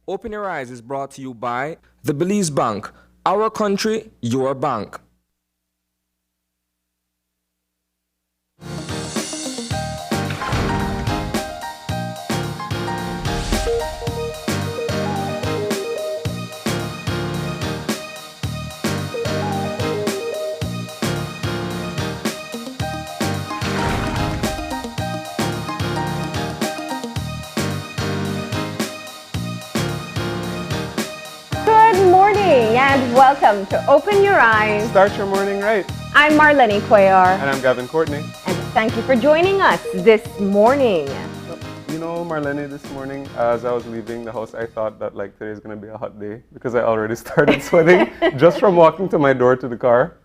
Open Your Eyes is brought to you by the Belize Bank. Our country, your bank. Good morning and welcome to Open Your Eyes. Start your morning right. I'm Marlene Cuellar. And I'm Gavin Courtney. And thank you for joining us this morning. You know, Marlene, this morning as I was leaving the house, I thought that like today's going to be a hot day because I already started sweating just from walking to my door to the car.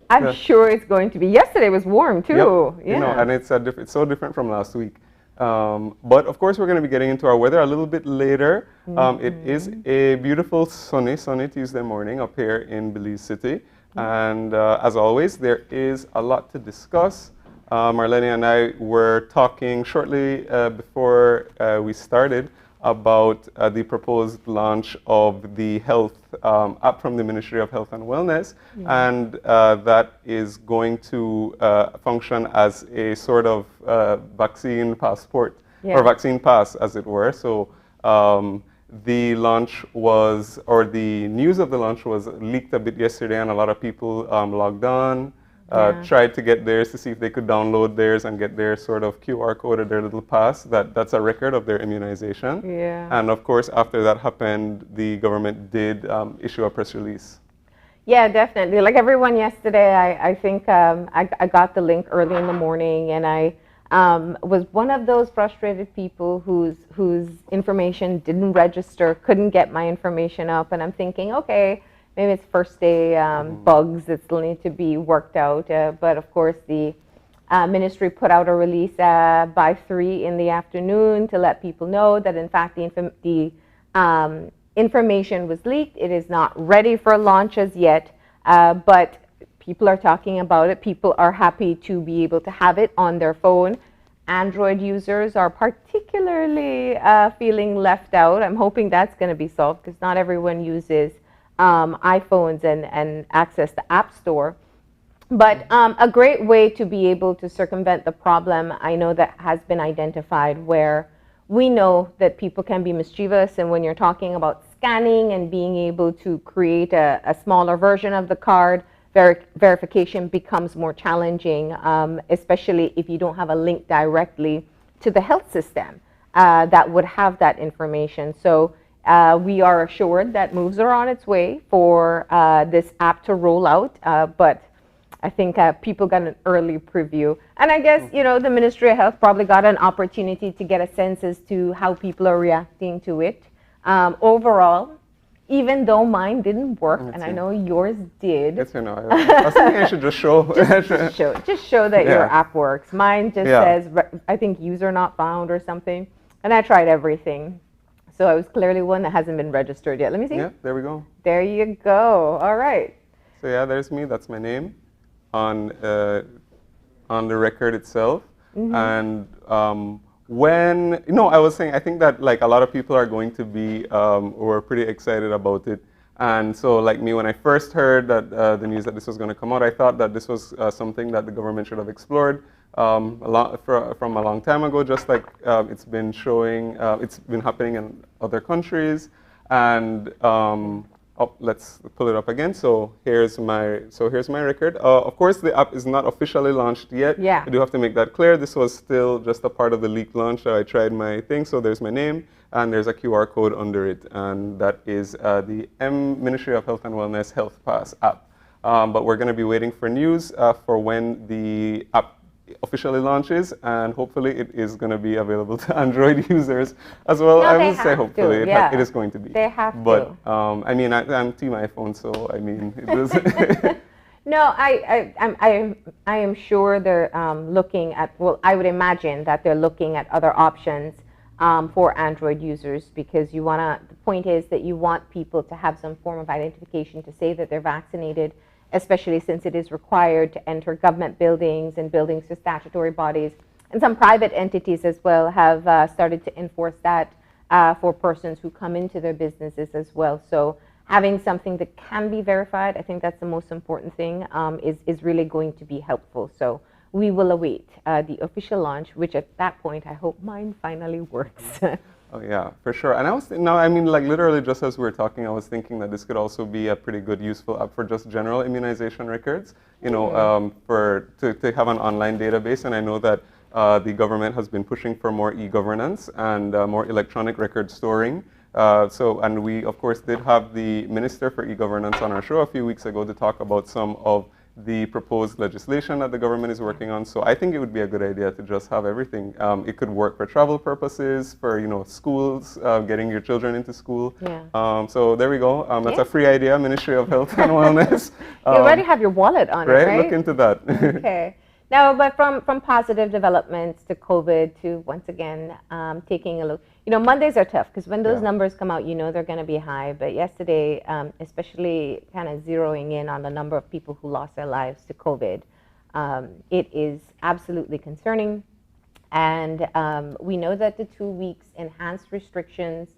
I'm sure it's going to be. Yesterday was warm too. Yep. Yeah. You know, and it's so different from last week. But of course, we're going to be getting into our weather a little bit later. It is a beautiful sunny Tuesday morning up here in Belize City. And as always, there is a lot to discuss. Marlene and I were talking shortly before we started about the proposed launch of the health app from the Ministry of Health and Wellness. And that is going to function as a sort of vaccine passport or vaccine pass, as it were. So the launch was, or the news of the launch was leaked a bit yesterday, and a lot of people logged on. Tried to get theirs to see if they could download theirs and get their sort of QR code or their little pass that's a record of their immunization. And of course, after that happened, the government did issue a press release. Yeah, definitely. Like everyone yesterday, I think I got the link early in the morning, and I was one of those frustrated people whose information didn't register, couldn't get my information up, and I'm thinking, okay, maybe it's first day bugs that still need to be worked out. But of course, the ministry put out a release by 3 in the afternoon to let people know that in fact the information was leaked. It is not ready for launch as yet, but people are talking about it. People are happy to be able to have it on their phone. Android users are particularly feeling left out. I'm hoping that's going to be solved because not everyone uses iPhones and access the App Store. But a great way to be able to circumvent the problem, I know that has been identified, where we know that people can be mischievous, and when you're talking about scanning and being able to create a smaller version of the card, verification becomes more challenging, especially if you don't have a link directly to the health system that would have that information. So we are assured that moves are on its way for this app to roll out, but I think people got an early preview. And I guess, you know, the Ministry of Health probably got an opportunity to get a sense as to how people are reacting to it. Overall, even though mine didn't work, and I know yours did. Yes, you know, I was thinking I should just show. just show that your app works. Mine just says, I think user not found or something. And I tried everything. So I was clearly one that hasn't been registered yet. Let me see. Yeah, there we go. There you go. All right. So yeah, there's me. That's my name on the record itself. And when, you know, I was saying, I think that like a lot of people are going to be, were pretty excited about it. And so like me, when I first heard that the news that this was going to come out, I thought that this was something that the government should have explored from a long time ago, just like it's been showing, it's been happening in other countries. And let's pull it up again. So here's my record. Of course, the app is not officially launched yet. Yeah. I do have to make that clear. This was still just a part of the leaked launch. I tried my thing. So there's my name, and there's a QR code under it, and that is the Ministry of Health and Wellness Health Pass app. But we're going to be waiting for news for when the app officially launches, and hopefully it is going to be available to Android users as well. No, I would say hopefully it is going to be. They have to. But I mean, I'm Team iPhone, so I mean, it is. No, I am sure they're looking at. Well, I would imagine that they're looking at other options for Android users, because you wanna. The point is that you want people to have some form of identification to say that they're vaccinated, especially since it is required to enter government buildings and buildings for statutory bodies. And some private entities as well have started to enforce that for persons who come into their businesses as well. So having something that can be verified, I think that's the most important thing, is really going to be helpful. So we will await the official launch, which at that point, I hope mine finally works. Oh yeah, for sure. And I was no, I mean, like literally, just as we were talking, I was thinking that this could also be a pretty good, useful app for just general immunization records. You know, to have an online database. And I know that the government has been pushing for more e-governance and more electronic record storing. And we, of course, did have the Minister for E-Governance on our show a few weeks ago to talk about some of the proposed legislation that the government is working on. So I think it would be a good idea to just have everything. It could work for travel purposes, for schools, getting your children into school. Yeah. So there we go. That's a free idea, Ministry of Health and Wellness. You already have your wallet on it, right? Look into that. Okay. Now, but from positive developments to COVID to once again taking a look. Mondays are tough because when those numbers come out, they're going to be high. But yesterday, especially kind of zeroing in on the number of people who lost their lives to COVID, it is absolutely concerning. And we know that the 2 weeks enhanced restrictions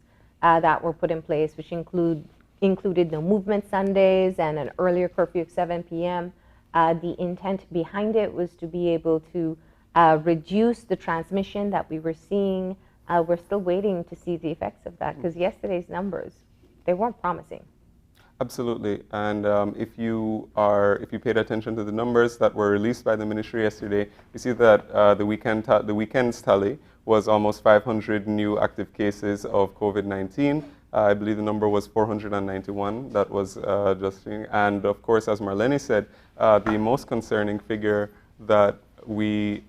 that were put in place, which included no movement Sundays and an earlier curfew of 7 p.m., the intent behind it was to be able to reduce the transmission that we were seeing. We're still waiting to see the effects of that because yesterday's numbers, they weren't promising. Absolutely, and if you paid attention to the numbers that were released by the ministry yesterday, you see that the weekend's tally was almost 500 new active cases of COVID-19. I believe the number was 491. That was and of course, as Marlene said, the most concerning figure that we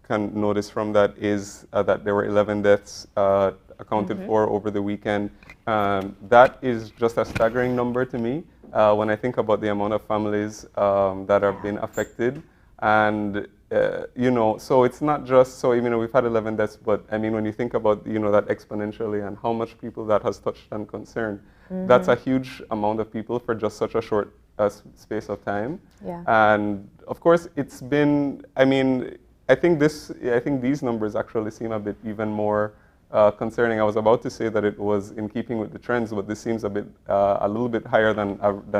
can notice from that is that there were 11 deaths accounted for over the weekend. That is just a staggering number to me when I think about the amount of families that have been affected. And, so it's not just, so we've had 11 deaths, but I mean, when you think about, that exponentially and how much people that has touched and concerned, that's a huge amount of people for just such a short space of time. Yeah. And of course, it's been, I think these numbers actually seem a bit even more concerning. I was about to say that it was in keeping with the trends, but this seems a little bit higher than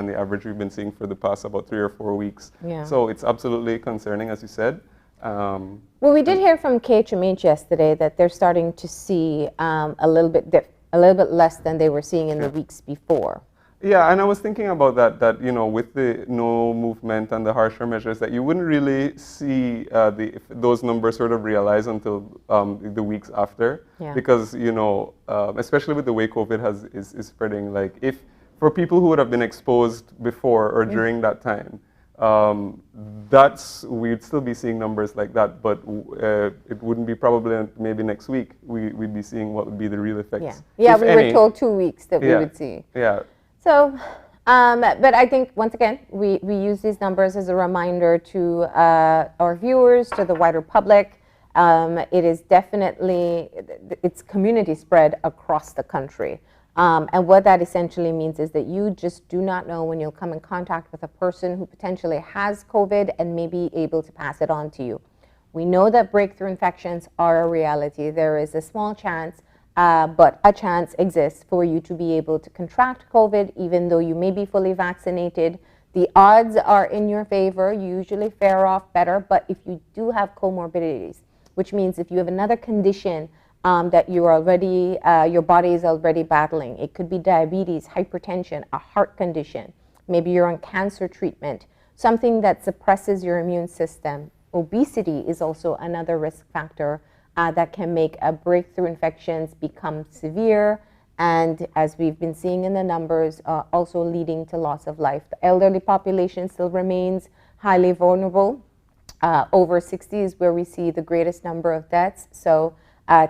the average we've been seeing for the past about 3 or 4 weeks. Yeah. So it's absolutely concerning, as you said. Well, we did hear from KHMH yesterday that they're starting to see a little bit less than they were seeing in the weeks before. Yeah, and I was thinking about that with the no movement and the harsher measures, that you wouldn't really see those numbers sort of realize until the weeks after. Yeah. Because, especially with the way COVID is spreading, like if for people who would have been exposed before or during that time, we'd still be seeing numbers like that, but it wouldn't be probably maybe next week we'd be seeing what would be the real effects. Yeah, we were told 2 weeks that we would see. Yeah. So, but I think, once again, we use these numbers as a reminder to our viewers, to the wider public. It is definitely, it's community spread across the country. And what that essentially means is that you just do not know when you'll come in contact with a person who potentially has COVID and may be able to pass it on to you. We know that breakthrough infections are a reality. There is a small chance, but a chance exists for you to be able to contract COVID even though you may be fully vaccinated. The odds are in your favor. You usually fare off better, but if you do have comorbidities, which means if you have another condition that you're already, your body is already battling. It could be diabetes, hypertension, a heart condition. Maybe you're on cancer treatment, something that suppresses your immune system. Obesity is also another risk factor that can make breakthrough infections become severe, and as we've been seeing in the numbers, also leading to loss of life. The elderly population still remains highly vulnerable. Over 60 is where we see the greatest number of deaths. So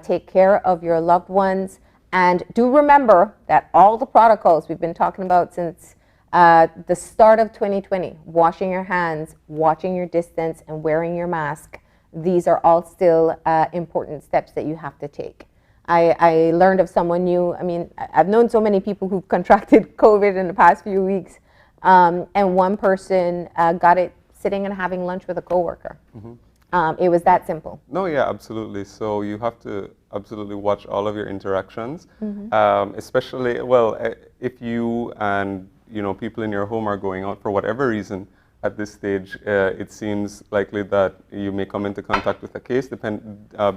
take care of your loved ones, and do remember that all the protocols we've been talking about since the start of 2020, washing your hands, watching your distance, and wearing your mask, these are all still important steps that you have to take. I learned of someone new. I've known so many people who've contracted COVID in the past few weeks, and one person got it sitting and having lunch with a coworker. It was that simple. No, yeah, absolutely. So you have to absolutely watch all of your interactions, especially, well, if you and people in your home are going out for whatever reason. At this stage, it seems likely that you may come into contact with a case,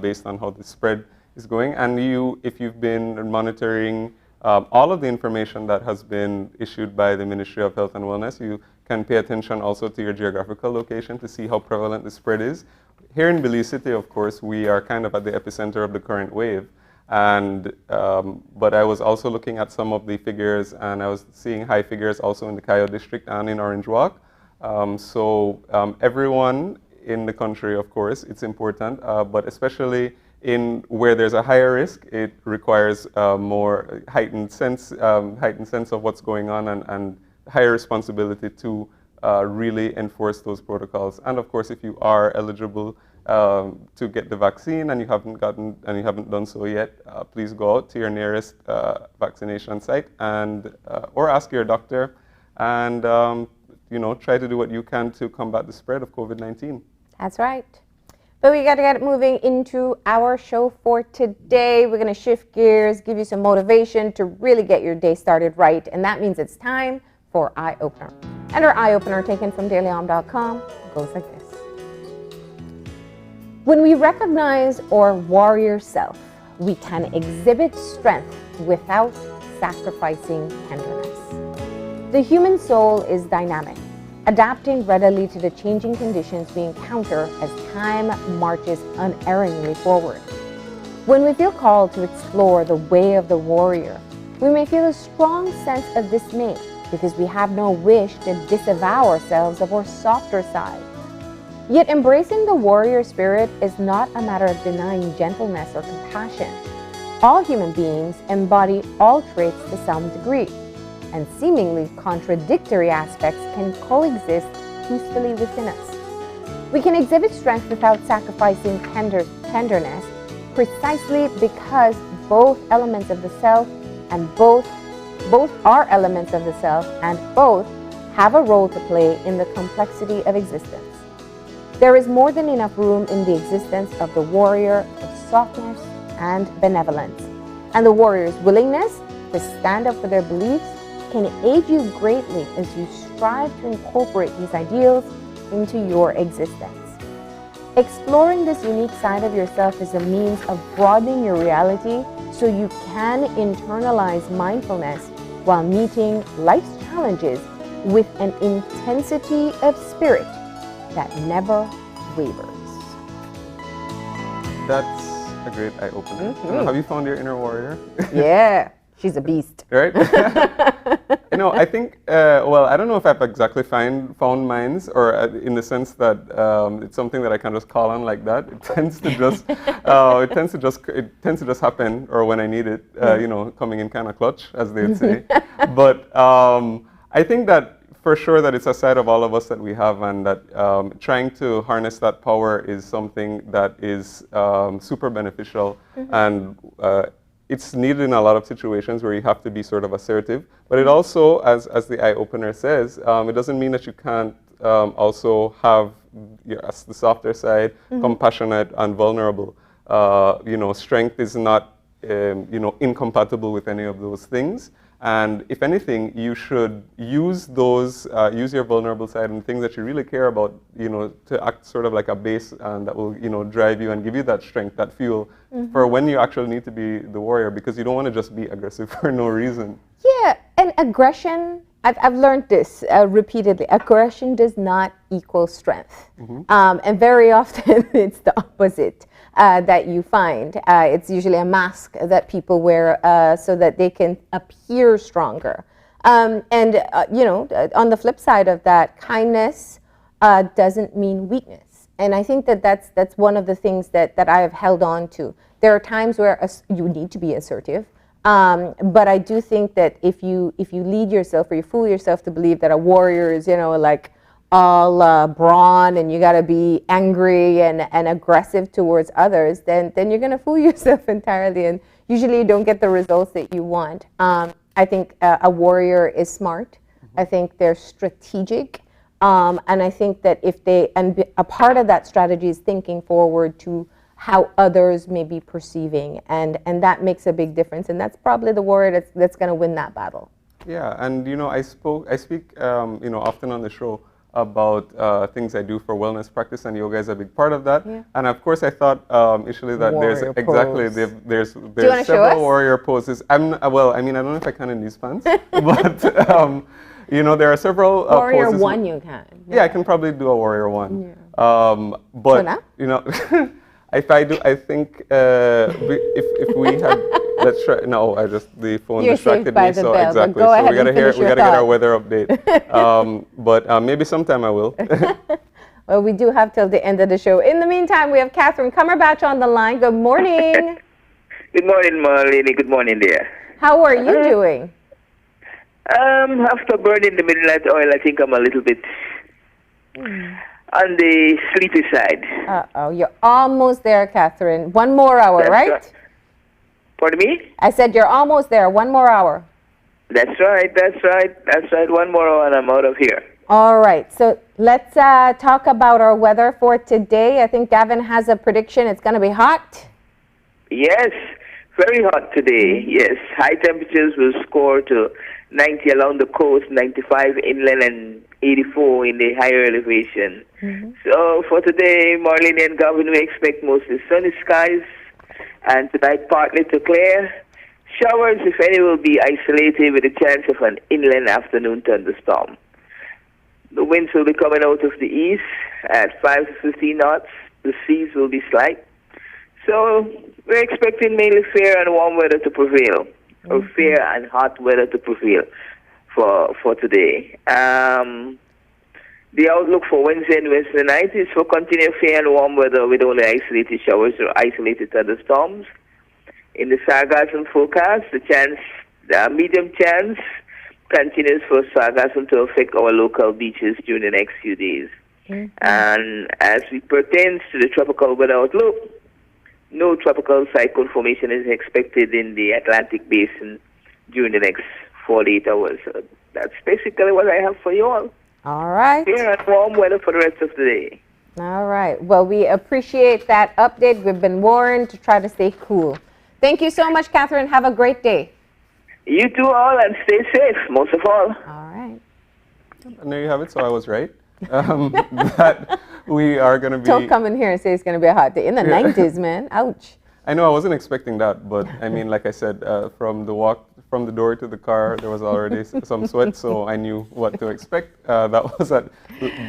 based on how the spread is going. And if you've been monitoring all of the information that has been issued by the Ministry of Health and Wellness, you can pay attention also to your geographical location to see how prevalent the spread is. Here in Belize City, of course, we are kind of at the epicenter of the current wave. And but I was also looking at some of the figures, and I was seeing high figures also in the Cayo district and in Orange Walk. Everyone in the country, of course, it's important, but especially in where there's a higher risk, it requires more heightened sense of what's going on, and higher responsibility to really enforce those protocols. And of course, if you are eligible to get the vaccine and you haven't done so yet, please go out to your nearest vaccination site and or ask your doctor, and try to do what you can to combat the spread of COVID-19. That's right. But we got to get moving into our show for today. We're going to shift gears, give you some motivation to really get your day started right. And that means it's time for Eye Opener. And our Eye Opener, taken from dailyom.com, goes like this. When we recognize our warrior self, we can exhibit strength without sacrificing tenderness. The human soul is dynamic, adapting readily to the changing conditions we encounter as time marches unerringly forward. When we feel called to explore the way of the warrior, we may feel a strong sense of dismay because we have no wish to disavow ourselves of our softer side. Yet embracing the warrior spirit is not a matter of denying gentleness or compassion. All human beings embody all traits to some degree, and seemingly contradictory aspects can coexist peacefully within us. We can exhibit strength without sacrificing tenderness, precisely because both elements of the self and both are elements of the self, and both have a role to play in the complexity of existence. There is more than enough room in the existence of the warrior for softness and benevolence, and the warrior's willingness to stand up for their beliefs can aid you greatly as you strive to incorporate these ideals into your existence. Exploring this unique side of yourself is a means of broadening your reality so you can internalize mindfulness while meeting life's challenges with an intensity of spirit that never wavers. That's a great eye-opener. Have you found your inner warrior? Yeah. She's a beast. Right? I think, I don't know if I've exactly found mines, or in the sense that it's something that I can just call on like that. It tends to just happen, or when I need it, coming in kind of clutch, as they'd say. But I think that for sure that it's a side of all of us that we have, and that trying to harness that power is something that is super beneficial, and it's needed in a lot of situations where you have to be sort of assertive. But it also, as the eye opener says, it doesn't mean that you can't also have the softer side, compassionate and vulnerable. Strength is not incompatible with any of those things. And if anything, you should use use your vulnerable side and things that you really care about, to act sort of like a base, and that will, drive you and give you that strength, that fuel for when you actually need to be the warrior, because you don't want to just be aggressive for no reason. Yeah, and aggression, I've learned this repeatedly. Aggression does not equal strength. And very often it's the opposite that you find. It's usually a mask that people wear so that they can appear stronger. On the flip side of that, kindness doesn't mean weakness. And I think that that's one of the things that I have held on to. There are times where you need to be assertive. But I do think that if you lead yourself, or you fool yourself to believe that a warrior is, like all brawn and you got to be angry and aggressive towards others, then you're going to fool yourself entirely, and usually you don't get the results that you want. I think a warrior is smart. I think they're strategic. And I think that a part of that strategy is thinking forward to how others may be perceiving, and that makes a big difference. And that's probably the warrior that's going to win that battle. Yeah, and I speak often on the show about things I do for wellness practice, and yoga is a big part of that. Yeah. And of course, I thought initially that warrior there's several warrior poses. I don't know if I can in these pants, but there are several warrior poses. One you can. Yeah, I can probably do a warrior one. Yeah. But if I do, I think if we had. Let's try. No, the phone distracted me. So bell, exactly. So we gotta get our weather update. But maybe sometime I will. Well, we do have till the end of the show. In the meantime, we have Catherine Cumberbatch on the line. Good morning. Good morning, Marlene. Good morning, dear. How are you doing? After burning the midnight oil, I think I'm a little bit on the sleepy side. Uh-oh, you're almost there, Catherine. 1 more hour, That's right? Pardon me? I said you're almost there. 1 more hour. That's right. 1 more hour and I'm out of here. All right. So let's talk about our weather for today. I think Gavin has a prediction. It's going to be hot. Yes, very hot today. Yes, high temperatures will score to 90 along the coast, 95 inland, and 84 in the higher elevation. Mm-hmm. So for today, Marlene and Gavin, we expect mostly sunny skies. And tonight, partly to clear. Showers, if any, will be isolated with a chance of an inland afternoon thunderstorm. The winds will be coming out of the east at 5 to 15 knots. The seas will be slight. So we're expecting mainly fair and warm weather to prevail, or fair and hot weather to prevail for today. The outlook for Wednesday and Wednesday night is for continued fair and warm weather with only isolated showers or isolated thunderstorms. In the sargassum forecast, the medium chance continues for sargassum to affect our local beaches during the next few days. Mm-hmm. And as it pertains to the tropical weather outlook, no tropical cyclone formation is expected in the Atlantic basin during the next 48 hours. So that's basically what I have for you all. All right. Fair and warm weather for the rest of the day. All right. Well, we appreciate that update. We've been warned to try to stay cool. Thank you so much, Catherine. Have a great day. You too all, and stay safe, most of all. All right. And there you have it. So I was right. That we are going to be... Don't come in here and say it's going to be a hot day. In the 90s, man. Ouch. I know I wasn't expecting that, but I mean, like I said, from the door to the car, there was already some sweat, so I knew what to expect. That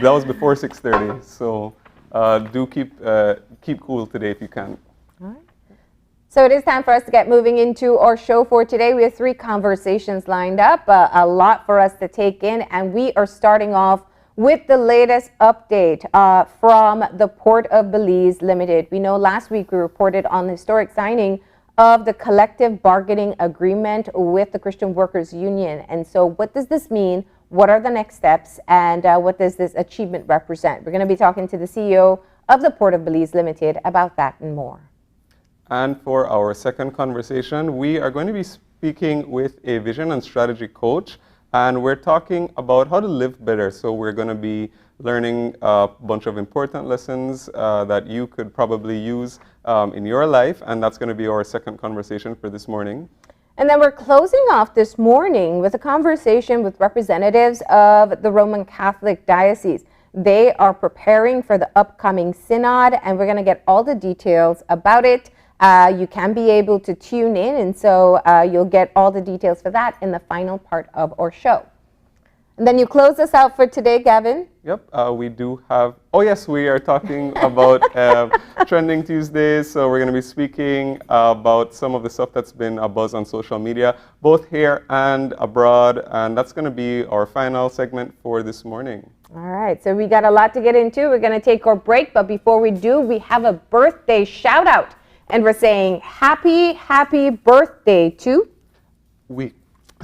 was before 6:30. So do keep cool today if you can. All right. So it is time for us to get moving into our show for today. We have 3 conversations lined up, a lot for us to take in, and we are starting off with the latest update from the Port of Belize Limited. We know last week we reported on the historic signing of the collective bargaining agreement with the Christian Workers Union. And so what does this mean? What are the next steps? And what does this achievement represent? We're going to be talking to the CEO of the Port of Belize Limited about that and more. And for our second conversation, we are going to be speaking with a vision and strategy coach. And we're talking about how to live better. So we're going to be learning a bunch of important lessons that you could probably use in your life. And that's going to be our second conversation for this morning. And then we're closing off this morning with a conversation with representatives of the Roman Catholic Diocese. They are preparing for the upcoming synod, and we're going to get all the details about it. You can be able to tune in, and so you'll get all the details for that in the final part of our show. And then you close us out for today, Gavin. Yep, we do have, we are talking about Trending Tuesdays. So we're going to be speaking about some of the stuff that's been a buzz on social media, both here and abroad. And that's going to be our final segment for this morning. All right, so we got a lot to get into. We're going to take our break, but before we do, we have a birthday shout out. And we're saying happy birthday to? We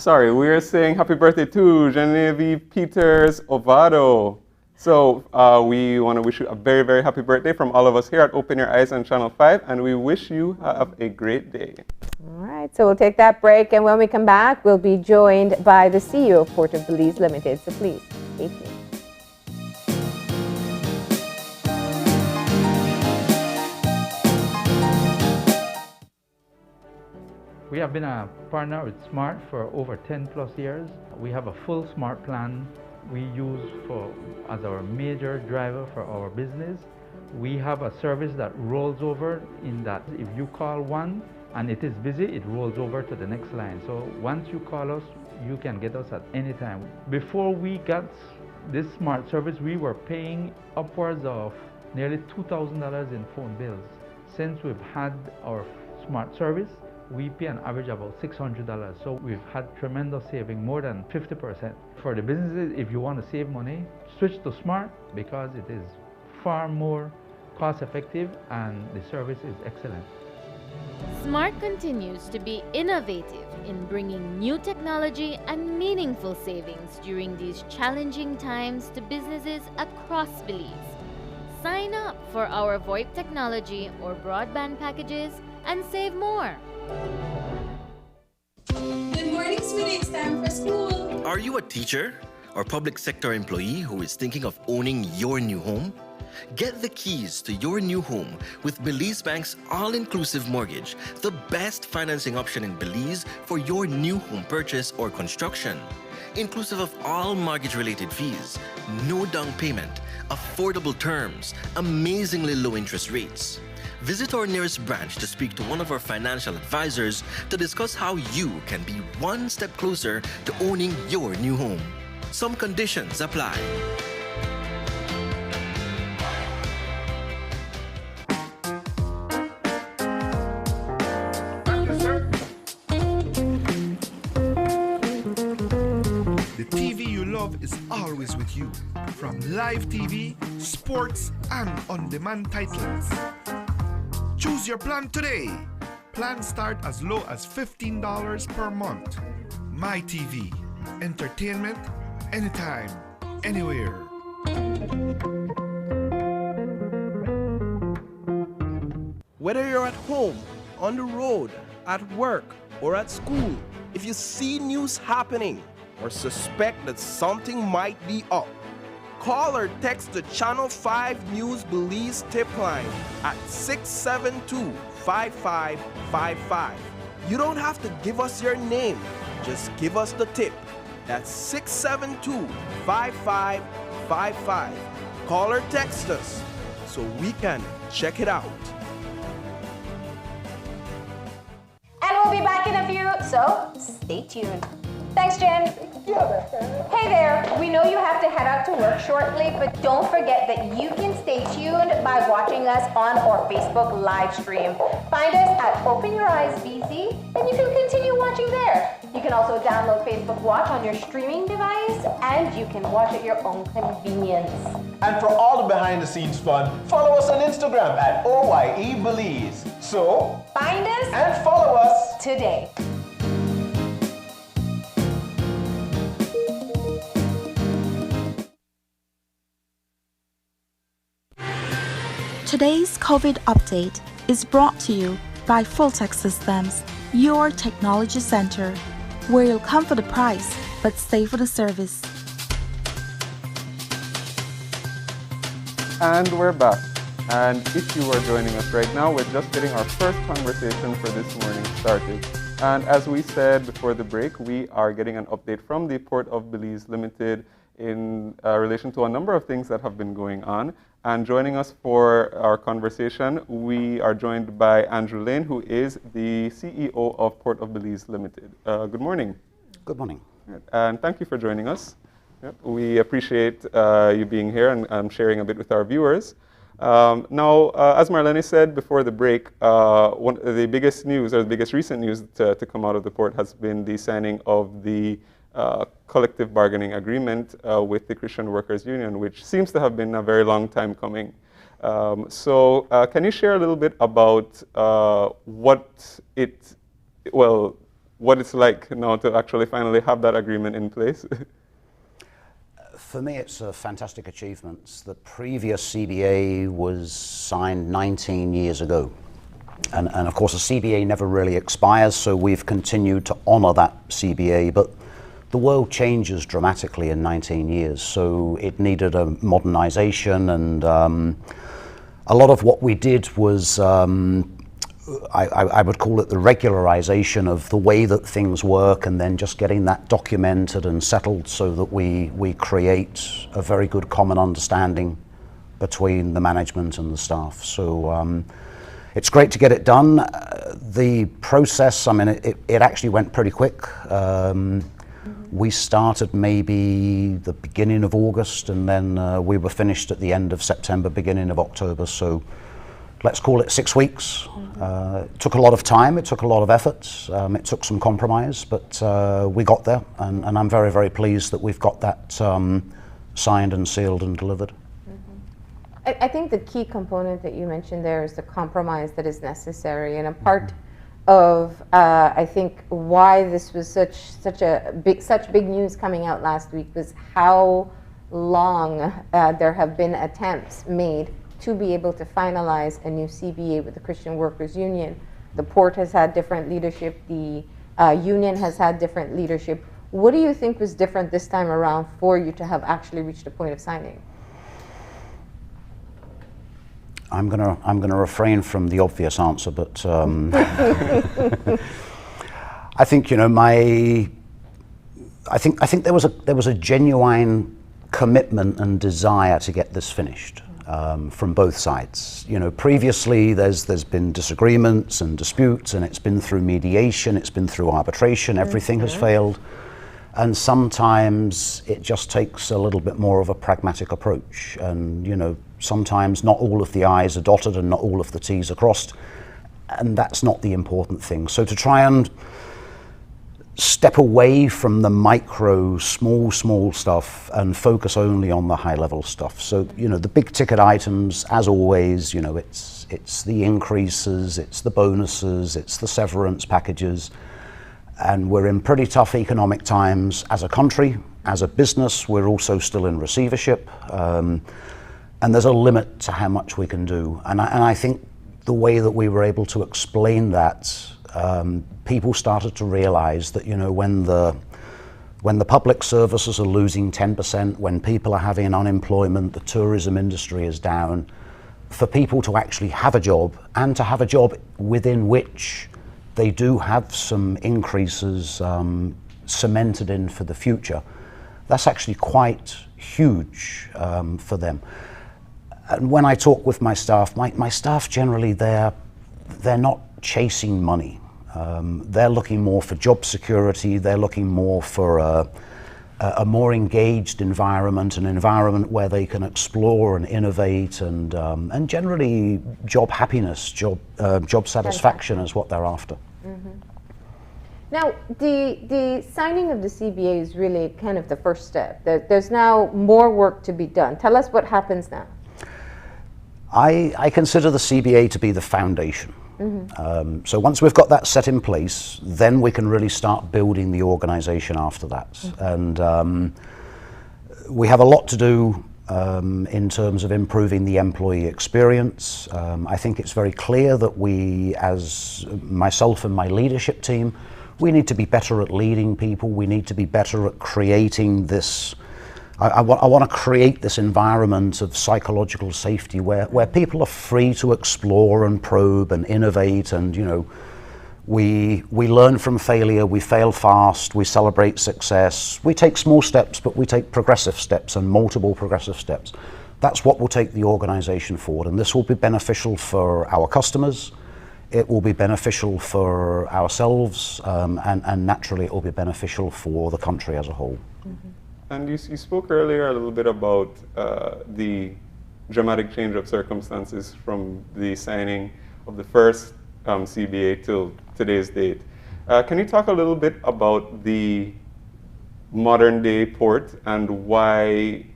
are saying happy birthday to Genevieve Peters Ovado. So we want to wish you a very, very happy birthday from all of us here at Open Your Eyes on Channel 5, and we wish you have a great day. All right, so we'll take that break, and when we come back, we'll be joined by the CEO of Port of Belize Limited. So please, stay tuned. We have been a partner with Smart for over 10 plus years. We have a full Smart plan we use as our major driver for our business. We have a service that rolls over in that if you call one and it is busy, it rolls over to the next line. So once you call us, you can get us at any time. Before we got this Smart service, we were paying upwards of nearly $2,000 in phone bills. Since we've had our Smart service, we pay an average about $600. So we've had tremendous saving, more than 50%. For the businesses, if you want to save money, switch to Smart because it is far more cost effective and the service is excellent. Smart continues to be innovative in bringing new technology and meaningful savings during these challenging times to businesses across Belize. Sign up for our VoIP technology or broadband packages and save more. Good morning, sweetie. It's time for school. Are you a teacher or public sector employee who is thinking of owning your new home? Get the keys to your new home with Belize Bank's all-inclusive mortgage, the best financing option in Belize for your new home purchase or construction. Inclusive of all mortgage-related fees, no down payment, affordable terms, amazingly low interest rates. Visit our nearest branch to speak to one of our financial advisors to discuss how you can be one step closer to owning your new home. Some conditions apply. The TV you love is always with you, from live TV, sports, and on-demand titles. Choose your plan today. Plans start as low as $15 per month. My TV, entertainment, anytime, anywhere. Whether you're at home, on the road, at work, or at school, if you see news happening or suspect that something might be up, call or text the Channel 5 News Belize tip line at 672-5555. You don't have to give us your name, just give us the tip. That's 672-5555. Call or text us so we can check it out. And we'll be back in a few, so stay tuned. Thanks, Jen. Hey there, we know you have to head out to work shortly, but don't forget that you can stay tuned by watching us on our Facebook live stream. Find us at Open Your Eyes BC, and you can continue watching there. You can also download Facebook Watch on your streaming device, and you can watch at your own convenience. And for all the behind-the-scenes fun, follow us on Instagram at OYE Belize. So, find us and follow us today. Today's COVID update is brought to you by Fulltech Systems, your technology center, where you'll come for the price but stay for the service. And we're back. And if you are joining us right now, we're just getting our first conversation for this morning started. And as we said before the break, we are getting an update from the Port of Belize Limited in relation to a number of things that have been going on. And joining us for our conversation, we are joined by Andrew Lane, who is the CEO of Port of Belize Limited. Good morning. Good morning. And thank you for joining us. Yep. We appreciate you being here and sharing a bit with our viewers. Now, as Marlene said before the break, one of the biggest news, or the biggest recent news to come out of the port has been the signing of the collective bargaining agreement with the Christian Workers Union, which seems to have been a very long time coming. So can you share a little bit about what it's like now to actually finally have that agreement in place? For me, it's a fantastic achievement. The previous CBA was signed 19 years ago. And of course, the CBA never really expires, so we've continued to honor that CBA. But the world changes dramatically in 19 years, so it needed a modernization, and a lot of what we did was I would call it the regularization of the way that things work, and then just getting that documented and settled so that we create a very good common understanding between the management and the staff. So it's great to get it done. The process, I mean, it actually went pretty quick. We started maybe the beginning of August, and then we were finished at the end of September, beginning of October. So let's call it 6 weeks. It took a lot of time, it took a lot of effort, it took some compromise, but we got there, and I'm very, very pleased that we've got that signed and sealed and delivered. I think the key component that you mentioned there is the compromise that is necessary, and a part of I think why this was such big news coming out last week was how long there have been attempts made to be able to finalize a new CBA with the Christian Workers Union. The port has had different leadership, the union has had different leadership. What do you think was different this time around for you to have actually reached the point of signing? I'm gonna refrain from the obvious answer, but I think, you know, I think there was a genuine commitment and desire to get this finished from both sides. You know, previously there's been disagreements and disputes, and it's been through mediation, it's been through arbitration, everything has failed. And sometimes it just takes a little bit more of a pragmatic approach. And, you know, sometimes not all of the I's are dotted and not all of the T's are crossed. And that's not the important thing. So to try and step away from the micro, small stuff and focus only on the high level stuff. So, you know, the big ticket items, as always, you know, it's the increases, it's the bonuses, it's the severance packages. And we're in pretty tough economic times as a country. As a business, we're also still in receivership. And there's a limit to how much we can do. And I think the way that we were able to explain that, people started to realize that, you know, when the public services are losing 10%, when people are having unemployment, the tourism industry is down, for people to actually have a job, and to have a job within which they do have some increases cemented in for the future, that's actually quite huge for them. And when I talk with my staff, my staff generally, they're not chasing money. They're looking more for job security, they're looking more for a more engaged environment, an environment where they can explore and innovate, and generally job happiness, job satisfaction is what they're after. Mm-hmm. Now, the signing of the CBA is really kind of the first step. There's now more work to be done. Tell us what happens now. I consider the CBA to be the foundation. Mm-hmm. So once we've got that set in place, then we can really start building the organization after that. Mm-hmm. And we have a lot to do in terms of improving the employee experience. I think it's very clear that we, as myself and my leadership team, we need to be better at leading people. We need to be better at creating this. I want to create this environment of psychological safety where people are free to explore and probe and innovate, and, you know, we learn from failure, we fail fast, we celebrate success, we take small steps, but we take progressive steps and multiple progressive steps. That's what will take the organization forward, and this will be beneficial for our customers, it will be beneficial for ourselves, and naturally it will be beneficial for the country as a whole. Mm-hmm. And you spoke earlier a little bit about the dramatic change of circumstances from the signing of the first CBA till today's date. Can you talk a little bit about the modern day port and why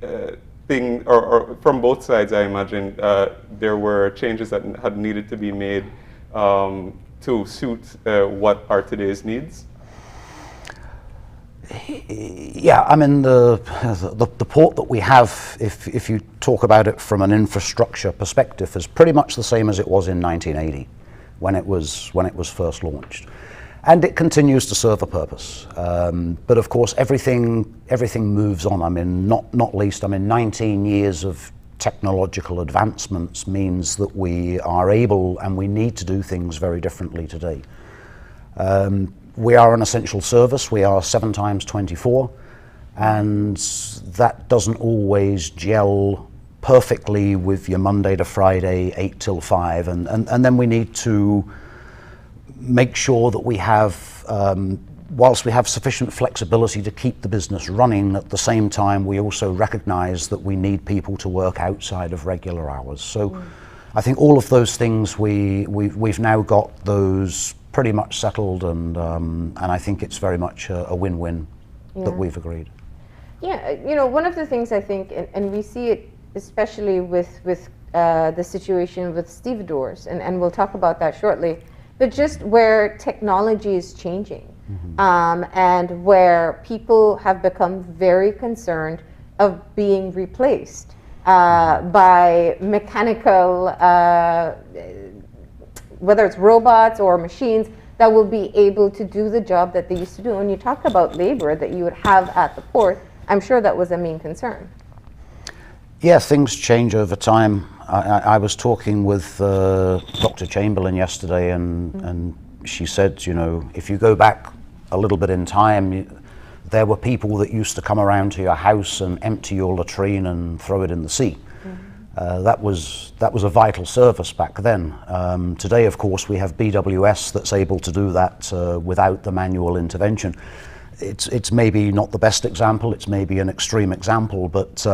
or from both sides, I imagine, there were changes that had needed to be made to suit what are today's needs? Yeah, I mean, the port that we have, if you talk about it from an infrastructure perspective, is pretty much the same as it was in 1980 when it was first launched, and it continues to serve a purpose. But of course, everything moves on. I mean, not least, I mean, 19 years of technological advancements means that we are able and we need to do things very differently today. We are an essential service. We are 7 times 24, and that doesn't always gel perfectly with your Monday to Friday 8 till 5, and then we need to make sure that we have, whilst we have sufficient flexibility to keep the business running, at the same time we also recognize that we need people to work outside of regular hours. So I think all of those things we've now got those pretty much settled, and I think it's very much a win-win that we've agreed. Yeah, you know, one of the things I think, and we see it especially with the situation with stevedores, and we'll talk about that shortly, but just where technology is changing, and where people have become very concerned of being replaced by mechanical, whether it's robots or machines that will be able to do the job that they used to do. When you talk about labor that you would have at the port, I'm sure that was a main concern. Yeah, things change over time. I was talking with Dr. Chamberlain yesterday, and she said, you know, if you go back a little bit in time, there were people that used to come around to your house and empty your latrine and throw it in the sea. That was a vital service back then. Today, of course, we have BWS that's able to do that without the manual intervention. It's maybe not the best example, it's maybe an extreme example, but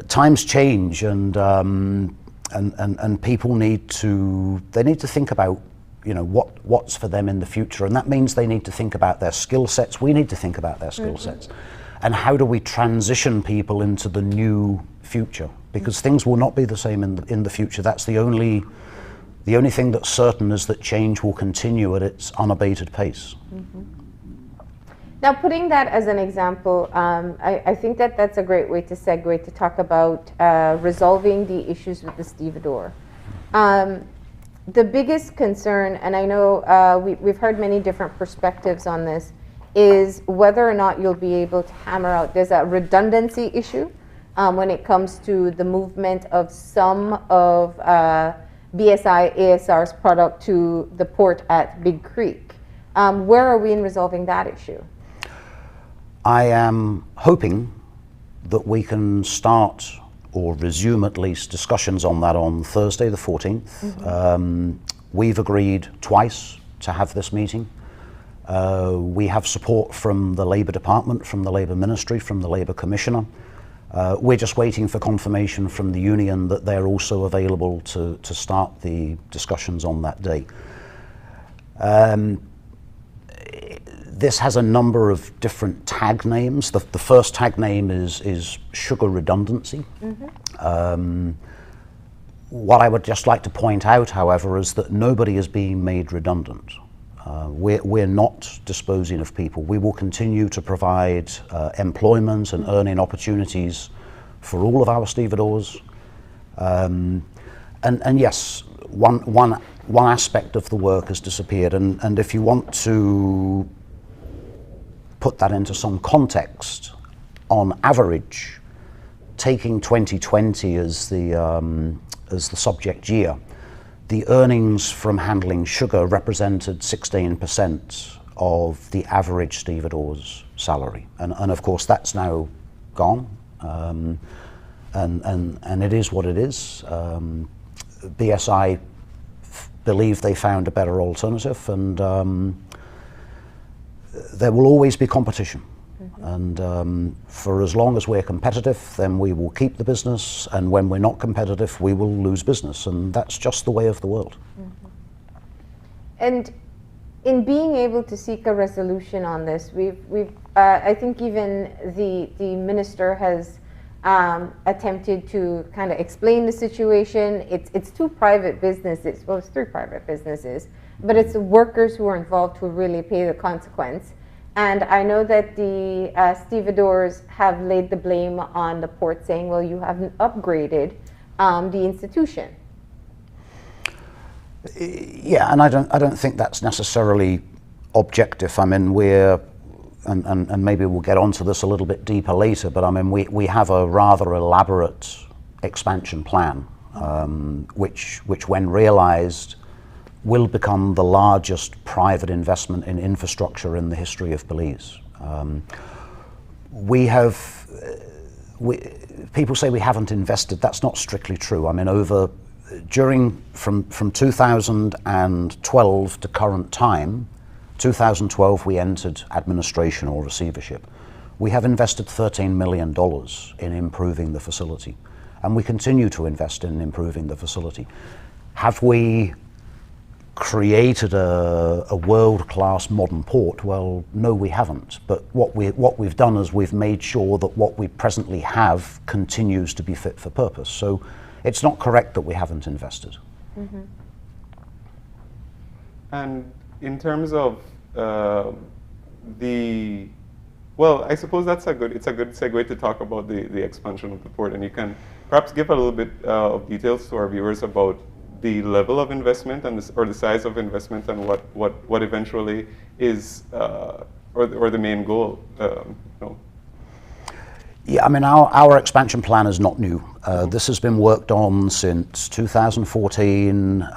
times change, and people need to think about, you know, what's for them in the future, and that means they need to think about their skill sets. We need to think about their skill sets, and how do we transition people into the new future, because things will not be the same in the future. That's the only thing that's certain, is that change will continue at its unabated pace. Now, putting that as an example, I think that's a great way to segue to talk about resolving the issues with the stevedore. The biggest concern, and I know we've heard many different perspectives on this, is whether or not you'll be able to hammer out. There's a redundancy issue when it comes to the movement of some of BSI ASR's product to the port at Big Creek. Where are we in resolving that issue? I am hoping that we can start, or resume at least, discussions on that on Thursday the 14th. We've agreed twice to have this meeting. We have support from the Labour Department, from the Labour Ministry, from the Labour Commissioner. We're just waiting for confirmation from the union that they're also available to start the discussions on that day. This has a number of different tag names. The first tag name is sugar redundancy. What I would just like to point out, however, is that nobody is being made redundant. We're not disposing of people. We will continue to provide employment and earning opportunities for all of our stevedores. And yes, one aspect of the work has disappeared, and if you want to put that into some context, on average, taking 2020 as the subject year, the earnings from handling sugar represented 16% of the average stevedore's salary, and of course that's now gone, and it is what it is. BSI believe they found a better alternative, and there will always be competition. And for as long as we're competitive, then we will keep the business, and when we're not competitive, we will lose business, and that's just the way of the world. And in being able to seek a resolution on this, I think even the minister has attempted to kind of explain the situation. It's 2 private businesses, well, it's 3 private businesses, but it's the workers who are involved who really pay the consequence. And I know that the stevedores have laid the blame on the port, saying, well, you haven't upgraded the institution. Yeah, and I don't think that's necessarily objective. I mean, and maybe we'll get onto this a little bit deeper later, but I mean, we have a rather elaborate expansion plan, which when realized will become the largest private investment in infrastructure in the history of Belize. People say we haven't invested. That's not strictly true. I mean, from 2012 to current time, 2012 we entered administration or receivership. We have invested $13 million in improving the facility, and we continue to invest in improving the facility. Have we created a world-class modern port? Well, no, we haven't. But what we've done is we've made sure that what we presently have continues to be fit for purpose. So it's not correct that we haven't invested. Mm-hmm. And in terms of well, I suppose it's a good segue to talk about the expansion of the port, and you can perhaps give a little bit of details to our viewers about the level of investment and or the size of investment and what eventually is or the main goal. Yeah, I mean, our expansion plan is not new. This has been worked on since 2014.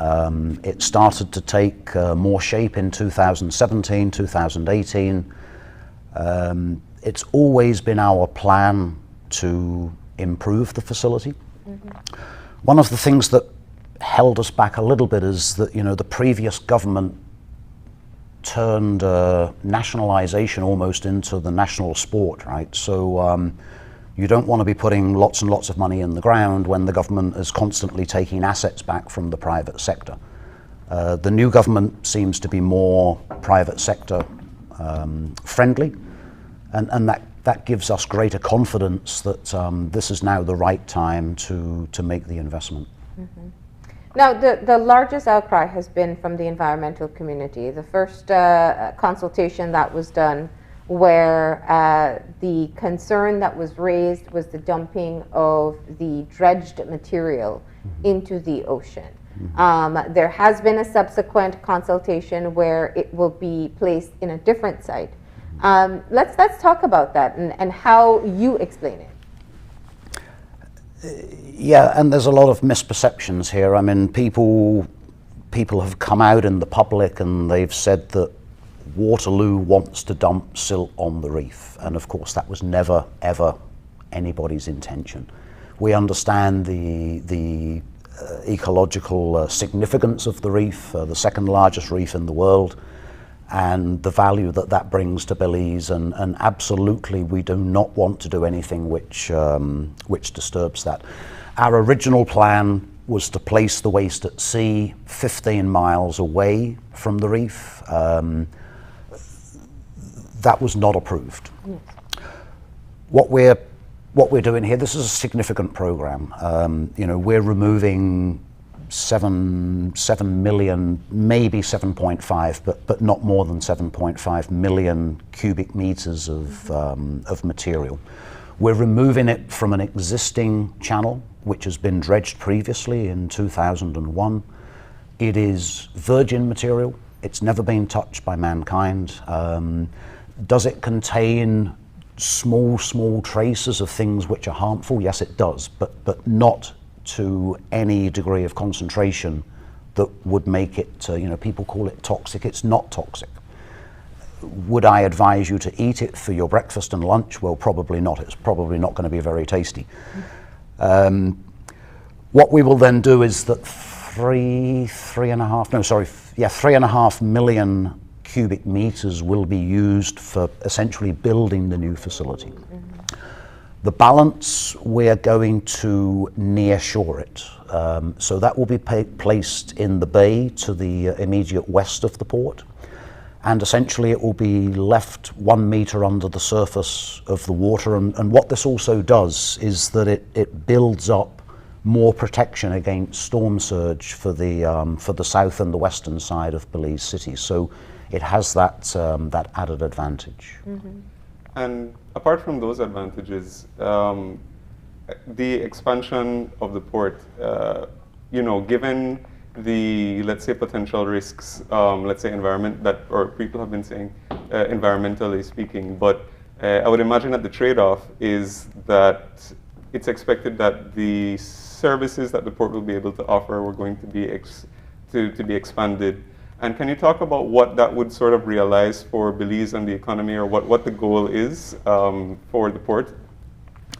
It started to take more shape in 2017, 2018. It's always been our plan to improve the facility. Mm-hmm. One of the things that held us back a little bit is that, the previous government turned nationalization almost into the national sport, right? So you don't want to be putting lots and lots of money in the ground when the government is constantly taking assets back from the private sector. The new government seems to be more private sector friendly, and that gives us greater confidence that this is now the right time to make the investment. Mm-hmm. Now, the largest outcry has been from the environmental community. The first consultation that was done, where the concern that was raised was the dumping of the dredged material into the ocean. There has been a subsequent consultation where it will be placed in a different site. Let's talk about that and how you explain it. Yeah, and there's a lot of misperceptions here. I mean, people have come out in the public and they've said that Waterloo wants to dump silt on the reef, and of course that was never ever anybody's intention. We understand the ecological significance of the reef, the second largest reef in the world, and the value that brings to Belize, and absolutely we do not want to do anything which disturbs that. Our original plan was to place the waste at sea 15 miles away from the reef. That was not approved. Yes. What we're doing here, this is a significant program. We're removing 7 million, maybe 7.5, but not more than 7.5 million cubic meters of material. We're removing it from an existing channel, which has been dredged previously in 2001. It is virgin material. It's never been touched by mankind. Does it contain small traces of things which are harmful? Yes, it does, but not to any degree of concentration that would make it, people call it toxic. It's not toxic. Would I advise you to eat it for your breakfast and lunch? Well, probably not. It's probably not going to be very tasty. What we will then do is that 3.5 million cubic meters will be used for essentially building the new facility. The balance, we're going to near shore it. So that will be placed in the bay to the immediate west of the port. And essentially it will be left 1 meter under the surface of the water. And what this also does is that it builds up more protection against storm surge for the south and the western side of Belize City. So it has that added advantage. Mm-hmm. And apart from those advantages, the expansion of the port, given the, let's say, potential risks, let's say environment that, or people have been saying, environmentally speaking, but I would imagine that the trade-off is that it's expected that the services that the port will be able to offer were going to be to be expanded. And can you talk about what that would sort of realize for Belize and the economy, or what the goal is for the port?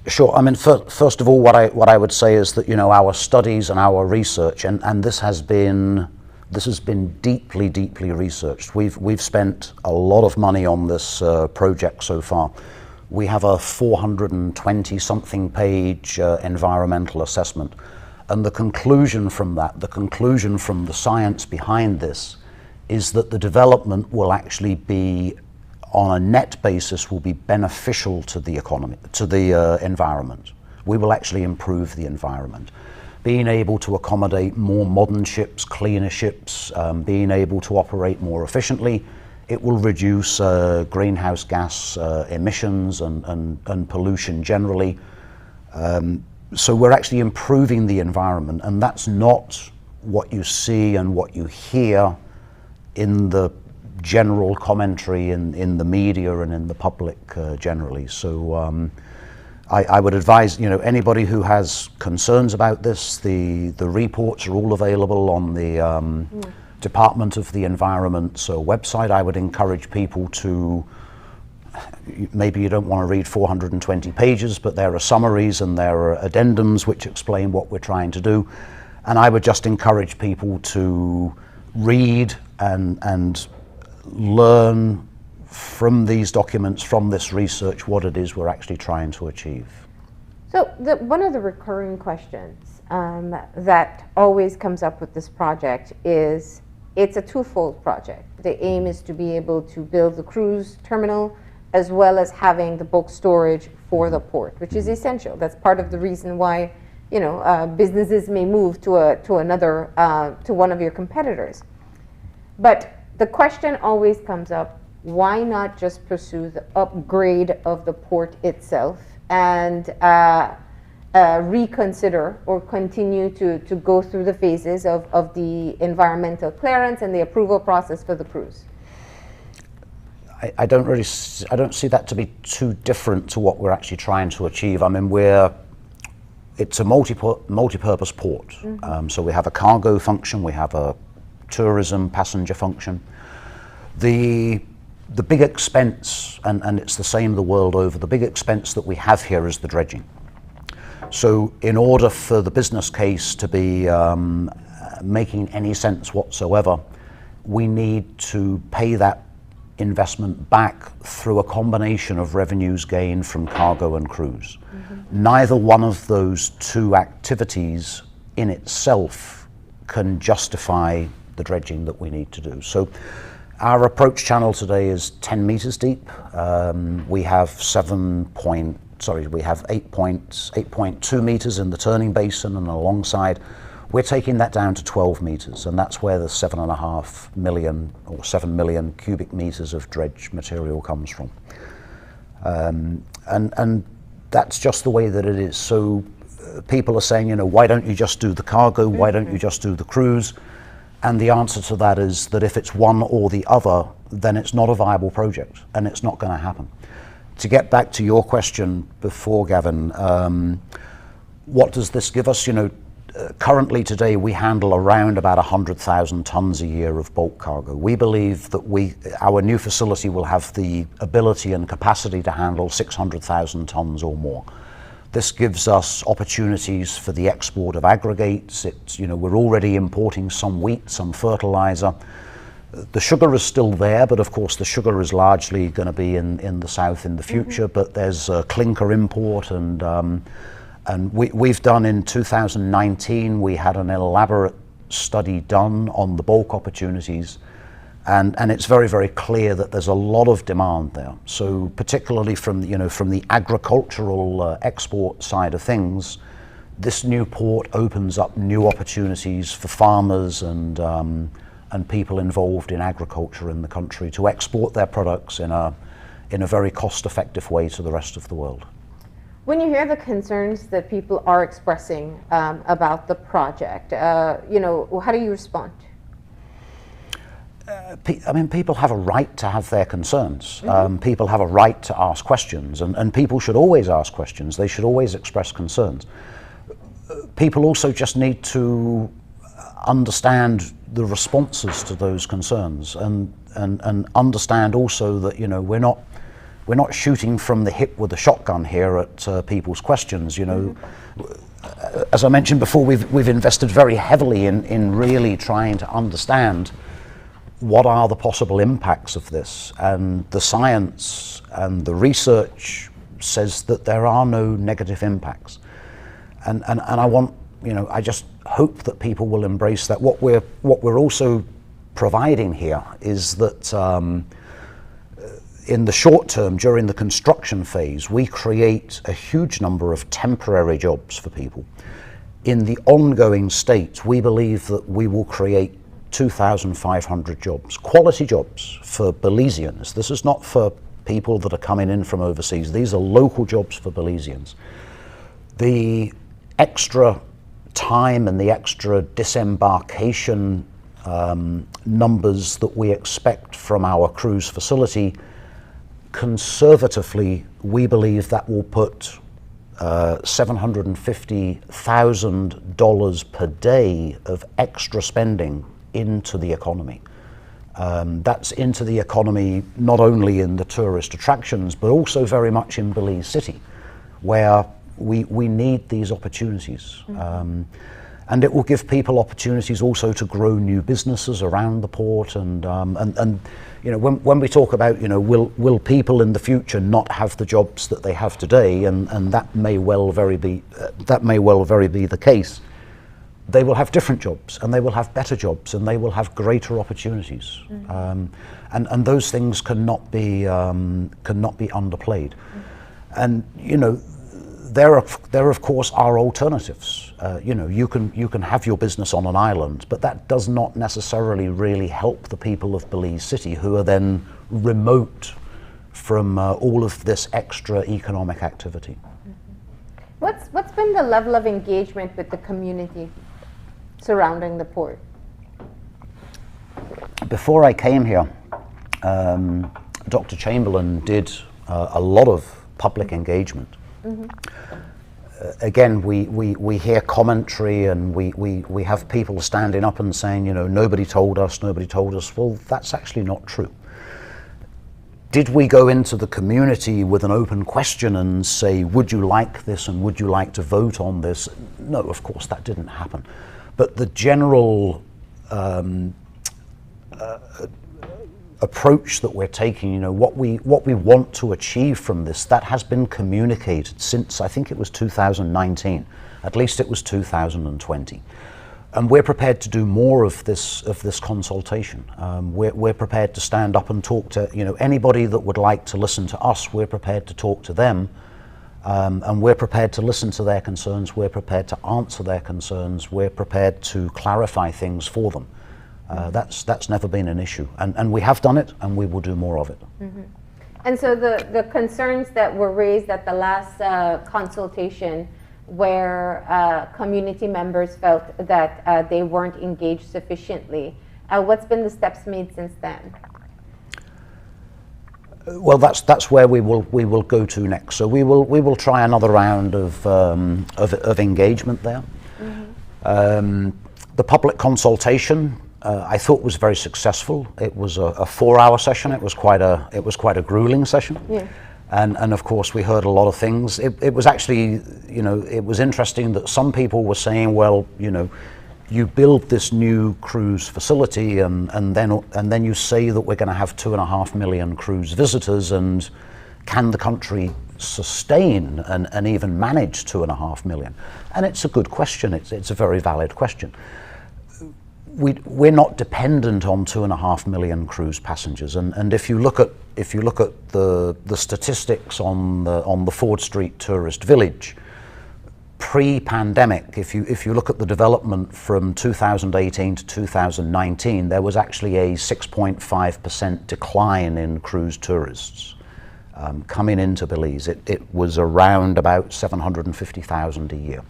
Sure. I mean, first of all, what I would say is that, you know, our studies and our research, and this has been deeply, deeply researched. We've spent a lot of money on this project so far. We have a 420-something page environmental assessment, and the conclusion from that, the conclusion from the science behind this, is that the development will actually be, on a net basis, will be beneficial to the economy, to the environment. We will actually improve the environment. Being able to accommodate more modern ships, cleaner ships, being able to operate more efficiently, it will reduce greenhouse gas emissions and pollution generally. So we're actually improving the environment, and that's not what you see and what you hear in the general commentary in the media and in the public generally. So I would advise, you know, anybody who has concerns about this, the reports are all available on the Department of the Environment's website. I would encourage people to, maybe you don't want to read 420 pages, but there are summaries and there are addendums which explain what we're trying to do. And I would just encourage people to read and learn from these documents, from this research, what it is we're actually trying to achieve. So one of the recurring questions that always comes up with this project is, it's a twofold project. The aim is to be able to build the cruise terminal as well as having the bulk storage for the port, which is essential. That's part of the reason why, you know, businesses may move to one of your competitors. But the question always comes up, why not just pursue the upgrade of the port itself and reconsider or continue to go through the phases of the environmental clearance and the approval process for the cruise? I don't see that to be too different to what we're actually trying to achieve. I mean, it's a multi-purpose port. Mm-hmm. So we have a cargo function, we have a tourism passenger function. The big expense, and it's the same the world over, the big expense that we have here is the dredging. So in order for the business case to be making any sense whatsoever, we need to pay that investment back through a combination of revenues gained from cargo and cruise. Mm-hmm. Neither one of those two activities in itself can justify the dredging that we need to do. So our approach channel today is 10 meters deep. We have 8.2 meters in the turning basin and alongside. We're taking that down to 12 meters, and that's where the 7.5 million or 7 million cubic meters of dredge material comes from. And that's just the way that it is. So people are saying, you know, why don't you just do the cargo? Why don't you just do the cruise? And the answer to that is that if it's one or the other, then it's not a viable project, and it's not going to happen. To get back to your question before, Gavin, what does this give us? You know, currently today we handle around about 100,000 tons a year of bulk cargo. We believe that our new facility will have the ability and capacity to handle 600,000 tons or more. This gives us opportunities for the export of aggregates. You know, we're already importing some wheat, some fertilizer. The sugar is still there, but of course the sugar is largely going to be in the south in the future. Mm-hmm. But there's clinker import, and we've done in 2019. We had an elaborate study done on the bulk opportunities, and it's very, very clear that there's a lot of demand there. So particularly from the agricultural export side of things, this new port opens up new opportunities for farmers and people involved in agriculture in the country to export their products in a very cost-effective way to the rest of the world. When you hear the concerns that people are expressing about the project, you know, how do you respond? I mean, people have a right to have their concerns. People have a right to ask questions, and people should always ask questions. They should always express concerns. People also just need to understand the responses to those concerns, and understand also that, you know, we're not shooting from the hip with a shotgun here at people's questions. You know, as I mentioned before, we've invested very heavily in really trying to understand what are the possible impacts of this, and the science and the research says that there are no negative impacts, and I want, you know, I just hope that people will embrace that. What we're also providing here is that in the short term, during the construction phase, we create a huge number of temporary jobs for people. In the ongoing state, we believe that we will create 2,500 jobs, quality jobs for Belizeans. This is not for people that are coming in from overseas. These are local jobs for Belizeans. The extra time and the extra disembarkation numbers that we expect from our cruise facility, conservatively, we believe that will put $750,000 per day of extra spending into the economy. That's into the economy not only in the tourist attractions, but also very much in Belize City, where we need these opportunities. And it will give people opportunities also to grow new businesses around the port. And you know, when we talk about, you know, will people in the future not have the jobs that they have today, and that may well very be the case. They will have different jobs, and they will have better jobs, and they will have greater opportunities. And those things cannot be underplayed. And you know, there of course are alternatives. You know, you can have your business on an island, but that does not necessarily really help the people of Belize City, who are then remote from all of this extra economic activity. What's been the level of engagement with the community surrounding the port? Before I came here, Dr. Chamberlain did a lot of public engagement. Again, we hear commentary, and we have people standing up and saying, you know, nobody told us. Well, that's actually not true. Did we go into the community with an open question and say, would you like this and would you like to vote on this? No, of course that didn't happen. But the general approach that we're taking, you know, what we want to achieve from this, that has been communicated since, I think it was 2019, at least it was 2020. And we're prepared to do more of this consultation. We're prepared to stand up and talk to, you know, anybody that would like to listen to us. We're prepared to talk to them, and we're prepared to listen to their concerns. We're prepared to answer their concerns. We're prepared to clarify things for them. That's never been an issue, and we have done it, and we will do more of it. And so the concerns that were raised at the last consultation, where community members felt that they weren't engaged sufficiently, what's been the steps made since then? Well, that's where we will go to next. So we will try another round of engagement there. The public consultation, I thought, was very successful. It was a 4-hour session. It was quite a grueling session. Yeah. And of course we heard a lot of things. It was actually, you know, it was interesting that some people were saying, well, you know, you build this new cruise facility and then you say that we're going to have 2.5 million cruise visitors, and can the country sustain and even manage 2.5 million? And it's a good question. It's a very valid question. We're not dependent on 2.5 million cruise passengers, and if you look at the statistics on the Ford Street tourist village, pre-pandemic, if you look at the development from 2018 to 2019, there was actually a 6.5% decline in cruise tourists coming into Belize. It was around about 750,000 a year.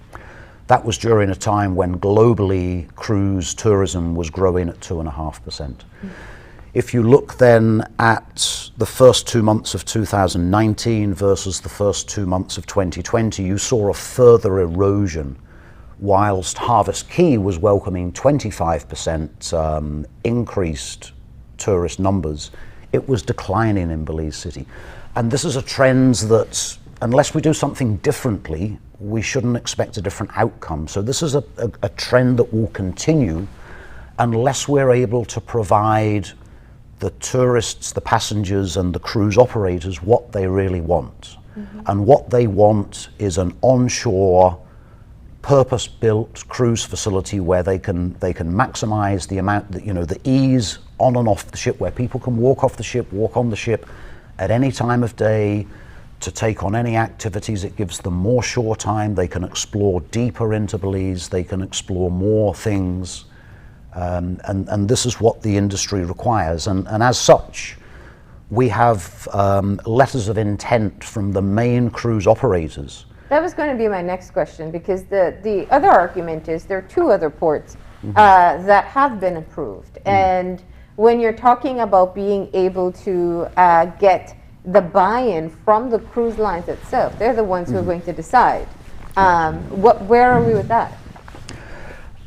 That was during a time when globally cruise tourism was growing at 2.5%. If you look then at the first 2 months of 2019 versus the first 2 months of 2020, you saw a further erosion. Whilst Harvest Key was welcoming 25% increased tourist numbers, it was declining in Belize City. And this is a trend that, unless we do something differently, we shouldn't expect a different outcome. So this is a trend that will continue unless we're able to provide the tourists, the passengers, and the cruise operators what they really want. And what they want is an onshore, purpose-built cruise facility where they can maximize the amount that, the ease on and off the ship, where people can walk off the ship, walk on the ship at any time of day to take on any activities. It gives them more shore time. They can explore deeper into Belize. They can explore more things. And this is what the industry requires. And as such, we have letters of intent from the main cruise operators. That was going to be my next question, because the other argument is there are 2 other ports that have been approved. And when you're talking about being able to get the buy-in from the cruise lines itself, they're the ones who are going to decide. Where are we with that?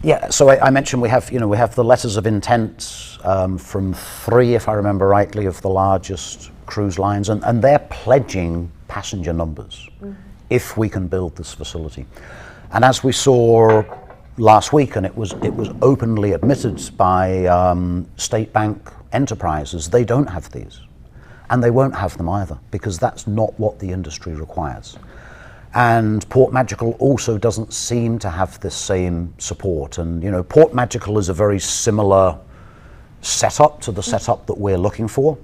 Yeah, so I mentioned we have the letters of intent from 3, if I remember rightly, of the largest cruise lines, and they're pledging passenger numbers if we can build this facility. And as we saw last week, and it was openly admitted by State Bank Enterprises, they don't have these, and they won't have them either, because that's not what the industry requires. And Port Magical also doesn't seem to have this same support. And Port Magical is a very similar setup to the setup that we're looking for.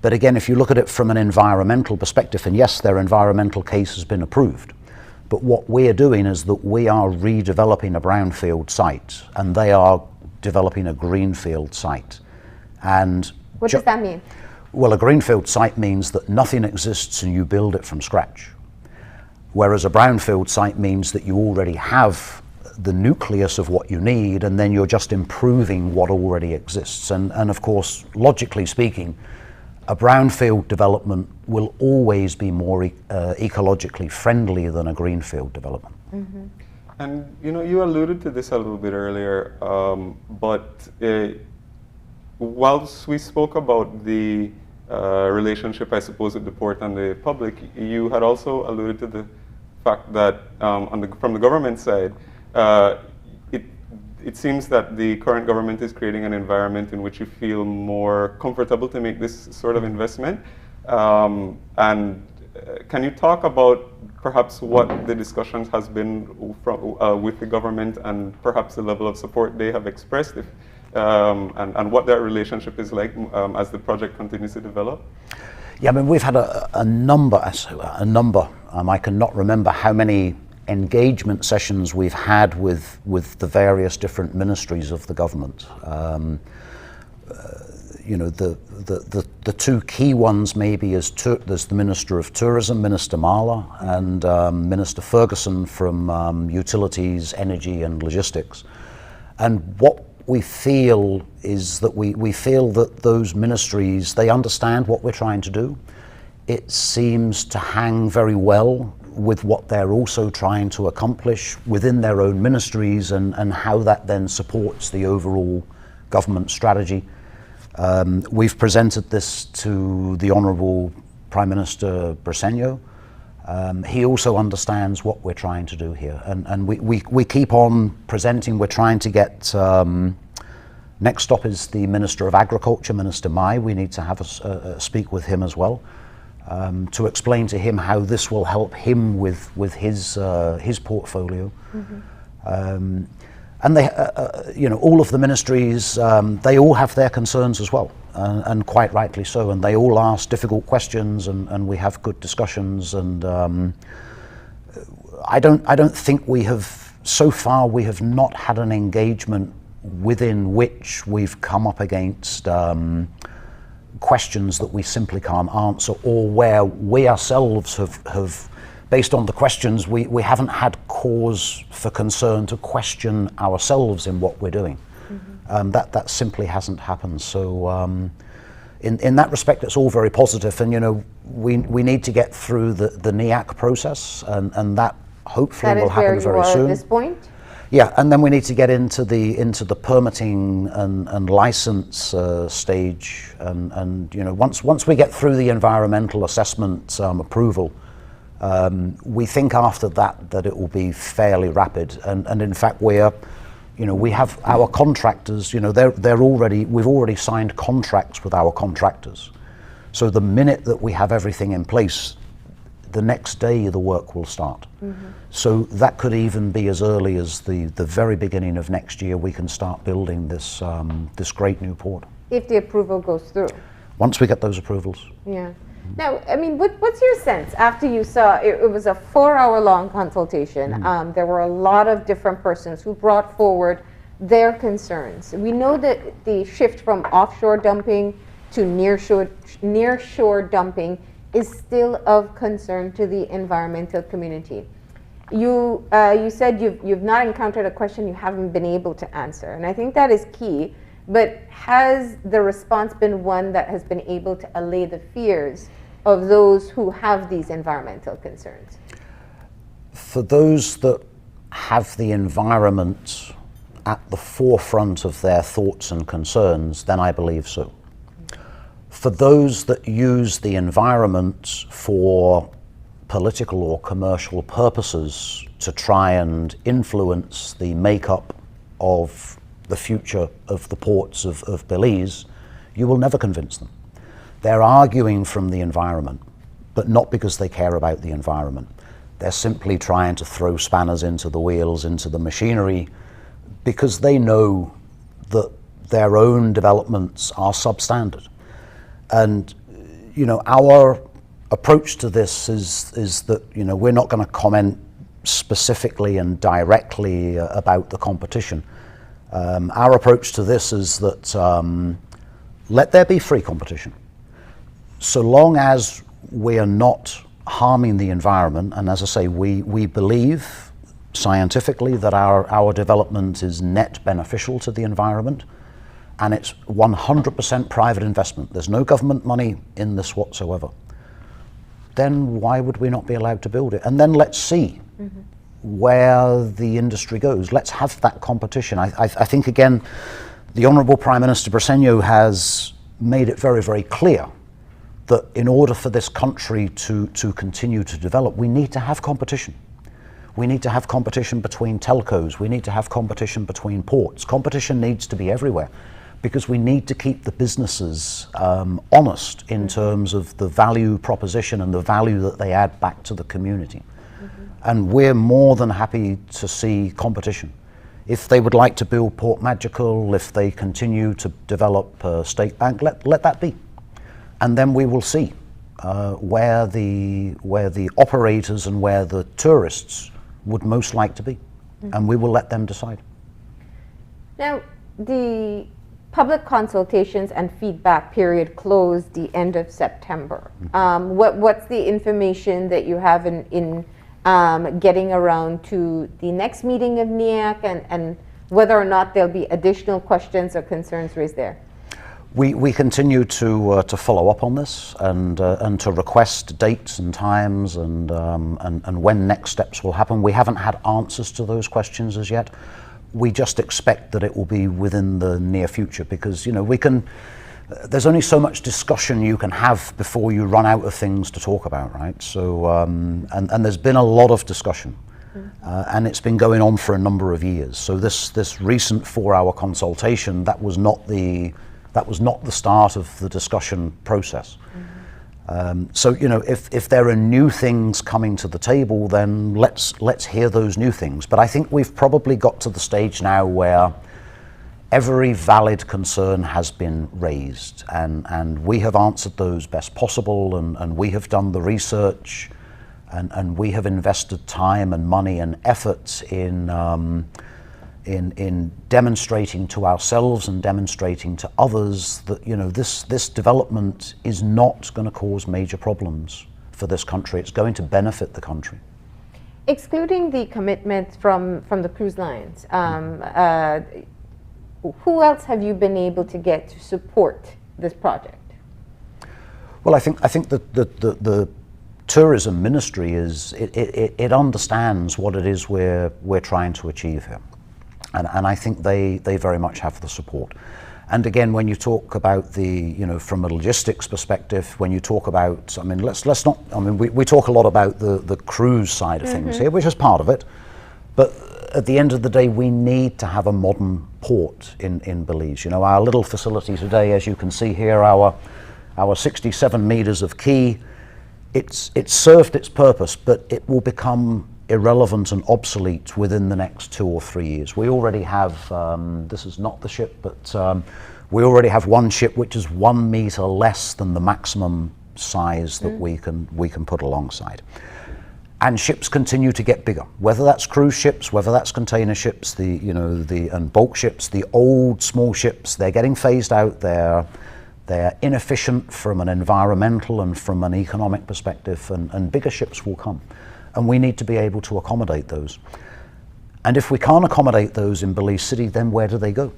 But again, if you look at it from an environmental perspective, and yes, their environmental case has been approved, but what we're doing is that we are redeveloping a brownfield site, and they are developing a greenfield site. And what does that mean? Well, a greenfield site means that nothing exists and you build it from scratch. Whereas a brownfield site means that you already have the nucleus of what you need, and then you're just improving what already exists. And of course, logically speaking, a brownfield development will always be more ecologically friendly than a greenfield development. And you alluded to this a little bit earlier, but whilst we spoke about the relationship, I suppose, with the port and the public, you had also alluded to the fact that from the government side, it seems that the current government is creating an environment in which you feel more comfortable to make this sort of investment. And can you talk about perhaps what the discussions has been with the government, and perhaps the level of support they have expressed, and what that relationship is like as the project continues to develop? Yeah, I mean, we've had a number. I cannot remember how many engagement sessions we've had with the various different ministries of the government. The 2 key ones maybe is there's the Minister of Tourism, Minister Marla, and Minister Ferguson from Utilities, Energy and Logistics. And what we feel is that we feel that those ministries, they understand what we're trying to do. It seems to hang very well with what they're also trying to accomplish within their own ministries, and how that then supports the overall government strategy. We've presented this to the Honourable Prime Minister Briceño. He also understands what we're trying to do here, and we keep on presenting. We're trying to get, next stop is the Minister of Agriculture, Minister Mai. We need to have a speak with him as well, to explain to him how this will help him with his portfolio. And they, all of the ministries, they all have their concerns as well, and quite rightly so. And they all ask difficult questions, and we have good discussions. And I don't think so far we have not had an engagement within which we've come up against questions that we simply can't answer, or where we ourselves have based on the questions, we haven't had cause for concern to question ourselves in what we're doing. That simply hasn't happened. So in that respect, it's all very positive. And, you know, we need to get through the NEAC process, and that hopefully will happen very soon. At this point? Yeah, and then we need to get into the permitting and license stage, and you know, once we get through the environmental assessment approval, we think after that it will be fairly rapid. And in fact, we have our contractors. You know, we've already signed contracts with our contractors. So the minute that we have everything in place, the next day the work will start. Mm-hmm. So that could even be as early as the very beginning of next year. We can start building this great new port. If the approval goes through. Once we get those approvals. Yeah. Now, I mean, what's your sense after you saw it was a 4-hour-long consultation? Mm-hmm. There were a lot of different persons who brought forward their concerns. We know that the shift from offshore dumping to nearshore dumping is still of concern to the environmental community. You said you've not encountered a question you haven't been able to answer, and I think that is key. But has the response been one that has been able to allay the fears of those who have these environmental concerns? For those that have the environment at the forefront of their thoughts and concerns, then I believe so. For those that use the environment for political or commercial purposes to try and influence the makeup of the future of the ports of Belize, you will never convince them. They're arguing from the environment, but not because they care about the environment. They're simply trying to throw spanners into the wheels, into the machinery, because they know that their own developments are substandard. And, you know, our approach to this is that, you know, we're not going to comment specifically and directly about the competition. Our approach to this is that let there be free competition. So long as we are not harming the environment, and as I say, we believe scientifically that our development is net beneficial to the environment, and it's 100% private investment. There's no government money in this whatsoever. Then why would we not be allowed to build it? And then let's see where the industry goes. Let's have that competition. I think, again, the Honourable Prime Minister Briceño has made it very, very clear that in order for this country to continue to develop, we need to have competition. We need to have competition between telcos. We need to have competition between ports. Competition needs to be everywhere, because we need to keep the businesses honest in terms of the value proposition and the value that they add back to the community. And we're more than happy to see competition. If they would like to build Port Magical, if they continue to develop State Bank, let that be. And then we will see where the operators and where the tourists would most like to be. And we will let them decide. Now, the public consultations and feedback period closed the end of September. What's the information that you have in getting around to the next meeting of NEAC, and whether or not there'll be additional questions or concerns raised there? We continue to follow up on this and to request dates and times and when next steps will happen. We haven't had answers to those questions as yet. We just expect that it will be within the near future, because, you know, there's only so much discussion you can have before you run out of things to talk about, right? So, and there's been a lot of discussion, and it's been going on for a number of years. So this recent 4-hour consultation, that was not the start of the discussion process. So, you know, if there are new things coming to the table, then let's hear those new things. But I think we've probably got to the stage now where every valid concern has been raised, and we have answered those best possible, and we have done the research, and we have invested time and money and effort in demonstrating to ourselves and demonstrating to others that, you know, this development is not going to cause major problems for this country. It's going to benefit the country. Excluding the commitment from the cruise lines, who else have you been able to get to support this project? Well, I think that the tourism ministry it understands what it is we're trying to achieve here, and I think they very much have the support. And again, when you talk about from a logistics perspective, when you talk about, I mean, let's not, I mean, we talk a lot about the cruise side of things here, which is part of it, but at the end of the day, we need to have a modern port in Belize. Our little facility today, as you can see here, our 67 meters of quay, it's served its purpose, but it will become irrelevant and obsolete within the next 2 or 3 years. We already have, this is not the ship, but we already have one ship which is 1 meter less than the maximum size that we can put alongside. And ships continue to get bigger, whether that's cruise ships, whether that's container ships, and bulk ships, the old small ships, they're getting phased out. They're inefficient from an environmental and from an economic perspective, and bigger ships will come. And we need to be able to accommodate those. And if we can't accommodate those in Belize City, then where do they go?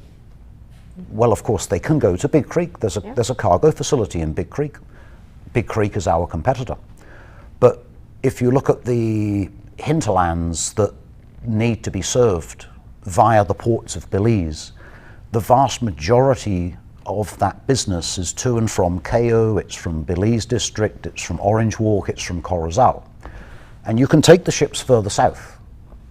Well, of course, they can go to Big Creek. There's a cargo facility in Big Creek. Big Creek is our competitor. But if you look at the hinterlands that need to be served via the ports of Belize, the vast majority of that business is to and from KO, it's from Belize District, it's from Orange Walk, it's from Corozal. And you can take the ships further south,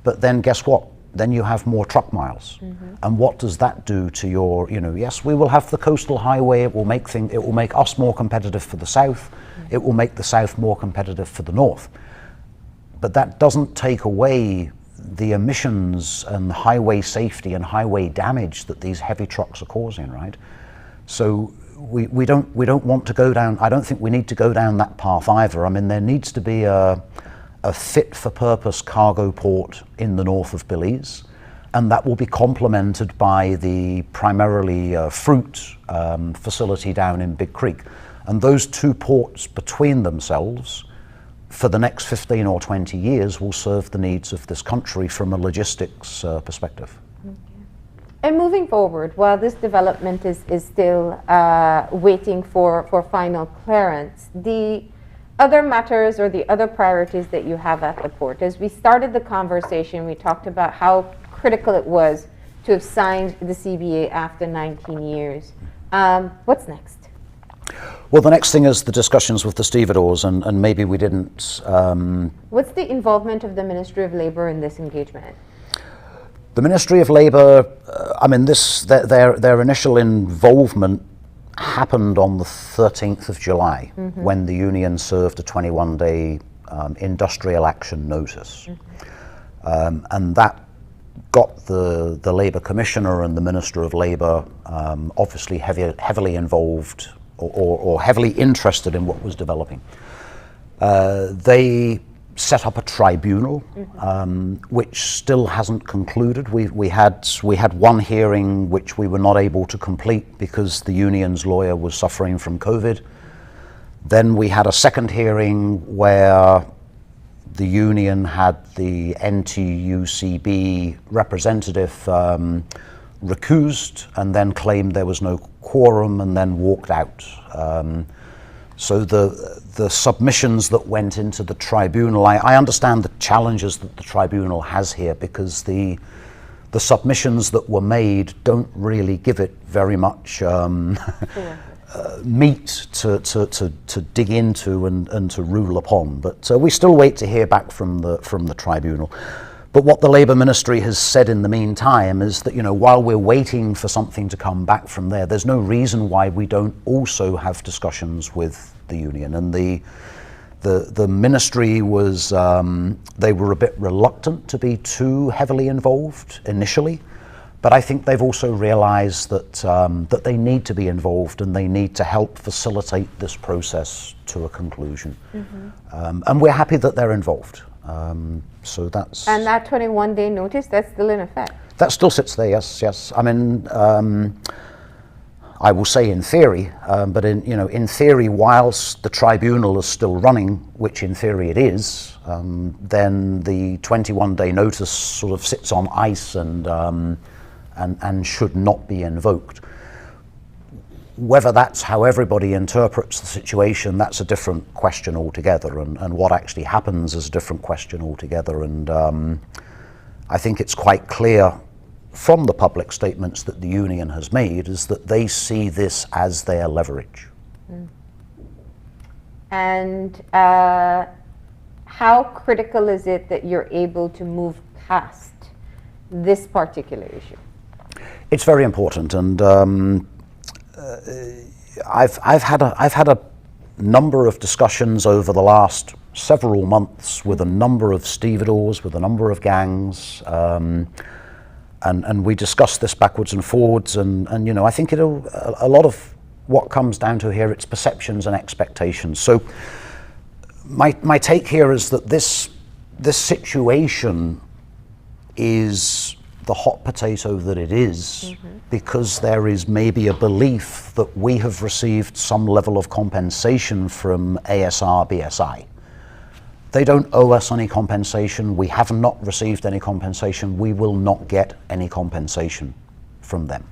but then guess what? Then you have more truck miles. And what does that do to your, yes, we will have the coastal highway, it will make us more competitive for the south, it will make the south more competitive for the north. But that doesn't take away the emissions and highway safety and highway damage that these heavy trucks are causing, right? So we don't want to go down, I don't think we need to go down that path either. I mean, there needs to be a fit for purpose cargo port in the north of Belize, and that will be complemented by the primarily fruit facility down in Big Creek. And those two ports between themselves for the next 15 or 20 years will serve the needs of this country from a logistics perspective. And moving forward, while this development is still waiting for final clearance, the other matters or the other priorities that you have at the port, as we started the conversation, we talked about how critical it was to have signed the CBA after 19 years. What's next? Well, the next thing is the discussions with the stevedores, and maybe we didn't... What's the involvement of the Ministry of Labour in this engagement? The Ministry of Labour, I mean, their initial involvement happened on the 13th of July, when the union served a 21-day industrial action notice. And that got the Labour Commissioner and the Minister of Labour obviously heavily involved or heavily interested in what was developing. They set up a tribunal, which still hasn't concluded. We had one hearing which we were not able to complete because the union's lawyer was suffering from COVID. Then we had a second hearing where the union had the NTUCB representative recused and then claimed there was no quorum and then walked out. So the submissions that went into the tribunal, I understand the challenges that the tribunal has here, because the submissions that were made don't really give it very much meat to dig into and to rule upon. But we still wait to hear back from the tribunal. But what the Labour Ministry has said in the meantime is that, while we're waiting for something to come back from there, there's no reason why we don't also have discussions with the union. And the ministry was, they were a bit reluctant to be too heavily involved initially, but I think they've also realized that they need to be involved and they need to help facilitate this process to a conclusion. And we're happy that they're involved. So that's... And that 21-day notice, that's still in effect? That still sits there, yes. I mean, I will say in theory, but in theory, whilst the tribunal is still running, which in theory it is, then the 21-day notice sort of sits on ice and should not be invoked. whether that's how everybody interprets the situation, that's a different question altogether, and what actually happens is a different question altogether. And I think it's quite clear from the public statements that the union has made is that they see this as their leverage. And how critical is it that you're able to move past this particular issue? It's very important, and I've had a number of discussions over the last several months with a number of stevedores, with a number of gangs, and we discussed this backwards and forwards, and I think a lot of what comes down to here, it's perceptions and expectations. So my take here is that this situation is the hot potato that it is, because there is maybe a belief that we have received some level of compensation from ASR BSI. They don't owe us any compensation. We have not received any compensation. We will not get any compensation from them.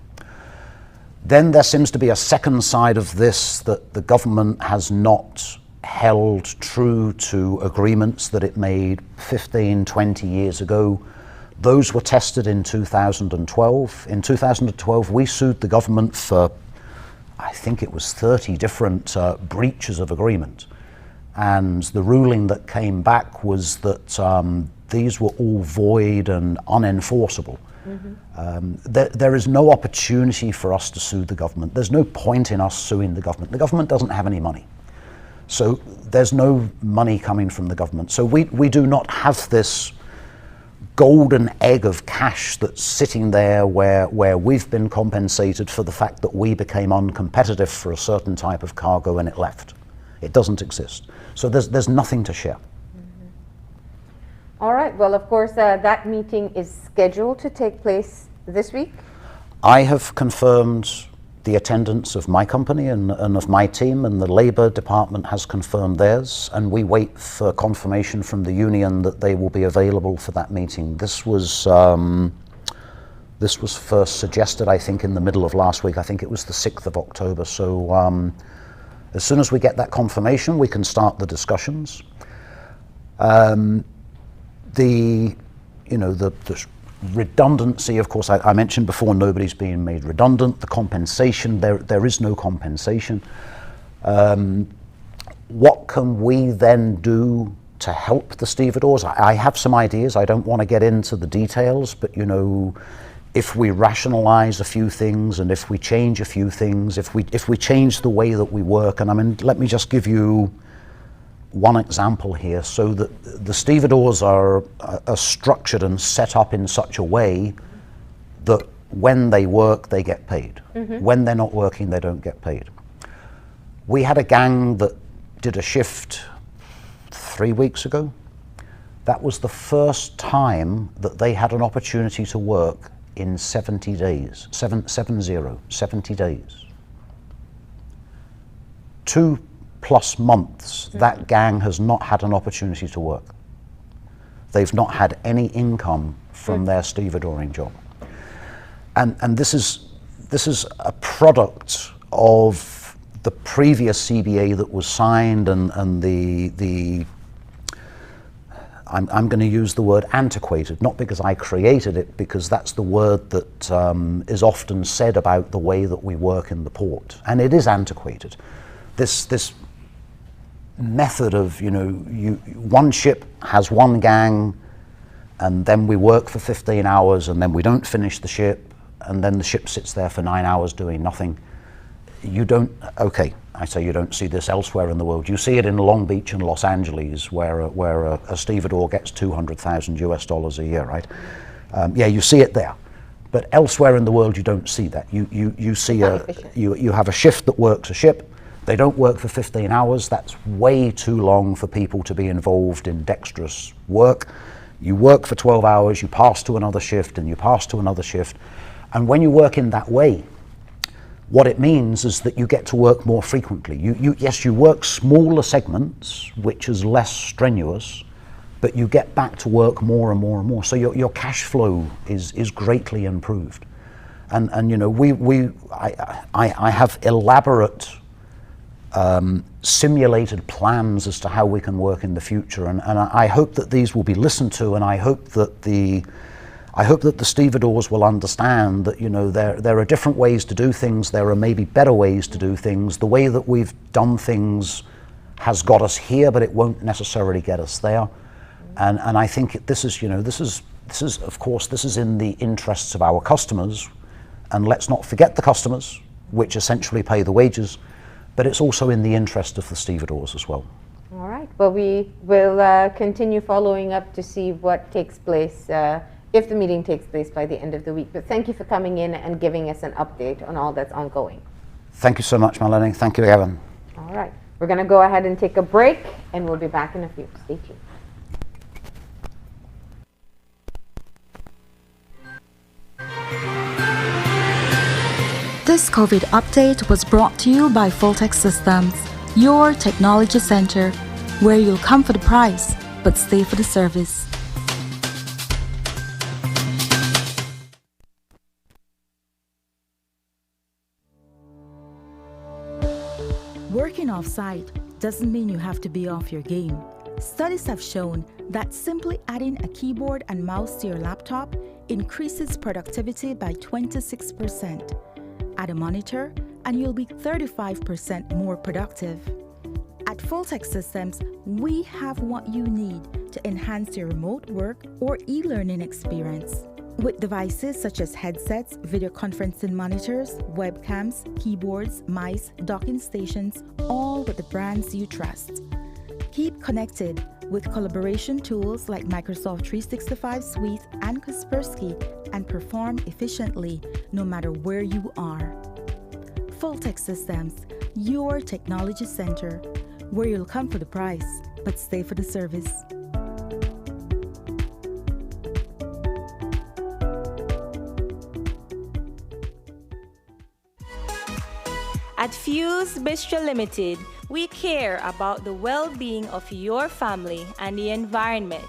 Then there seems to be a second side of this, that the government has not held true to agreements that it made 15, 20 years ago. Those were tested in 2012. In 2012, we sued the government for, I think it was 30 different breaches of agreement. And the ruling that came back was that these were all void and unenforceable. There is no opportunity for us to sue the government. There's no point in us suing the government. The government doesn't have any money. So there's no money coming from the government. So we do not have this golden egg of cash that's sitting there where we've been compensated for the fact that we became uncompetitive for a certain type of cargo and it left. It doesn't exist. So there's nothing to share. All right. Well, of course, that meeting is scheduled to take place this week. I have confirmed the attendance of my company and of my team, and the Labour Department has confirmed theirs, and we wait for confirmation from the union that they will be available for that meeting. This was first suggested, I think, in the middle of last week. I think it was the 6th of October. So as soon as we get that confirmation, we can start the discussions. The redundancy, of course, I mentioned before, nobody's being made redundant. The compensation, there is no compensation. What can we then do to help the stevedores? I have some ideas. I don't want to get into the details, but if we rationalize a few things, and if we change a few things, if we change the way that we work, and I mean, let me just give you one example here. So that the stevedores are structured and set up in such a way that when they work, they get paid. When they're not working, they don't get paid. We had a gang that did a shift 3 weeks ago. That was the first time that they had an opportunity to work in 70 days, 70 days. 2+ months, that gang has not had an opportunity to work. They've not had any income from their stevedoring job. And this is a product of the previous CBA that was signed, and the I'm going to use the word antiquated, not because I created it, because that's the word that is often said about the way that we work in the port. And it is antiquated. This method of, one ship has one gang, and then we work for 15 hours, and then we don't finish the ship, and then the ship sits there for 9 hours doing nothing. I say you don't see this elsewhere in the world. You see it in Long Beach and Los Angeles, where a stevedore gets $200,000 a year, right? You see it there. But elsewhere in the world, you don't see that. You see you have a shift that works a ship. They don't work for 15 hours. That's way too long for people to be involved in dexterous work. You work for 12 hours, you pass to another shift, and you pass to another shift. And when you work in that way, what it means is that you get to work more frequently. Yes, you work smaller segments, which is less strenuous, but you get back to work more and more and more. So your cash flow is greatly improved. And you know, I have elaborate simulated plans as to how we can work in the future, and I hope that these will be listened to, and I hope that the stevedores will understand that, you know, there are different ways to do things. There are maybe better ways to do things. The way that we've done things has got us here, but it won't necessarily get us there. And I think this is, you know, this is of course, this is in the interests of our customers, and let's not forget the customers, which essentially pay the wages, but it's also in the interest of the stevedores as well. All right. Well, we will continue following up to see what takes place, if the meeting takes place by the end of the week. But thank you for coming in and giving us an update on all that's ongoing. Thank you so much, Melanie. Thank you, Evan. All right. We're going to go ahead and take a break, and we'll be back in a few. Stay tuned. This COVID update was brought to you by Fulltech Systems, your technology center, where you'll come for the price, but stay for the service. Working off-site doesn't mean you have to be off your game. Studies have shown that simply adding a keyboard and mouse to your laptop increases productivity by 26%. Add a monitor, and you'll be 35% more productive. At Fulltech Systems, we have what you need to enhance your remote work or e-learning experience. With devices such as headsets, video conferencing monitors, webcams, keyboards, mice, docking stations, all with the brands you trust. Keep connected with collaboration tools like Microsoft 365 Suite and Kaspersky, and perform efficiently no matter where you are. Fulltech Systems, your technology center, where you'll come for the price, but stay for the service. At Fuse Bistro Limited, we care about the well-being of your family and the environment.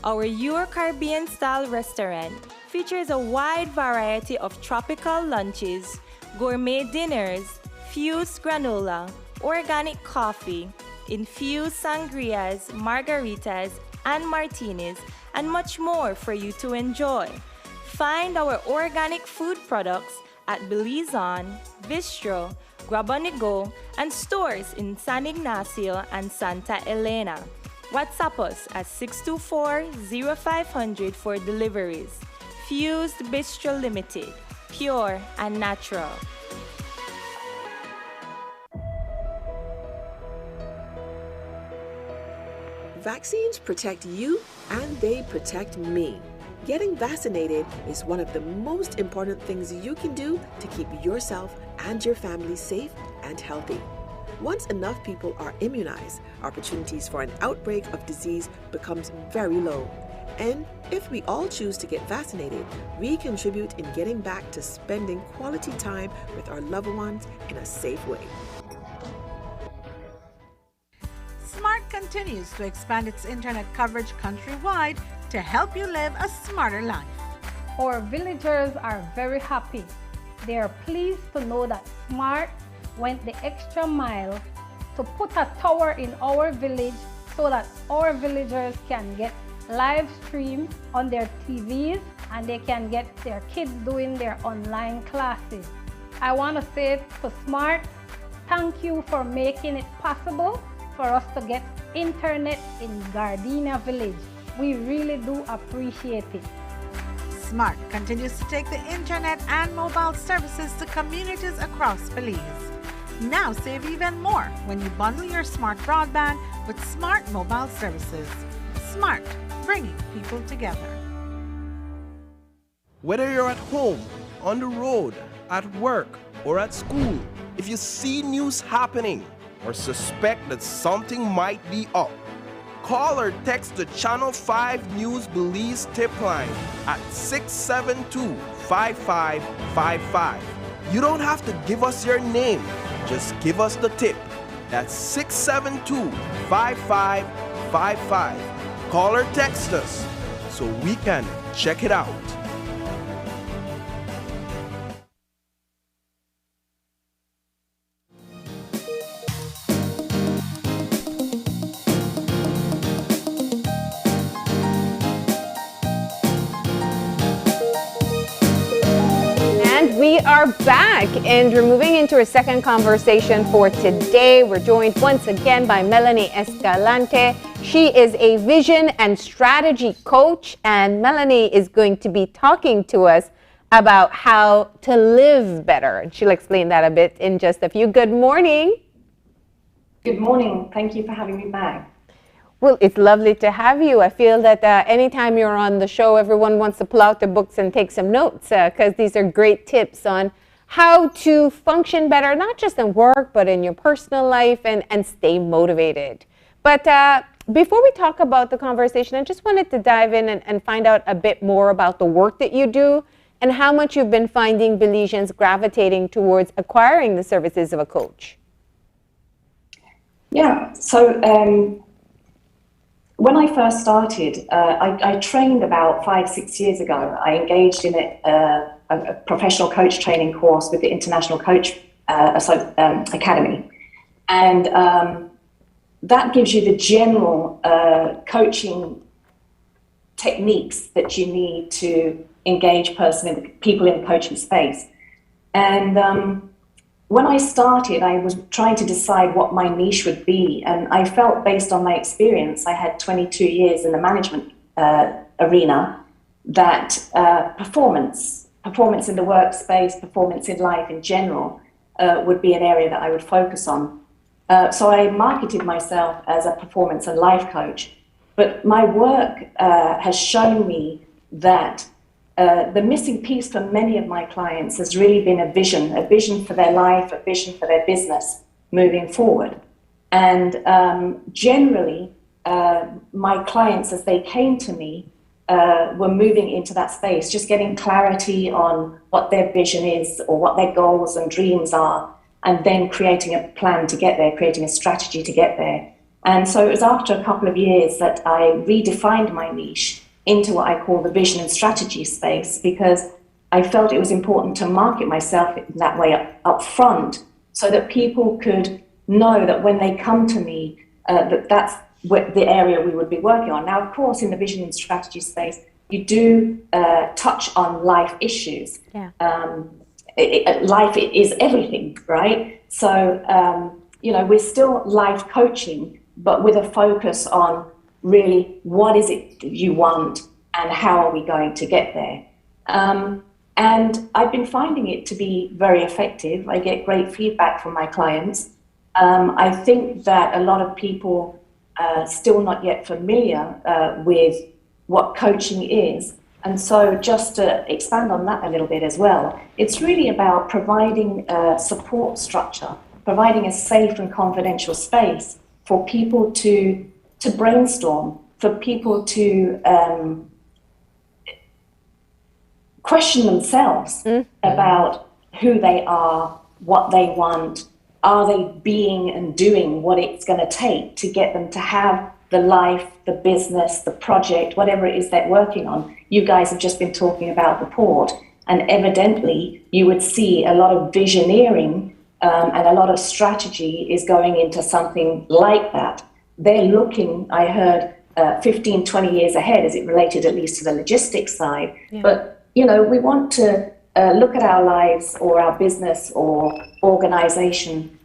Our Your Caribbean-style restaurant features a wide variety of tropical lunches, gourmet dinners, fused granola, organic coffee, infused sangrias, margaritas, and martinis, and much more for you to enjoy. Find our organic food products at Belize, Bistro, Grab on the Go, and stores in San Ignacio and Santa Elena. WhatsApp us at 624-0500 for deliveries. Fused Bistro Limited, pure and natural. Vaccines protect you and they protect me. Getting vaccinated is one of the most important things you can do to keep yourself and your family safe and healthy. Once enough people are immunized, opportunities for an outbreak of disease becomes very low. And if we all choose to get vaccinated, we contribute in getting back to spending quality time with our loved ones in a safe way. Smart continues to expand its internet coverage countrywide to help you live a smarter life. Our villagers are very happy. They are pleased to know that Smart went the extra mile to put a tower in our village so that our villagers can get live stream on their TVs and they can get their kids doing their online classes. I want to say to Smart, thank you for making it possible for us to get internet in Gardenia Village. We really do appreciate it. Smart continues to take the internet and mobile services to communities across Belize. Now save even more when you bundle your Smart broadband with Smart mobile services. Smart, bringing people together. Whether you're at home, on the road, at work, or at school, if you see news happening or suspect that something might be up, call or text the Channel 5 News Belize tip line at 672-5555. You don't have to give us your name, just give us the tip. That's 672-5555. Call or text us so we can check it out. We are back and we're moving into our second conversation for today. We're joined once again by Melanie Escalante. She is a vision and strategy coach, and Melanie is going to be talking to us about how to live better. And she'll explain that a bit in just a few. Good morning. Good morning. Thank you for having me back. Well, it's lovely to have you. I feel that anytime you're on the show, everyone wants to pull out their books and take some notes because these are great tips on how to function better, not just in work, but in your personal life and stay motivated. But before we talk about the conversation, I just wanted to dive in and find out a bit more about the work that you do and how much you've been finding Belizeans gravitating towards acquiring the services of a coach. Yeah, so when I first started, I trained about 5-6 years ago. I engaged in a professional coach training course with the International Coach Academy. And that gives you the general coaching techniques that you need to engage people in the coaching space. And when I started, I was trying to decide what my niche would be. And I felt, based on my experience, I had 22 years in the management arena, that performance in the workspace, performance in life in general, would be an area that I would focus on. So I marketed myself as a performance and life coach. But my work has shown me that the missing piece for many of my clients has really been a vision for their life, a vision for their business moving forward. And generally, my clients, as they came to me, were moving into that space, just getting clarity on what their vision is or what their goals and dreams are, and then creating a plan to get there, creating a strategy to get there. And so it was after a couple of years that I redefined my niche into what I call the vision and strategy space, because I felt it was important to market myself in that way up front, so that people could know that when they come to me, that's the area we would be working on. Now, of course, in the vision and strategy space, you do touch on life issues. Yeah. Life is everything, right? So, we're still life coaching, but with a focus on really, what is it that you want and how are we going to get there? And I've been finding it to be very effective. I get great feedback from my clients. I think that a lot of people are still not yet familiar with what coaching is. And so just to expand on that a little bit as well, it's really about providing a support structure, providing a safe and confidential space for people to brainstorm, for people to question themselves about who they are, what they want. Are they being and doing what it's going to take to get them to have the life, the business, the project, whatever it is they're working on? You guys have just been talking about the port, and evidently you would see a lot of visioneering and a lot of strategy is going into something like that. They're looking, I heard, 15, 20 years ahead, as it related at least to the logistics side. Yeah. But, we want to look at our lives or our business or organization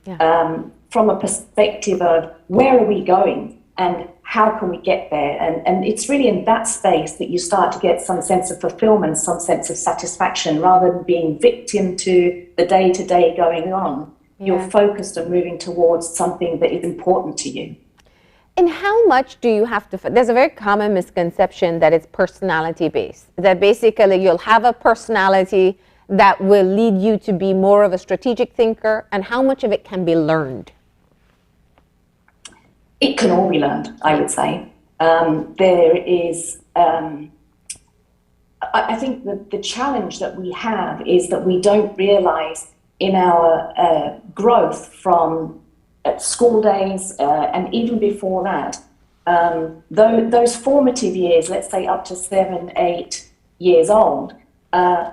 from a perspective of where are we going and how can we get there? And it's really in that space that you start to get some sense of fulfillment, some sense of satisfaction, rather than being victim to the day-to-day going on. Yeah. You're focused on moving towards something that is important to you. And how much do you have to, there's a very common misconception that it's personality based, that basically you'll have a personality that will lead you to be more of a strategic thinker, and how much of it can be learned? It can all be learned, I would say. There is, I think the challenge that we have is that we don't realize in our growth from school days and even before that, those formative years, let's say up to 7, 8 years old,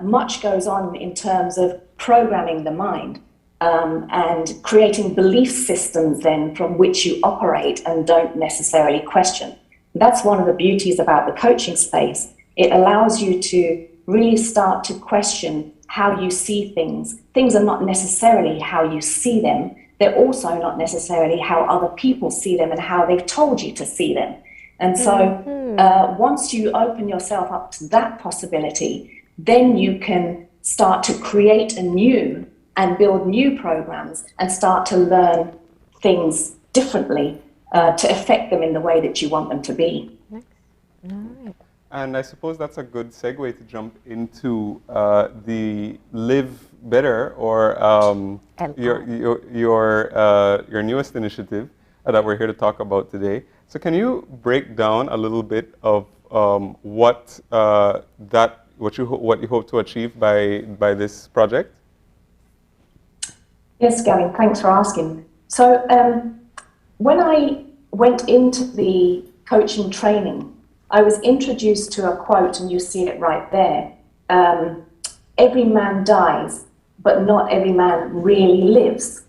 much goes on in terms of programming the mind and creating belief systems then from which you operate and don't necessarily question. That's one of the beauties about the coaching space. It allows you to really start to question how you see things. Things are not necessarily how you see them. They're also not necessarily how other people see them and how they've told you to see them. And so once you open yourself up to that possibility, then you can start to create anew and build new programs and start to learn things differently to affect them in the way that you want them to be. And I suppose that's a good segue to jump into the Live Better, or your newest initiative that we're here to talk about today. So can you break down a little bit of what you hope to achieve by this project? Yes, Gavin, thanks for asking. So when I went into the coaching training, I was introduced to a quote, and you see it right there. Every man dies, but not every man really lives.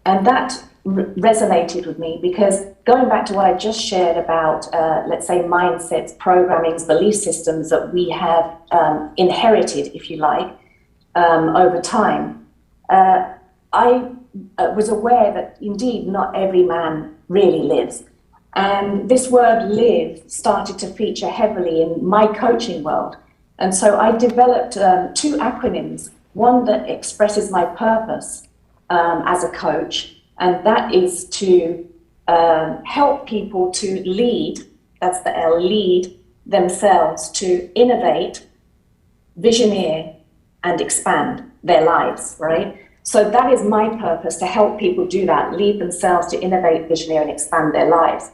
And that resonated with me, because going back to what I just shared about, let's say, mindsets, programmings, belief systems that we have inherited, if you like, over time, I was aware that indeed not every man really lives. And this word live started to feature heavily in my coaching world. And so I developed two acronyms, one that expresses my purpose as a coach, and that is to help people to lead, that's the L, lead themselves to innovate, visioneer, and expand their lives, right? So that is my purpose, to help people do that, lead themselves to innovate, visioneer, and expand their lives.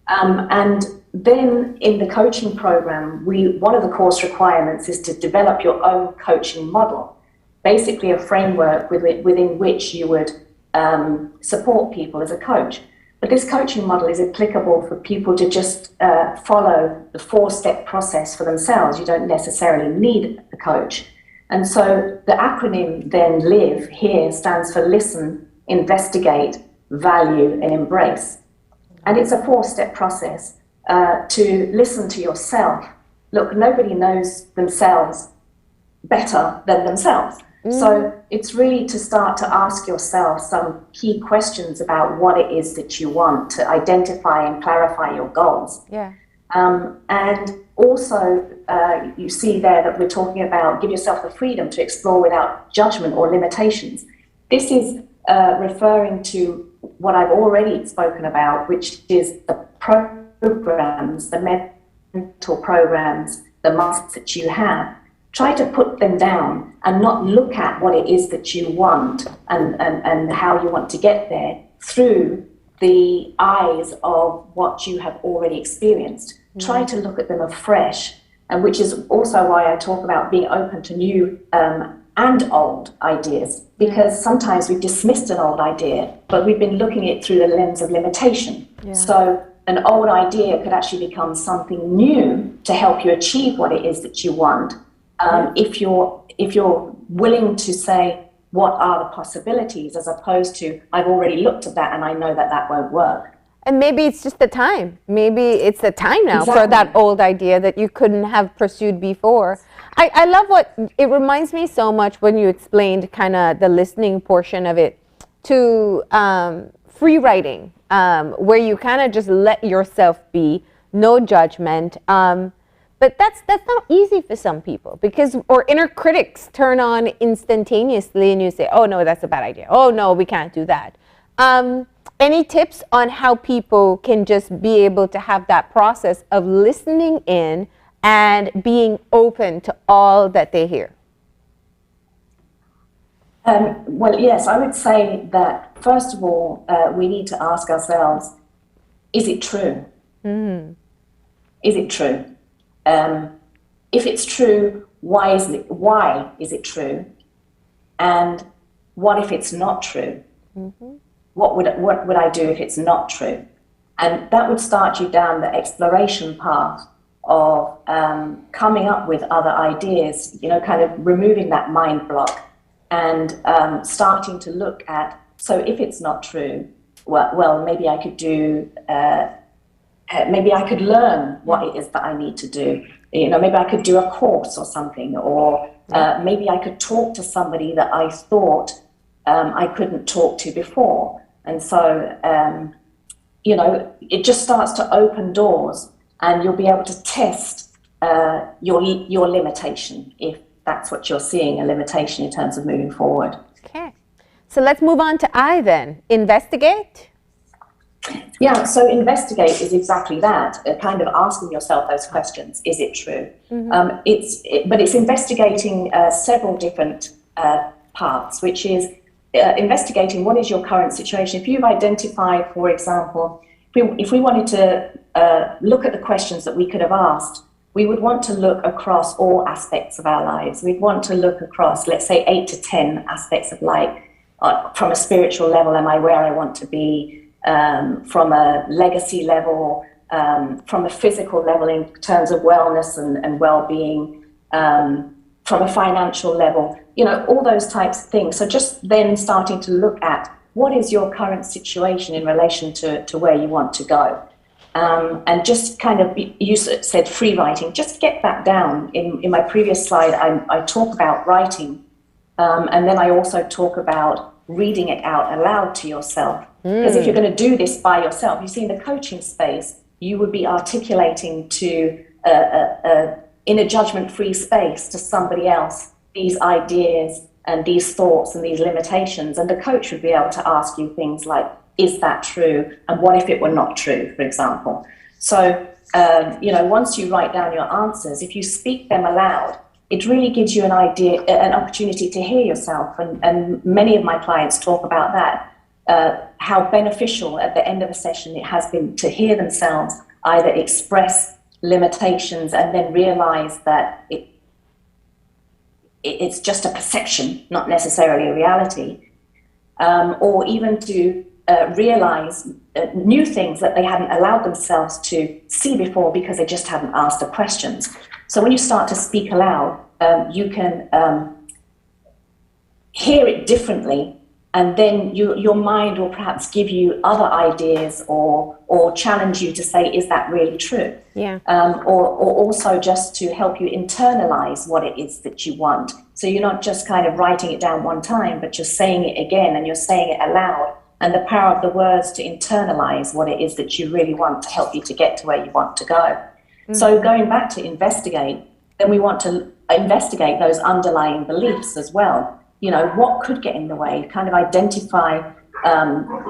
And then in the coaching program, one of the course requirements is to develop your own coaching model, basically a framework within which you would support people as a coach. But this coaching model is applicable for people to just follow the 4-step process for themselves. You don't necessarily need a coach. And so the acronym then LIVE here stands for listen, investigate, value, and embrace. And it's a 4-step process to listen to yourself. Look, nobody knows themselves better than themselves. So it's really to start to ask yourself some key questions about what it is that you want, to identify and clarify your goals. Yeah. And also, you see there that we're talking about give yourself the freedom to explore without judgment or limitations. This is referring to what I've already spoken about, which is the programs, the mental programs, the mindsets that you have. Try to put them down and not look at what it is that you want and how you want to get there through the eyes of what you have already experienced. Try to look at them afresh, and which is also why I talk about being open to new and old ideas, because sometimes we've dismissed an old idea, but we've been looking at it through the lens of limitation. So an old idea could actually become something new to help you achieve what it is that you want. If you're willing to say, what are the possibilities, as opposed to, I've already looked at that and I know that that won't work. And maybe it's just the time. Maybe it's the time now for that old idea that you couldn't have pursued before. I love what, it reminds me so much when you explained kind of the listening portion of it to free writing, where you kind of just let yourself be, no judgment. But that's not easy for some people, because our inner critics turn on instantaneously and you say, oh no, that's a bad idea. Oh no, we can't do that. Any tips on how people can just be able to have that process of listening in and being open to all that they hear? Well, yes, I would say that first of all, we need to ask ourselves, is it true? Is it true? If it's true, why is it true? And what if it's not true? What would I do if it's not true? And that would start you down the exploration path of coming up with other ideas, kind of removing that mind block and starting to look at, so if it's not true, well maybe I could do maybe I could learn what it is that I need to do. You know, maybe I could do a course or something, or maybe I could talk to somebody that I thought I couldn't talk to before. And so, you know, it just starts to open doors, and you'll be able to test your limitation, if that's what you're seeing, a limitation in terms of moving forward. Okay. So let's move on to I then. Investigate. Yeah, so investigate is exactly that, kind of asking yourself those questions. Is it true? Mm-hmm. But it's investigating several different parts, which is investigating what is your current situation. If you've identified, for example, if we wanted to look at the questions that we could have asked, we would want to look across all aspects of our lives. We'd want to look across, let's say, 8 to 10 aspects of life. From a spiritual level, am I where I want to be? From a legacy level, from a physical level in terms of wellness and well-being, from a financial level, you know, all those types of things. So just then starting to look at what is your current situation in relation to where you want to go. And just kind of, you said free writing, just get that down. In my previous slide, I talk about writing, and then I also talk about reading it out aloud to yourself. Because if you're going to do this by yourself, you see, in the coaching space, you would be articulating to, in a judgment-free space, to somebody else, these ideas and these thoughts and these limitations. And the coach would be able to ask you things like, is that true? And what if it were not true, for example? So, you know, once you write down your answers, if you speak them aloud, it really gives you an idea, an opportunity to hear yourself. And many of my clients talk about that. How beneficial at the end of a session it has been to hear themselves either express limitations and then realize that it's just a perception, not necessarily a reality, or even to realize new things that they hadn't allowed themselves to see before because they just hadn't asked the questions. So when you start to speak aloud, you can hear it differently. And then your mind will perhaps give you other ideas or challenge you to say, is that really true? Yeah. Or also just to help you internalize what it is that you want. So you're not just kind of writing it down one time, but you're saying it again and you're saying it aloud. And the power of the words to internalize what it is that you really want to help you to get to where you want to go. Mm-hmm. So going back to investigate, then we want to investigate those underlying beliefs as well. You know, what could get in the way? Kind of identify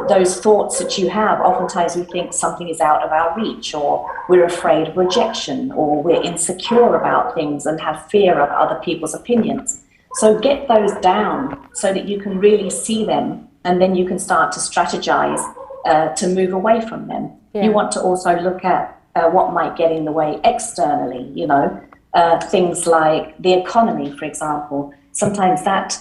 those thoughts that you have. Oftentimes we think something is out of our reach, or we're afraid of rejection, or we're insecure about things and have fear of other people's opinions. So get those down so that you can really see them, and then you can start to strategize to move away from them. Yeah. You want to also look at what might get in the way externally, you know, things like the economy, for example. Sometimes that,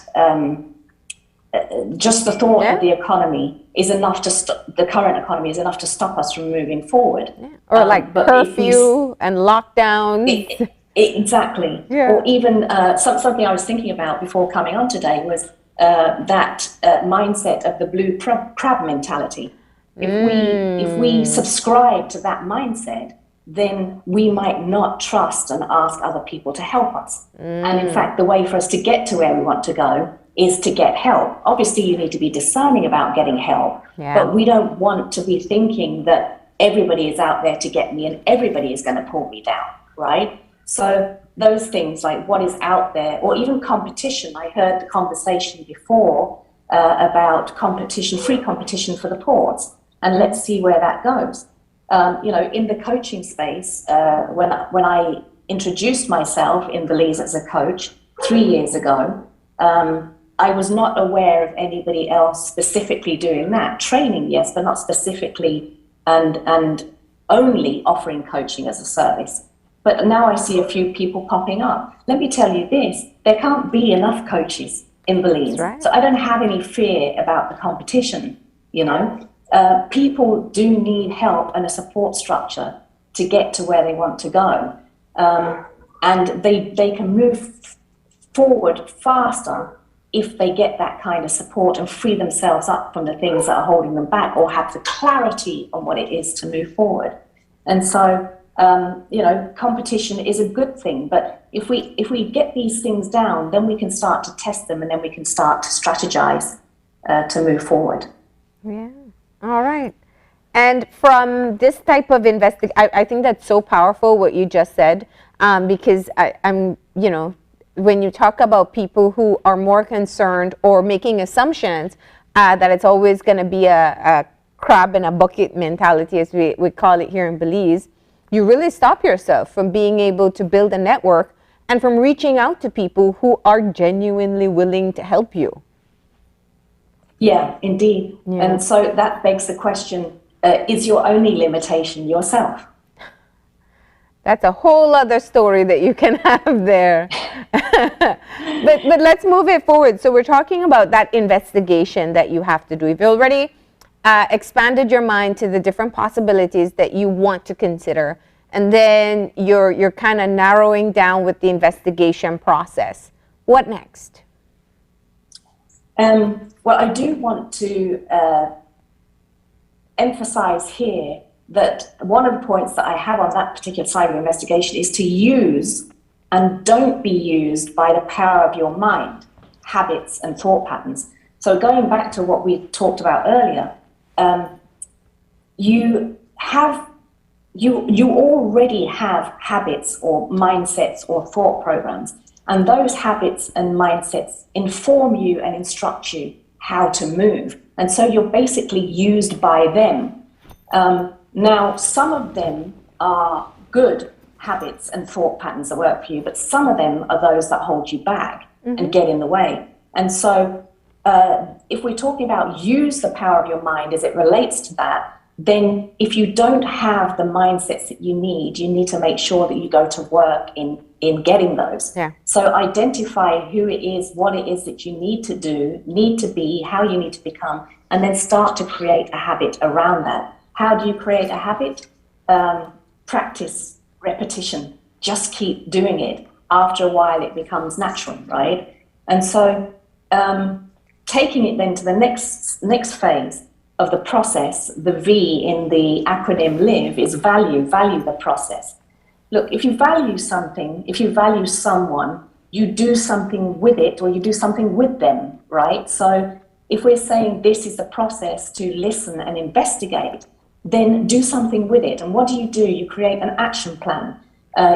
just the thought of the economy is enough to the current economy is enough to stop us from moving forward. Yeah. Or like curfew and lockdowns. Exactly. Yeah. Or even something I was thinking about before coming on today was that mindset of the blue crab mentality. If we subscribe to that mindset, then we might not trust and ask other people to help us. And in fact, the way for us to get to where we want to go is to get help. Obviously, you need to be discerning about getting help, but we don't want to be thinking that everybody is out there to get me and everybody is going to pull me down, right? So those things like what is out there, or even competition. I heard the conversation before about competition, free competition for the ports, and let's see where that goes. You know, in the coaching space, when I introduced myself in Belize as a coach 3 years ago, I was not aware of anybody else specifically doing that. Training, yes, but not specifically and only offering coaching as a service. But now I see a few people popping up. Let me tell you this, there can't be enough coaches in Belize. Right. So I don't have any fear about the competition, you know. People do need help and a support structure to get to where they want to go. And they can move forward faster if they get that kind of support and free themselves up from the things that are holding them back, or have the clarity on what it is to move forward. And so, competition is a good thing, but if we get these things down, then we can start to test them, and then we can start to strategize to move forward. Yeah. All right. And from this type of I think that's so powerful what you just said, because I'm, when you talk about people who are more concerned or making assumptions that it's always going to be a crab in a bucket mentality, as we call it here in Belize, you really stop yourself from being able to build a network and from reaching out to people who are genuinely willing to help you. Yeah, indeed. Yeah. And so that begs the question, is your only limitation yourself? That's a whole other story that you can have there. but let's move it forward. So we're talking about that investigation that you have to do. You've already expanded your mind to the different possibilities that you want to consider. And then you're kind of narrowing down with the investigation process. What next? Well, I do want to emphasize here that one of the points that I have on that particular side of investigation is to use and don't be used by the power of your mind, habits and thought patterns. So going back to what we talked about earlier, you already have habits or mindsets or thought programs, and those habits and mindsets inform you and instruct you how to move. And so you're basically used by them. Now, some of them are good habits and thought patterns that work for you, but some of them are those that hold you back and get in the way. And so if we're talking about use the power of your mind as it relates to that, then if you don't have the mindsets that you need to make sure that you go to work in getting those. Yeah. So identify who it is, what it is that you need to do, need to be, how you need to become, and then start to create a habit around that. How do you create a habit? Practice, repetition. Just keep doing it. After a while, it becomes natural, right? And so taking it then to the next phase of the process, the V in the acronym LIVE is value the process. Look, if you value something, if you value someone, you do something with it or you do something with them, right? So if we're saying this is the process to listen and investigate, then do something with it. And what do? You create an action plan.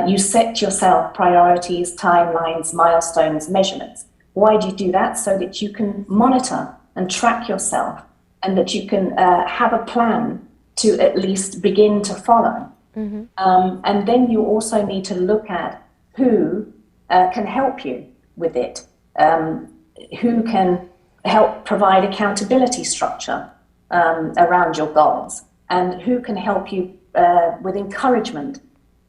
You set yourself priorities, timelines, milestones, measurements. Why do you do that? So that you can monitor and track yourself, and that you can have a plan to at least begin to follow. And then you also need to look at who can help you with it, who can help provide accountability structure around your goals, and who can help you with encouragement,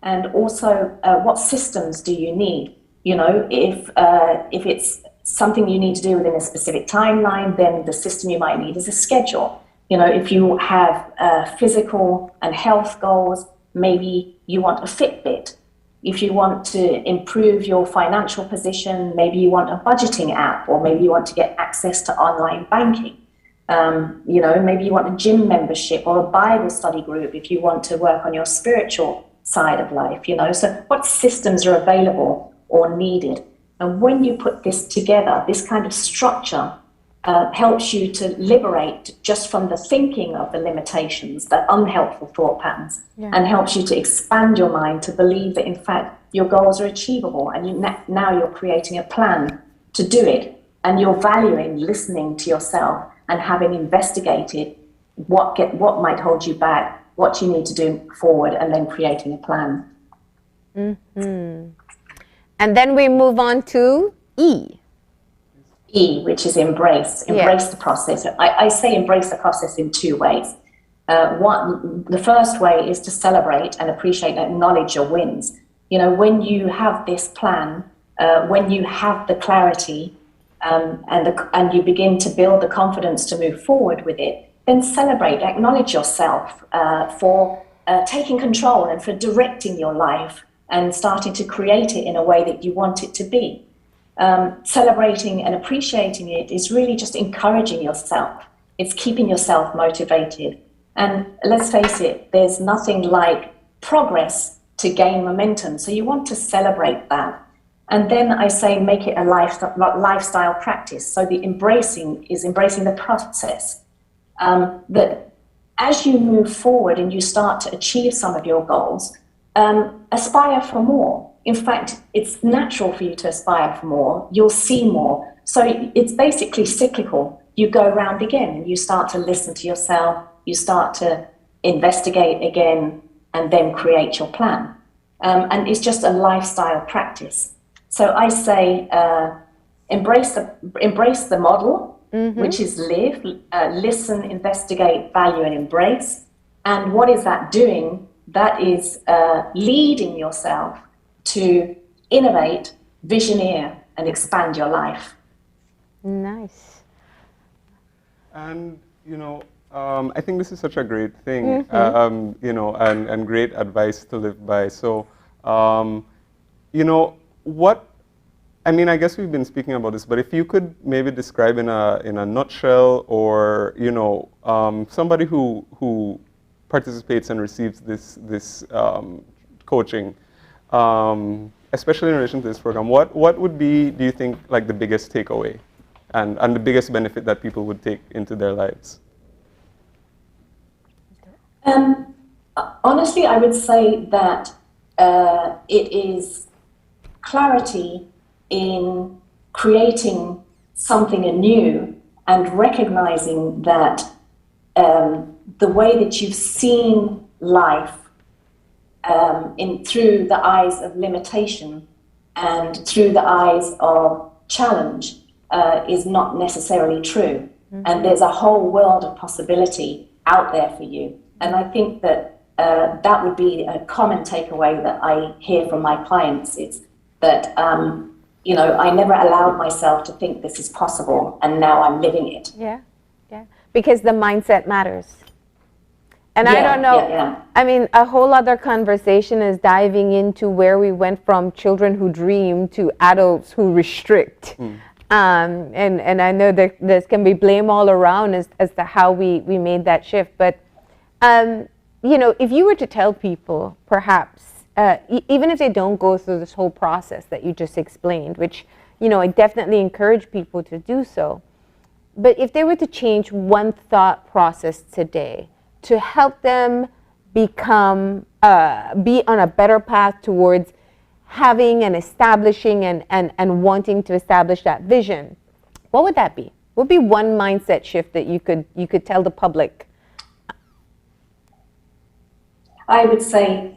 and also what systems do you need? If it's something you need to do within a specific timeline, then the system you might need is a schedule. If you have physical and health goals, maybe you want a Fitbit. If you want to improve your financial position, maybe you want a budgeting app, or maybe you want to get access to online banking. Maybe you want a gym membership or a Bible study group if you want to work on your spiritual side of life, So what systems are available or needed? And when you put this together, this kind of structure helps you to liberate just from the thinking of the limitations, the unhelpful thought patterns, and helps you to expand your mind to believe that, in fact, your goals are achievable, and now you're creating a plan to do it, and you're valuing listening to yourself and having investigated what might hold you back, what you need to do forward, and then creating a plan. And then we move on to E. E, which is embrace the process. I say embrace the process in two ways. The first way is to celebrate and appreciate and acknowledge your wins. When you have this plan, when you have the clarity, and you begin to build the confidence to move forward with it, then celebrate, acknowledge yourself for taking control and for directing your life and starting to create it in a way that you want it to be. Celebrating and appreciating it is really just encouraging yourself. It's keeping yourself motivated. And let's face it, there's nothing like progress to gain momentum. So you want to celebrate that. And then I say make it a lifestyle practice. So the embracing is embracing the process. That as you move forward and you start to achieve some of your goals, aspire for more. In fact, it's natural for you to aspire for more. You'll see more. So it's basically cyclical. You go around again and you start to listen to yourself. You start to investigate again and then create your plan. And it's just a lifestyle practice. So I say embrace the model, which is live, listen, investigate, value, and embrace. And what is that doing? That is leading yourself to innovate, visioneer, and expand your life. Nice. And, I think this is such a great thing, and great advice to live by. So, I guess we've been speaking about this, but if you could maybe describe in a nutshell, or, somebody who participates and receives this coaching, especially in relation to this program, what would be, do you think, like the biggest takeaway and the biggest benefit that people would take into their lives? Honestly, I would say that it is clarity in creating something anew and recognizing that the way that you've seen life through the eyes of limitation and through the eyes of challenge is not necessarily true. And there's a whole world of possibility out there for you. And I think that that would be a common takeaway that I hear from my clients. It's that, I never allowed myself to think this is possible, and now I'm living it. Yeah. Because the mindset matters. And I don't know, I mean, a whole other conversation is diving into where we went from children who dream to adults who restrict. And I know that there can be blame all around as to how we made that shift. But, if you were to tell people, perhaps, even if they don't go through this whole process that you just explained, which, I definitely encourage people to do so. But if they were to change one thought process today to help them become, be on a better path towards having and establishing and wanting to establish that vision, what would that be? What would be one mindset shift that you could tell the public? I would say,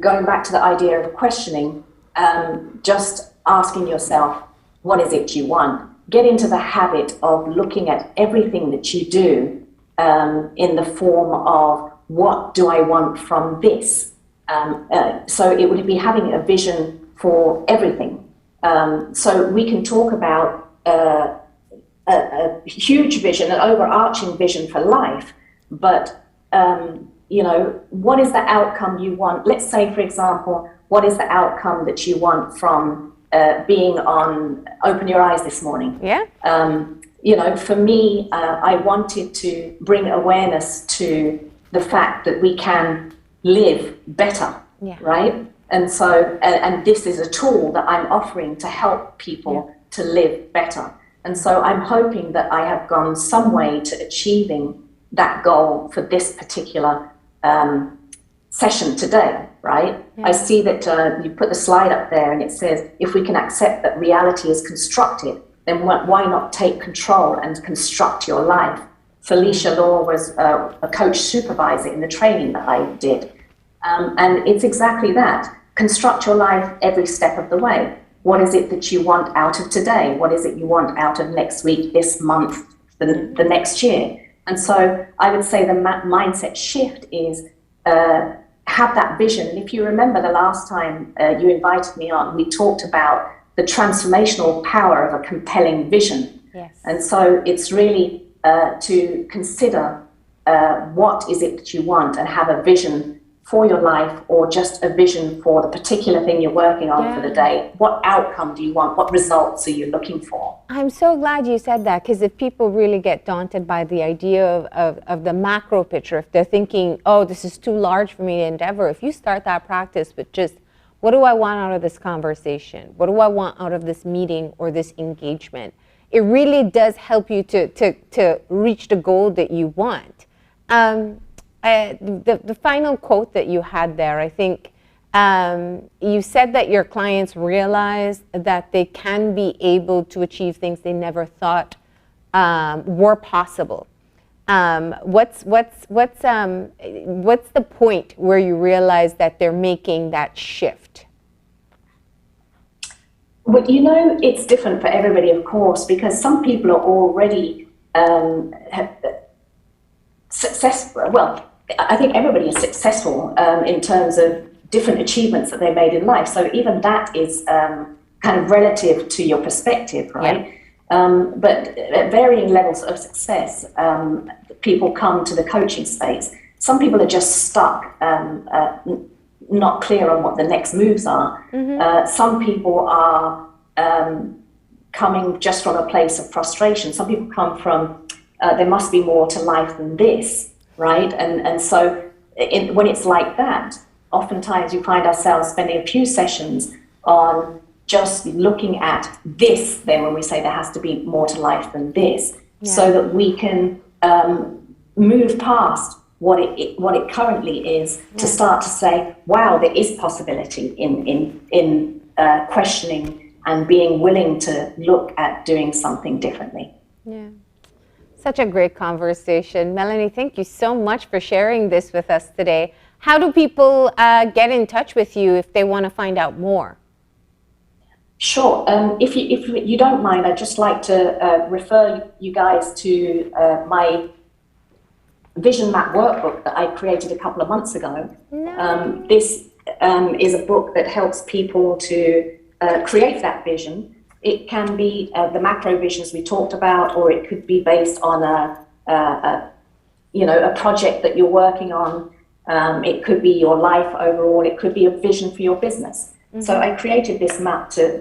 going back to the idea of questioning, just asking yourself, what is it you want? Get into the habit of looking at everything that you do in the form of, what do I want from this? So it would be having a vision for everything. So we can talk about a huge vision, an overarching vision for life, but what is the outcome you want? Let's say, for example, what is the outcome that you want from being on Open Your Eyes this morning? Yeah. For me, I wanted to bring awareness to the fact that we can live better, right? And so, and this is a tool that I'm offering to help people to live better. And so I'm hoping that I have gone some way to achieving that goal for this particular session today, right? I see that you put the slide up there and it says, if we can accept that reality is constructed, then why not take control and construct your life? Felicia Law was a coach supervisor in the training that I did. And it's exactly that. Construct your life every step of the way. What is it that you want out of today? What is it you want out of next week, this month, the next year? And so I would say the mindset shift is have that vision. And if you remember the last time you invited me on, we talked about the transformational power of a compelling vision. Yes. And so it's really to consider what is it that you want and have a vision for your life or just a vision for the particular thing you're working on for the day? What outcome do you want? What results are you looking for? I'm so glad you said that, because if people really get daunted by the idea of the macro picture, if they're thinking, oh, this is too large for me to endeavor, if you start that practice with just, what do I want out of this conversation? What do I want out of this meeting or this engagement? It really does help you to reach the goal that you want. The final quote that you had there, I think you said that your clients realize that they can be able to achieve things they never thought were possible. What's the point where you realize that they're making that shift? Well, you know, it's different for everybody, of course, because some people are already successful. Well, I think everybody is successful in terms of different achievements that they made in life. So even that is kind of relative to your perspective, right? Yeah. But at varying levels of success, people come to the coaching space. Some people are just stuck, not clear on what the next moves are. Mm-hmm. Some people are coming just from a place of frustration. Some people come from, there must be more to life than this, right? And so when it's like that, oftentimes you find ourselves spending a few sessions on just looking at this, then when we say there has to be more to life than this, so that we can move past what it currently is, to start to say, wow, there is possibility in questioning and being willing to look at doing something differently. Yeah. Such a great conversation. Melanie, thank you so much for sharing this with us today. How do people get in touch with you if they want to find out more? Sure. If you don't mind, I'd just like to refer you guys to my Vision Map workbook that I created a couple of months ago. No. This is a book that helps people to create that vision. It can be the macro visions we talked about, or it could be based on a project that you're working on. It could be your life overall. It could be a vision for your business. Mm-hmm. So I created this map to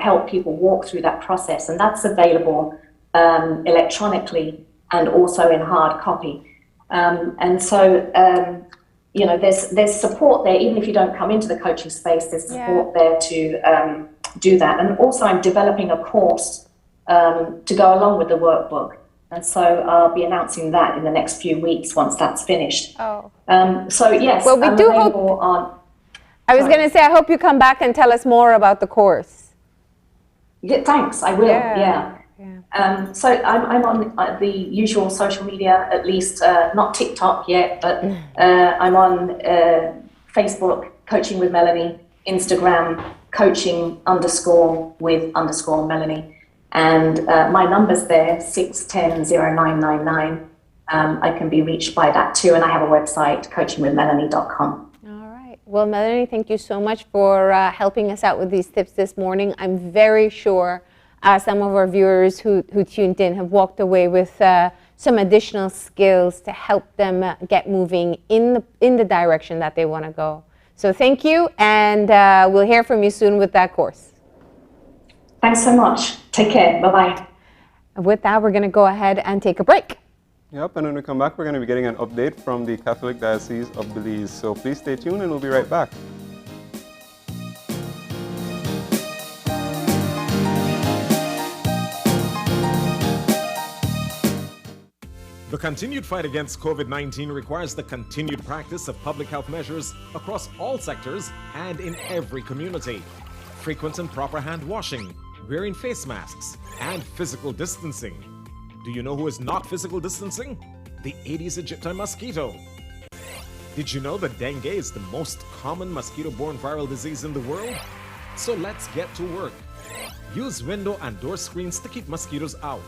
help people walk through that process, and that's available electronically and also in hard copy. And so, there's support there. Even if you don't come into the coaching space, there's support there to do that. And also I'm developing a course to go along with the workbook. And so I'll be announcing that in the next few weeks once that's finished. Oh. So yes, well, we I'm do available hope, I was going to say, I hope you come back and tell us more about the course. Yeah, thanks, I will, yeah. So I'm on the usual social media, at least not TikTok yet, but I'm on Facebook, Coaching with Melanie, Instagram, coaching_with_Melanie. And my number's there, 610-0999. I can be reached by that too. And I have a website, coachingwithmelanie.com. All right. Well, Melanie, thank you so much for helping us out with these tips this morning. I'm very sure some of our viewers who tuned in have walked away with some additional skills to help them get moving in the direction that they want to go. So thank you, and we'll hear from you soon with that course. Thanks so much. Take care. Bye-bye. With that, we're going to go ahead and take a break. Yep, and when we come back, we're going to be getting an update from the Catholic Diocese of Belize. So please stay tuned, and we'll be right back. The continued fight against COVID-19 requires the continued practice of public health measures across all sectors and in every community. Frequent and proper hand washing, wearing face masks, and physical distancing. Do you know who is not physical distancing? The Aedes aegypti mosquito. Did you know that dengue is the most common mosquito-borne viral disease in the world? So let's get to work. Use window and door screens to keep mosquitoes out.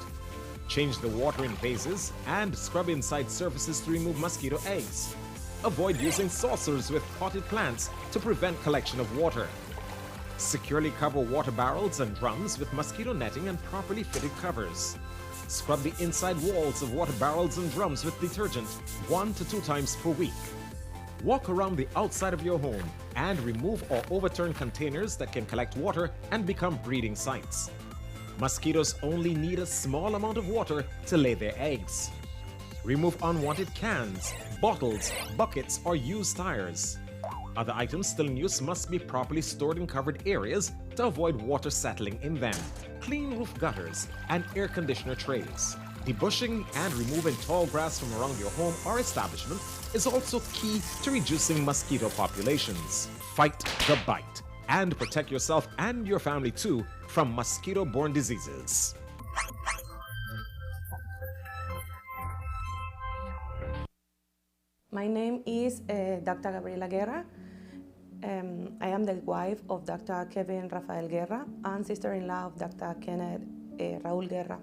Change the water in vases and scrub inside surfaces to remove mosquito eggs. Avoid using saucers with potted plants to prevent collection of water. Securely cover water barrels and drums with mosquito netting and properly fitted covers. Scrub the inside walls of water barrels and drums with detergent 1 to 2 times per week. Walk around the outside of your home and remove or overturn containers that can collect water and become breeding sites. Mosquitoes only need a small amount of water to lay their eggs. Remove unwanted cans, bottles, buckets, or used tires. Other items still in use must be properly stored in covered areas to avoid water settling in them. Clean roof gutters and air conditioner trays. Debushing and removing tall grass from around your home or establishment is also key to reducing mosquito populations. Fight the bite and protect yourself and your family too from mosquito-borne diseases. My name is Dr. Gabriela Guerra. I am the wife of Dr. Kevin Rafael Guerra and sister-in-law of Dr. Kenneth Raul Guerra.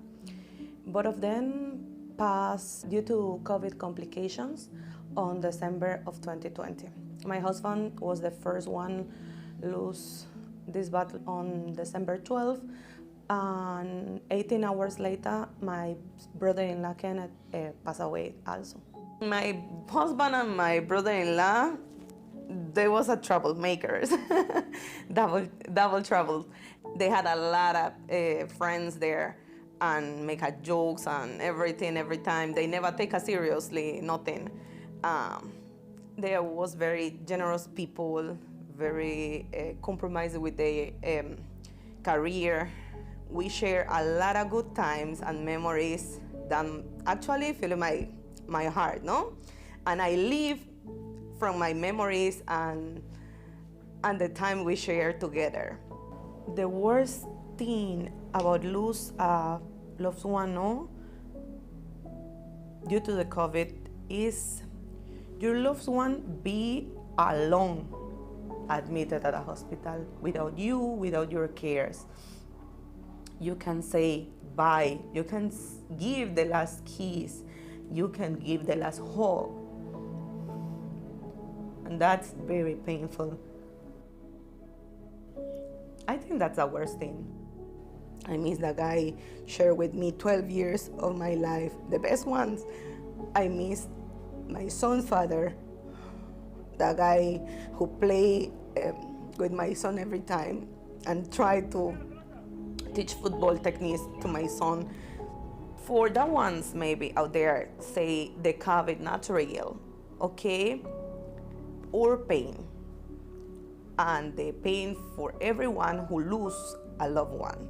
Both of them passed due to COVID complications on December of 2020. My husband was the first one lose this battle on December 12th, and 18 hours later, my brother-in-law Kenneth passed away also. My husband and my brother-in-law, they was a troublemakers, double trouble. They had a lot of friends there and make a jokes and everything every time. They never take us seriously, nothing. They was very generous people, very compromised with their career. We share a lot of good times and memories that actually fill my heart, no? And I live from my memories and the time we share together. The worst thing about lose a loved one, no, due to the COVID, is your loved one be alone, admitted at a hospital, without you, without your cares. You can say bye, you can give the last kiss, you can give the last hug. And that's very painful. I think that's the worst thing. I miss the guy shared with me 12 years of my life, the best ones. I miss my son's father, the guy who played with my son every time and tried to teach football techniques to my son. For the ones maybe out there say the COVID not real, okay? Or pain. And the pain for everyone who lose a loved one.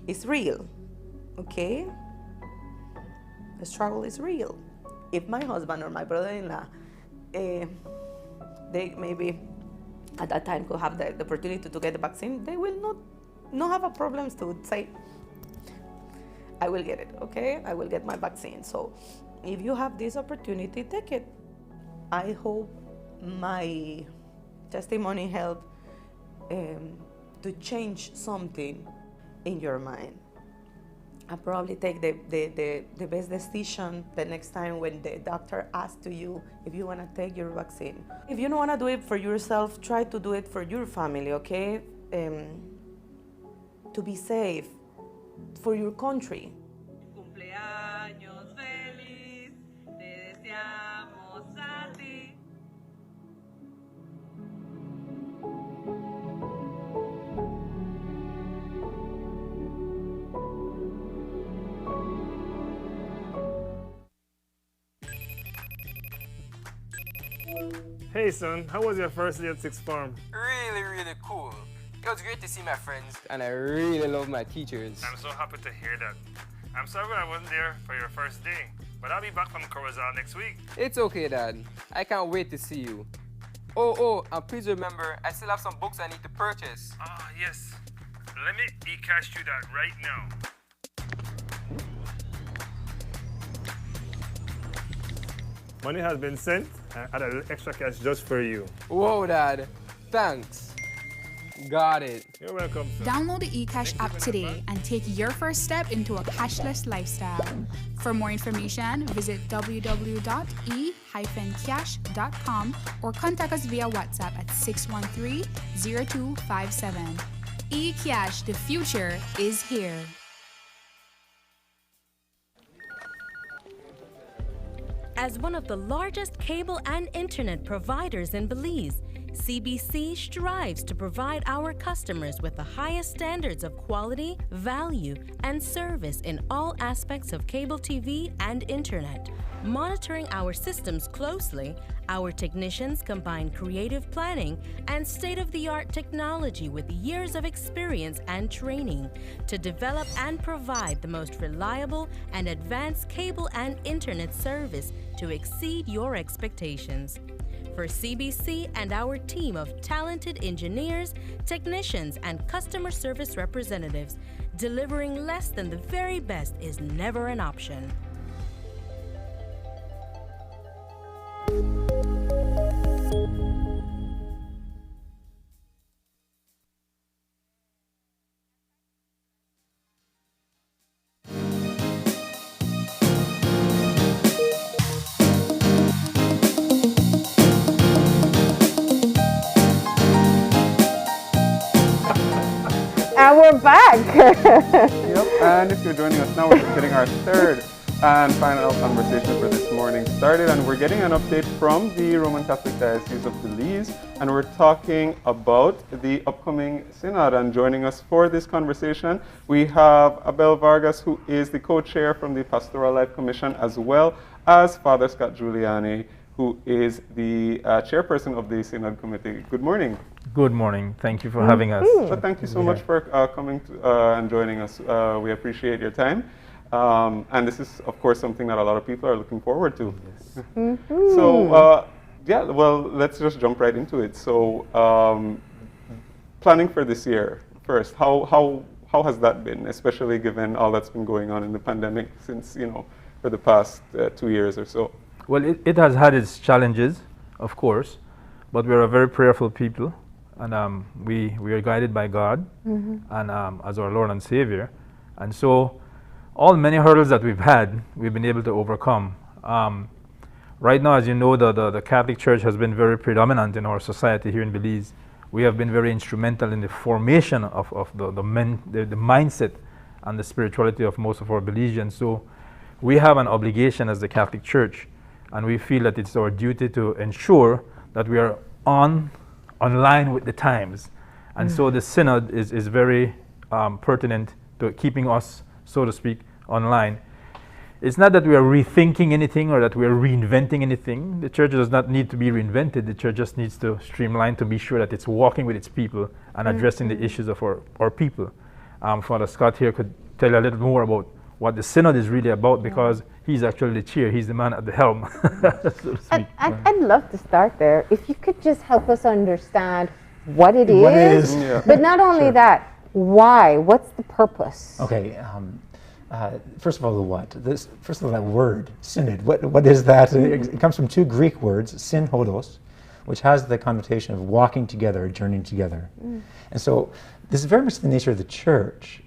It's real, okay? The struggle is real. If my husband or my brother-in-law, they maybe at that time could have the opportunity to get the vaccine, they will not have a problem to say, I will get it, okay? I will get my vaccine. So if you have this opportunity, take it. I hope my testimony helped to change something in your mind. I'll probably take the best decision the next time when the doctor asks to you if you want to take your vaccine. If you don't want to do it for yourself, try to do it for your family, okay? To be safe, for your country. Cumpleaños feliz, te deseamos a ti. Hey son, how was your first day at sixth form? Really cool. It was great to see my friends, and I really love my teachers. I'm so happy to hear that. I'm sorry I wasn't there for your first day, but I'll be back from Corozal next week. It's okay, Dad. I can't wait to see you. Oh, and please remember, I still have some books I need to purchase. Ah, yes. Let me e-cash you that right now. Money has been sent. I add a little extra cash just for you. Whoa, Dad. Thanks. Got it. You're welcome, sir. Download the eCash app today and take your first step into a cashless lifestyle. For more information, visit www.e-cash.com or contact us via WhatsApp at 613-0257. eCash, the future is here. As one of the largest cable and internet providers in Belize, CBC strives to provide our customers with the highest standards of quality, value, and service in all aspects of cable TV and internet. Monitoring our systems closely, our technicians combine creative planning and state-of-the-art technology with years of experience and training to develop and provide the most reliable and advanced cable and internet service to exceed your expectations. For CBC and our team of talented engineers, technicians, and customer service representatives, delivering less than the very best is never an option. And we're back. Yep, and if you're joining us now, we're just getting our third and final conversation for this morning started, and we're getting an update from the Roman Catholic Diocese of Belize, and we're talking about the upcoming synod. And joining us for this conversation, we have Abel Vargas, who is the co-chair from the Pastoral Life Commission, as well as Father Scott Giuliani, who is the chairperson of the synod committee. Good morning. Good morning. Thank you for having us. So thank you so much for coming and joining us. We appreciate your time. And this is, of course, something that a lot of people are looking forward to. Yes. So, yeah, well, let's just jump right into it. So, planning for this year first, how has that been, especially given all that's been going on in the pandemic since, for the past 2 years or so? Well, it has had its challenges, of course, but we're a very prayerful people, and we are guided by God and as our Lord and Savior. And so all many hurdles that we've had, we've been able to overcome. Right now, as you know, the Catholic Church has been very predominant in our society here in Belize. We have been very instrumental in the formation of the mindset and the spirituality of most of our Belizeans. So we have an obligation as the Catholic Church, and we feel that it's our duty to ensure that we are online with the times. And so the synod is very pertinent to keeping us, so to speak, online. It's not that we are rethinking anything or that we are reinventing anything. The church does not need to be reinvented. The church just needs to streamline to be sure that it's walking with its people and addressing the issues of our people. Father Scott here could tell you a little more about what the synod is really about, because he's actually the chair. He's the man at the helm, so to speak. I'd love to start there. If you could just help us understand what it is. But not only that, why? What's the purpose? Okay. First of all, the what? First of all, that word, synod. What is that? It comes from two Greek words, synhodos, which has the connotation of walking together, journeying together. And so this is very much the nature of the church.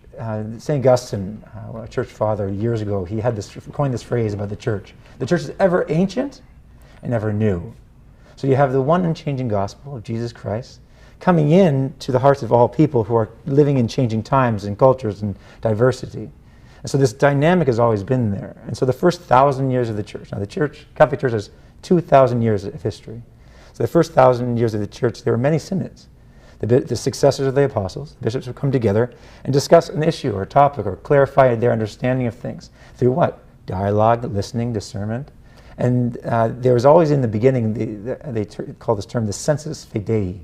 St. Augustine, a church father years ago, he had coined this phrase about the church. The church is ever ancient and ever new. So you have the one unchanging gospel of Jesus Christ coming in to the hearts of all people who are living in changing times and cultures and diversity. And so this dynamic has always been there. And so the first 1,000 years of the church, now the Catholic Church has 2,000 years of history. So the first 1,000 years of the church, there were many synods. The successors of the apostles, the bishops would come together and discuss an issue or a topic or clarify their understanding of things. Through what? Dialogue, listening, discernment. And there was always in the beginning, they call this term the sensus fidei,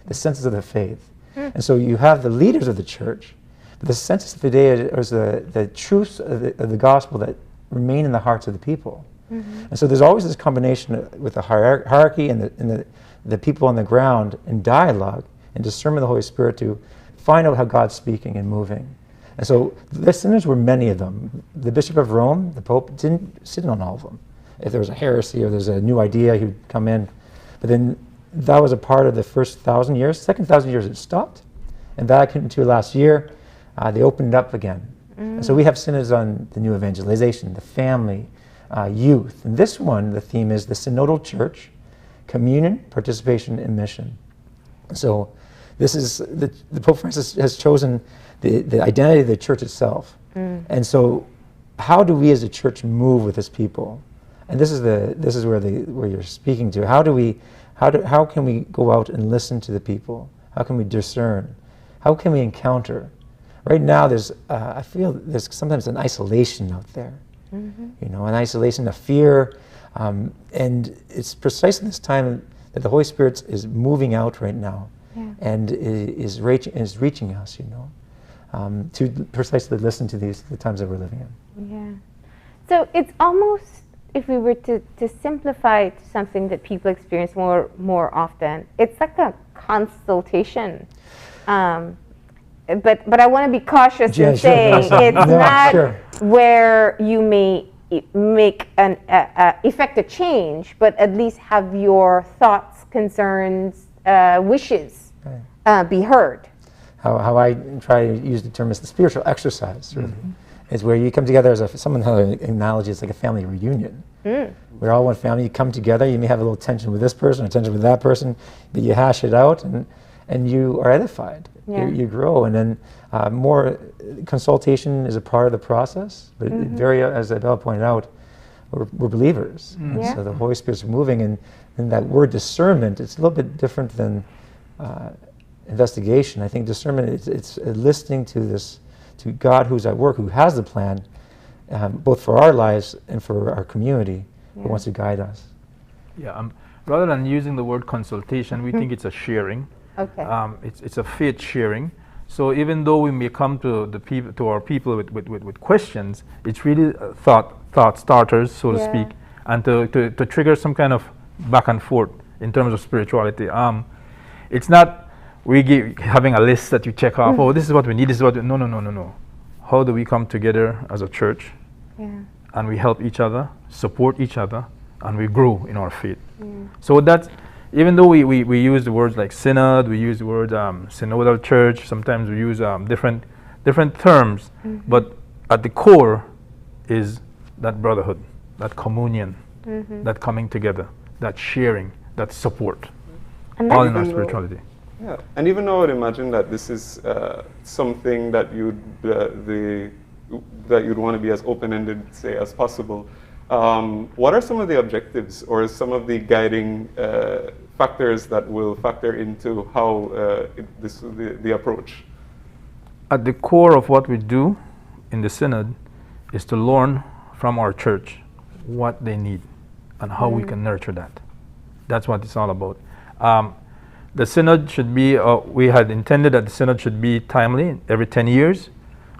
the sensus of the faith. And so you have the leaders of the church, but the sensus fidei is the truths of the gospel that remain in the hearts of the people. And so there's always this combination with the hierarchy and the people on the ground in dialogue and discernment of the Holy Spirit to find out how God's speaking and moving. And so the synods were many of them. The Bishop of Rome, the Pope, didn't sit on all of them. If there was a heresy or there's a new idea, he would come in. But then that was a part of the first 1,000 years. Second 1,000 years it stopped. And Vatican II last year, they opened it up again. And so we have synods on the new evangelization, the family, youth. And this one, the theme is the synodal church, communion, participation, and mission. So this is, the Pope Francis has chosen the identity of the church itself. And so how do we as a church move with his people? And this is where you're speaking to. How can we go out and listen to the people? How can we discern? How can we encounter? Right now, I feel there's sometimes an isolation out there. You know, an isolation, a fear, and it's precisely this time that the Holy Spirit is moving out right now, and is reaching us. You know, to precisely listen to the times that we're living in. Yeah. So it's almost, if we were to simplify it to something that people experience more often, it's like a consultation. But I want to be cautious in saying it's not where you may make effect a change, but at least have your thoughts, concerns, wishes be heard. How I try to use the term is the spiritual exercise, really. Is where you come together as someone analogy, it's like a family reunion. We're all one family, you come together, you may have a little tension with this person or tension with that person, but you hash it out and you are edified. You grow, and then more consultation is a part of the process, but very, as Abel pointed out, we're believers. And so the Holy Spirit's moving, and that word discernment, it's a little bit different than investigation. I think discernment, it's listening to God who's at work, who has the plan, both for our lives and for our community, who wants to guide us. Yeah, rather than using the word consultation, we think it's a sharing. Okay. It's a faith sharing. So even though we may come to our people with questions, it's really thought starters, so to speak, and to trigger some kind of back and forth in terms of spirituality. It's not having a list that you check off. Oh, this is what we need. This is what no. How do we come together as a church, and we help each other, support each other, and we grow in our faith? So that's, even though we use the words like synod, we use the word synodal church, sometimes we use different terms, but at the core is that brotherhood, that communion, that coming together, that sharing, that support, all in our spirituality. Yeah, and even though I would imagine that this is something that you'd want to be as open-ended, say, as possible, what are some of the objectives or some of the guiding factors that will factor into how the approach? At the core of what we do in the synod is to learn from our church what they need and how we can nurture that. That's what it's all about. The synod should be, we had intended that the synod should be timely every 10 years,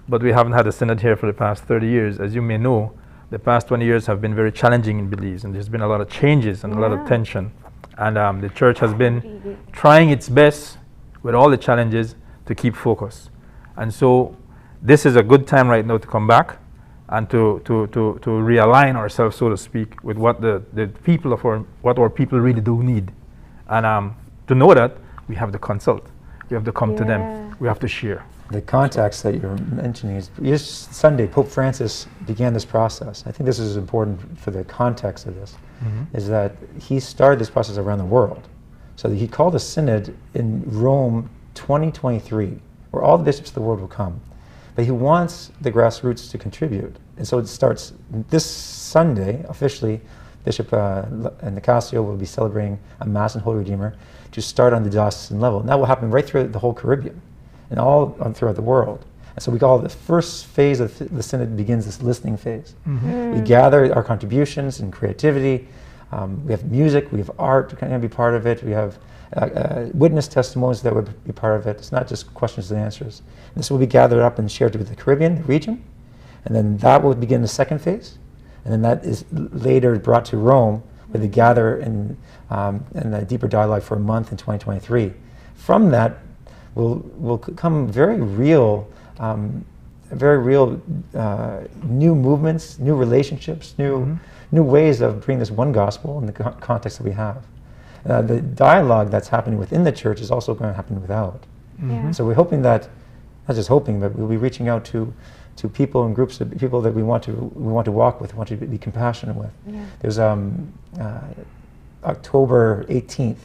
but we haven't had a synod here for the past 30 years. As you may know, the past 20 years have been very challenging in Belize, and there's been a lot of changes and a lot of tension. And the church has been trying its best with all the challenges to keep focus. And so this is a good time right now to come back and to realign ourselves, so to speak, with what what our people really do need. And to know that, we have to consult. We have to come to them. We have to share. The context that you're mentioning is, just Sunday, Pope Francis began this process. I think this is important for the context of this, is that he started this process around the world. So he called a synod in Rome 2023, where all the bishops of the world will come. But he wants the grassroots to contribute. And so it starts this Sunday, officially. Bishop Nicasio will be celebrating a Mass in Holy Redeemer to start on the diocesan level. And that will happen right through the whole Caribbean and all throughout the world. And so we call it the first phase of the synod begins this listening phase. We gather our contributions and creativity. We have music, we have art to kind of be part of it. We have witness testimonies that would be part of it. It's not just questions and answers. This will be gathered up and shared with the Caribbean, the region. And then that will begin the second phase. And then that is later brought to Rome, where they gather in a deeper dialogue for a month in 2023. From that will come very real new movements, new relationships, new ways of bringing this one gospel in the context that we have. The dialogue that's happening within the church is also going to happen without. So we're hoping that, not just hoping, but we'll be reaching out to people and groups of people that we want to walk with, want to be compassionate with. There's October 18th,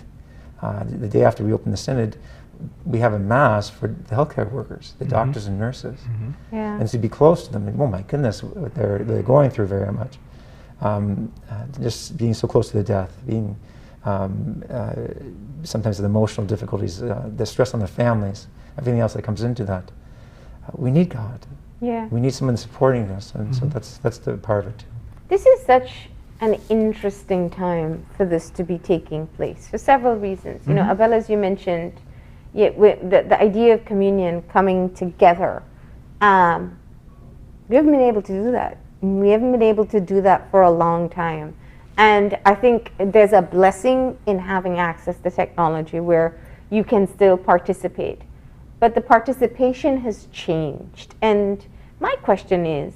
the day after we open the synod, we have a mass for the healthcare workers, the doctors and nurses, and to be close to them. And, oh my goodness, what they're going through very much. just being so close to the death, being sometimes the emotional difficulties, the stress on the families, everything else that comes into that. We need God. Yeah. We need someone supporting us, and so that's the part of it too. This is such an interesting time for this to be taking place for several reasons. You know, Abel, as you mentioned, the idea of communion coming together. We haven't been able to do that. We haven't been able to do that for a long time. And I think there's a blessing in having access to technology where you can still participate. But the participation has changed. And my question is,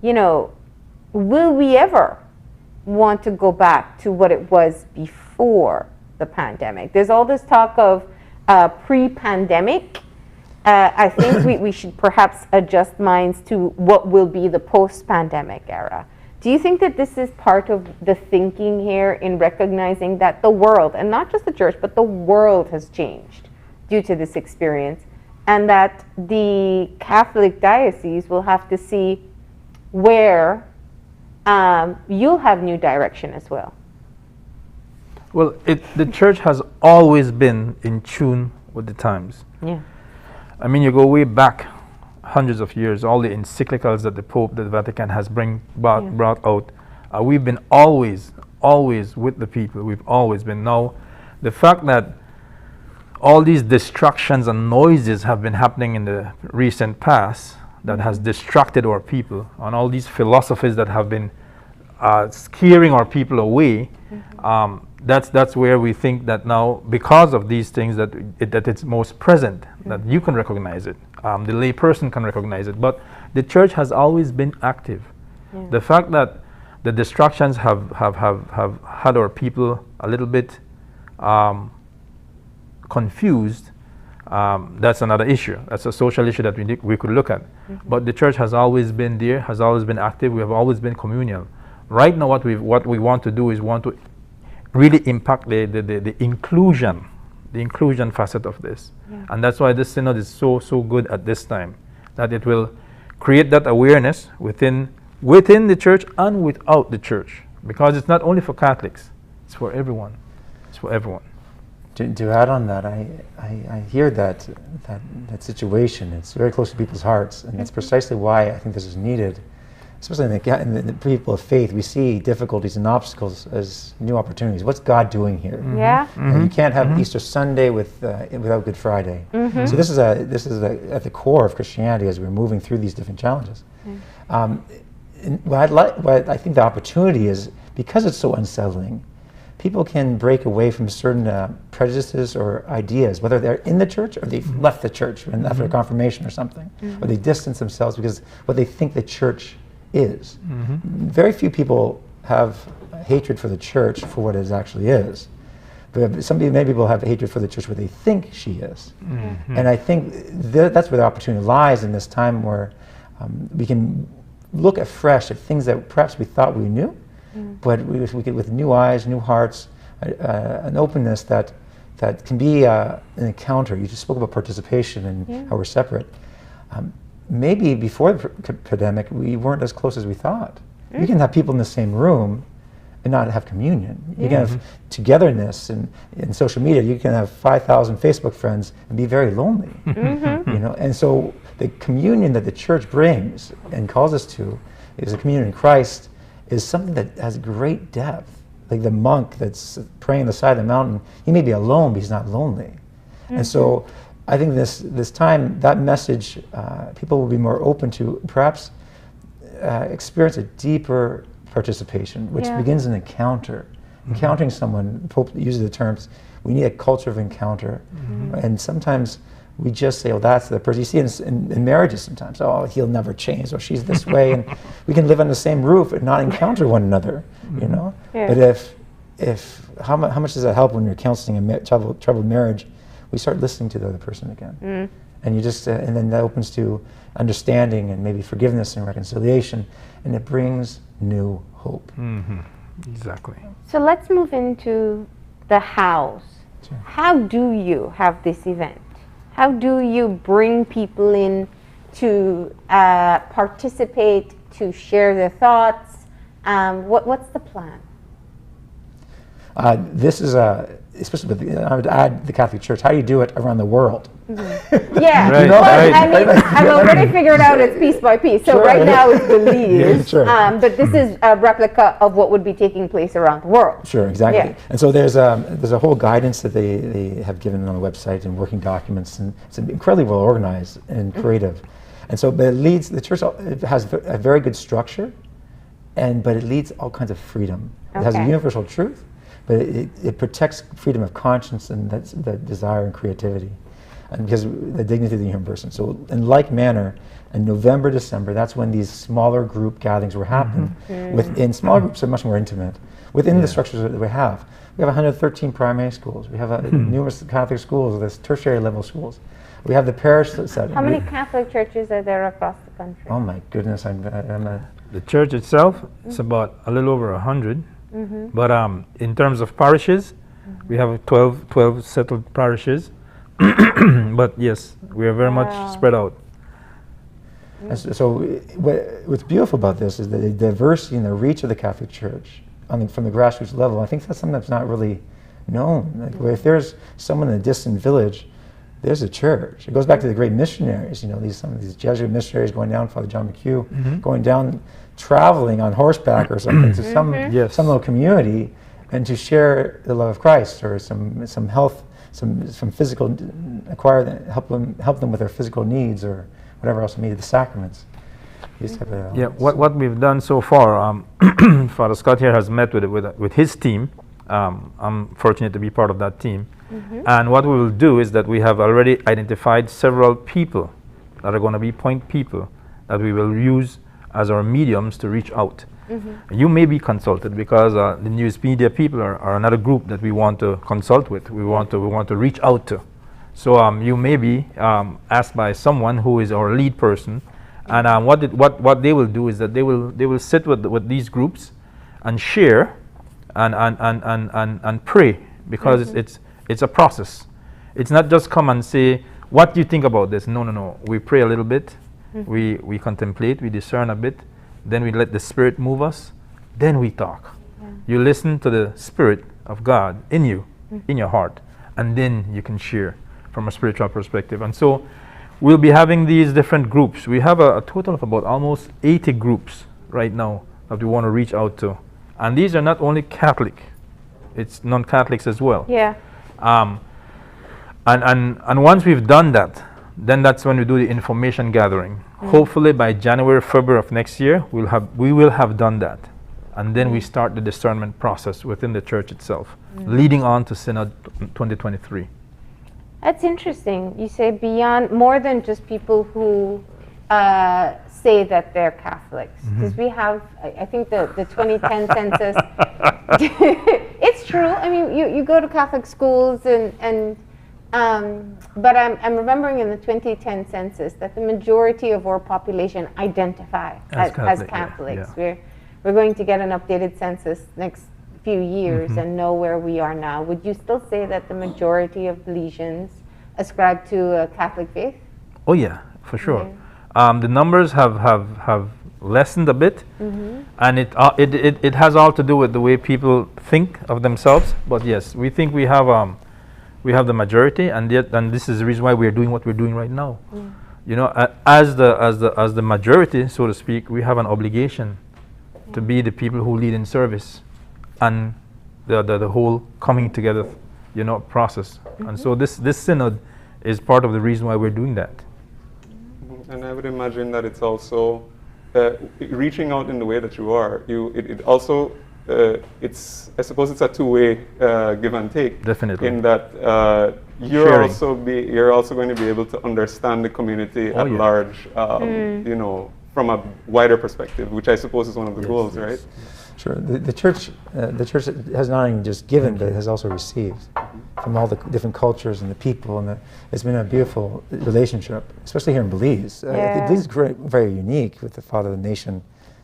you know, will we ever want to go back to what it was before the pandemic? There's all this talk of pre-pandemic. I think we should perhaps adjust minds to what will be the post-pandemic era. Do you think that this is part of the thinking here in recognizing that the world, and not just the church, but the world has changed due to this experience, and that the Catholic diocese will have to see where you'll have new direction as well? Well, the church has always been in tune with the times. Yeah. I mean, you go way back hundreds of years, all the encyclicals that the Pope, the Vatican has brought out. We've been always with the people. We've always been. Now, the fact that all these distractions and noises have been happening in the recent past that has distracted our people, and all these philosophies that have been scaring our people away, that's where we think that now, because of these things, that it's most present, that you can recognize it, the lay person can recognize it. But the church has always been active. Yeah. The fact that the distractions have had our people a little bit confused, that's another issue. That's a social issue that we could look at. But the church has always been there, has always been active. We have always been communal. Right now, what we want to do is want to really impact the inclusion facet of this. Yeah. And that's why this synod is so good at this time, that it will create that awareness within the church and without the church, because it's not only for Catholics, it's for everyone. It's for everyone. To add on that, I hear that situation. It's very close to people's hearts, and that's precisely why I think this is needed. Especially in the people of faith, we see difficulties and obstacles as new opportunities. What's God doing here? Yeah. You can't have Easter Sunday without Good Friday. So this is at the core of Christianity as we're moving through these different challenges. What I think the opportunity is, because it's so unsettling, people can break away from certain prejudices or ideas, whether they're in the church or they've left the church after a confirmation or something, or they distance themselves because what they think the church is. Very few people have hatred for the church for what it actually is. But many people have hatred for the church where they think she is. And I think that's where the opportunity lies in this time, where we can look afresh at things that perhaps we thought we knew, but we get with new eyes, new hearts, an openness that can be an encounter. You just spoke about participation and how we're separate. Maybe before the pandemic, we weren't as close as we thought. You can have people in the same room and not have communion. You can have togetherness, and in social media, you can have 5,000 Facebook friends and be very lonely. You know, and so the communion that the church brings and calls us to is a communion in Christ, is something that has great depth. Like the monk that's praying on the side of the mountain, he may be alone, but he's not lonely. And so I think this time, that message, people will be more open to perhaps experience a deeper participation, which begins an encounter. Encountering someone, the Pope uses the terms, we need a culture of encounter. And sometimes we just say, oh, that's the person. You see in marriages sometimes, oh, he'll never change, or she's this way. And we can live on the same roof and not encounter one another, you know? But how much does that help when you're counseling a troubled marriage? We start listening to the other person again. And you just, and then that opens to understanding and maybe forgiveness and reconciliation, and it brings new hope. Exactly. So let's move into the hows. Sure. How do you have this event? How do you bring people in to participate, to share their thoughts, What's the plan? This is especially with, I would add the Catholic Church. How do you do it around the world? Yeah, Right, well, right. I mean, I've already figured out it's piece by piece. So Sure. right now it's Belize, Yeah, sure. but this is a replica of what would be taking place around the world. Sure, exactly. Yeah. And so there's a whole guidance that they have given on the website and working documents, and it's incredibly well organized and creative. And so, but the church has a very good structure, but it leads all kinds of freedom. It has a Okay. universal truth, but it protects freedom of conscience and that's the desire and creativity, and because the dignity of the human person. So in like manner, in November, December, that's when these smaller group gatherings will happen. Within smaller groups are much more intimate. Within the structures that we have 113 primary schools. We have numerous Catholic schools, there's tertiary level schools. We have the parish setting. How many Catholic churches are there across the country? Oh my goodness, The church itself, it's about a little over 100. Mhm. But in terms of parishes, we have 12 settled parishes. But yes, we are very much spread out. And so what's beautiful about this is the diversity and the reach of the Catholic Church from the grassroots level. I think that's something that's not really known. Like, if there's someone in a distant village, there's a church. It goes back to the great missionaries, some of these Jesuit missionaries going down, Father John McHugh, going down, traveling on horseback or something to some little community, and to share the love of Christ, or some health, some physical, help them with their physical needs, or whatever else needed, the sacraments. These type of What we've done so far, Father Scott here has met with his team. I'm fortunate to be part of that team. And what we will do is that we have already identified several people that are going to be point people that we will use as our mediums to reach out. You may be consulted, because the news media people are another group that we want to consult with. We want to reach out to. So you may be asked by someone who is our lead person, and what they will do is that they will sit with these groups and share and pray, because it's a process. It's not just come and say, what do you think about this? No. We pray a little bit, we contemplate, we discern a bit, then we let the Spirit move us, then we talk. You listen to the Spirit of God in you, in your heart, and then you can share from a spiritual perspective. And so we'll be having these different groups. We have a total of about almost 80 groups right now that we want to reach out to. And these are not only Catholic, it's non-Catholics as well. Yeah. And once we've done that, then that's when we do the information gathering. Hopefully by January, February of next year, we will have done that. And then we start the discernment process within the church itself, leading on to Synod 2023. That's interesting. You say beyond, more than just people who say that they're Catholics. Because we have, I think the 2010 census, it's true. I mean, you go to Catholic schools but I'm remembering in the 2010 census that the majority of our population identify as Catholics. Yeah. We're going to get an updated census next few years and know where we are now. Would you still say that the majority of Belizeans ascribe to a Catholic faith? Oh yeah, for sure. The numbers have lessened a bit, and it has all to do with the way people think of themselves. But yes, we think we have the majority, and this is the reason why we are doing what we're doing right now. As the majority, so to speak, we have an obligation to be the people who lead in service, and the whole coming together, process. And so this synod is part of the reason why we're doing that. And I would imagine that it's also reaching out in the way that you are. It also I suppose it's a two-way give and take. Definitely. In that you're also going to be able to understand the community at large, from a wider perspective, which I suppose is one of the goals, right? Sure. The church has not only just given, but has also received from all the different cultures and the people, and it's been a beautiful relationship, especially here in Belize. Belize is very unique with the Father of the Nation,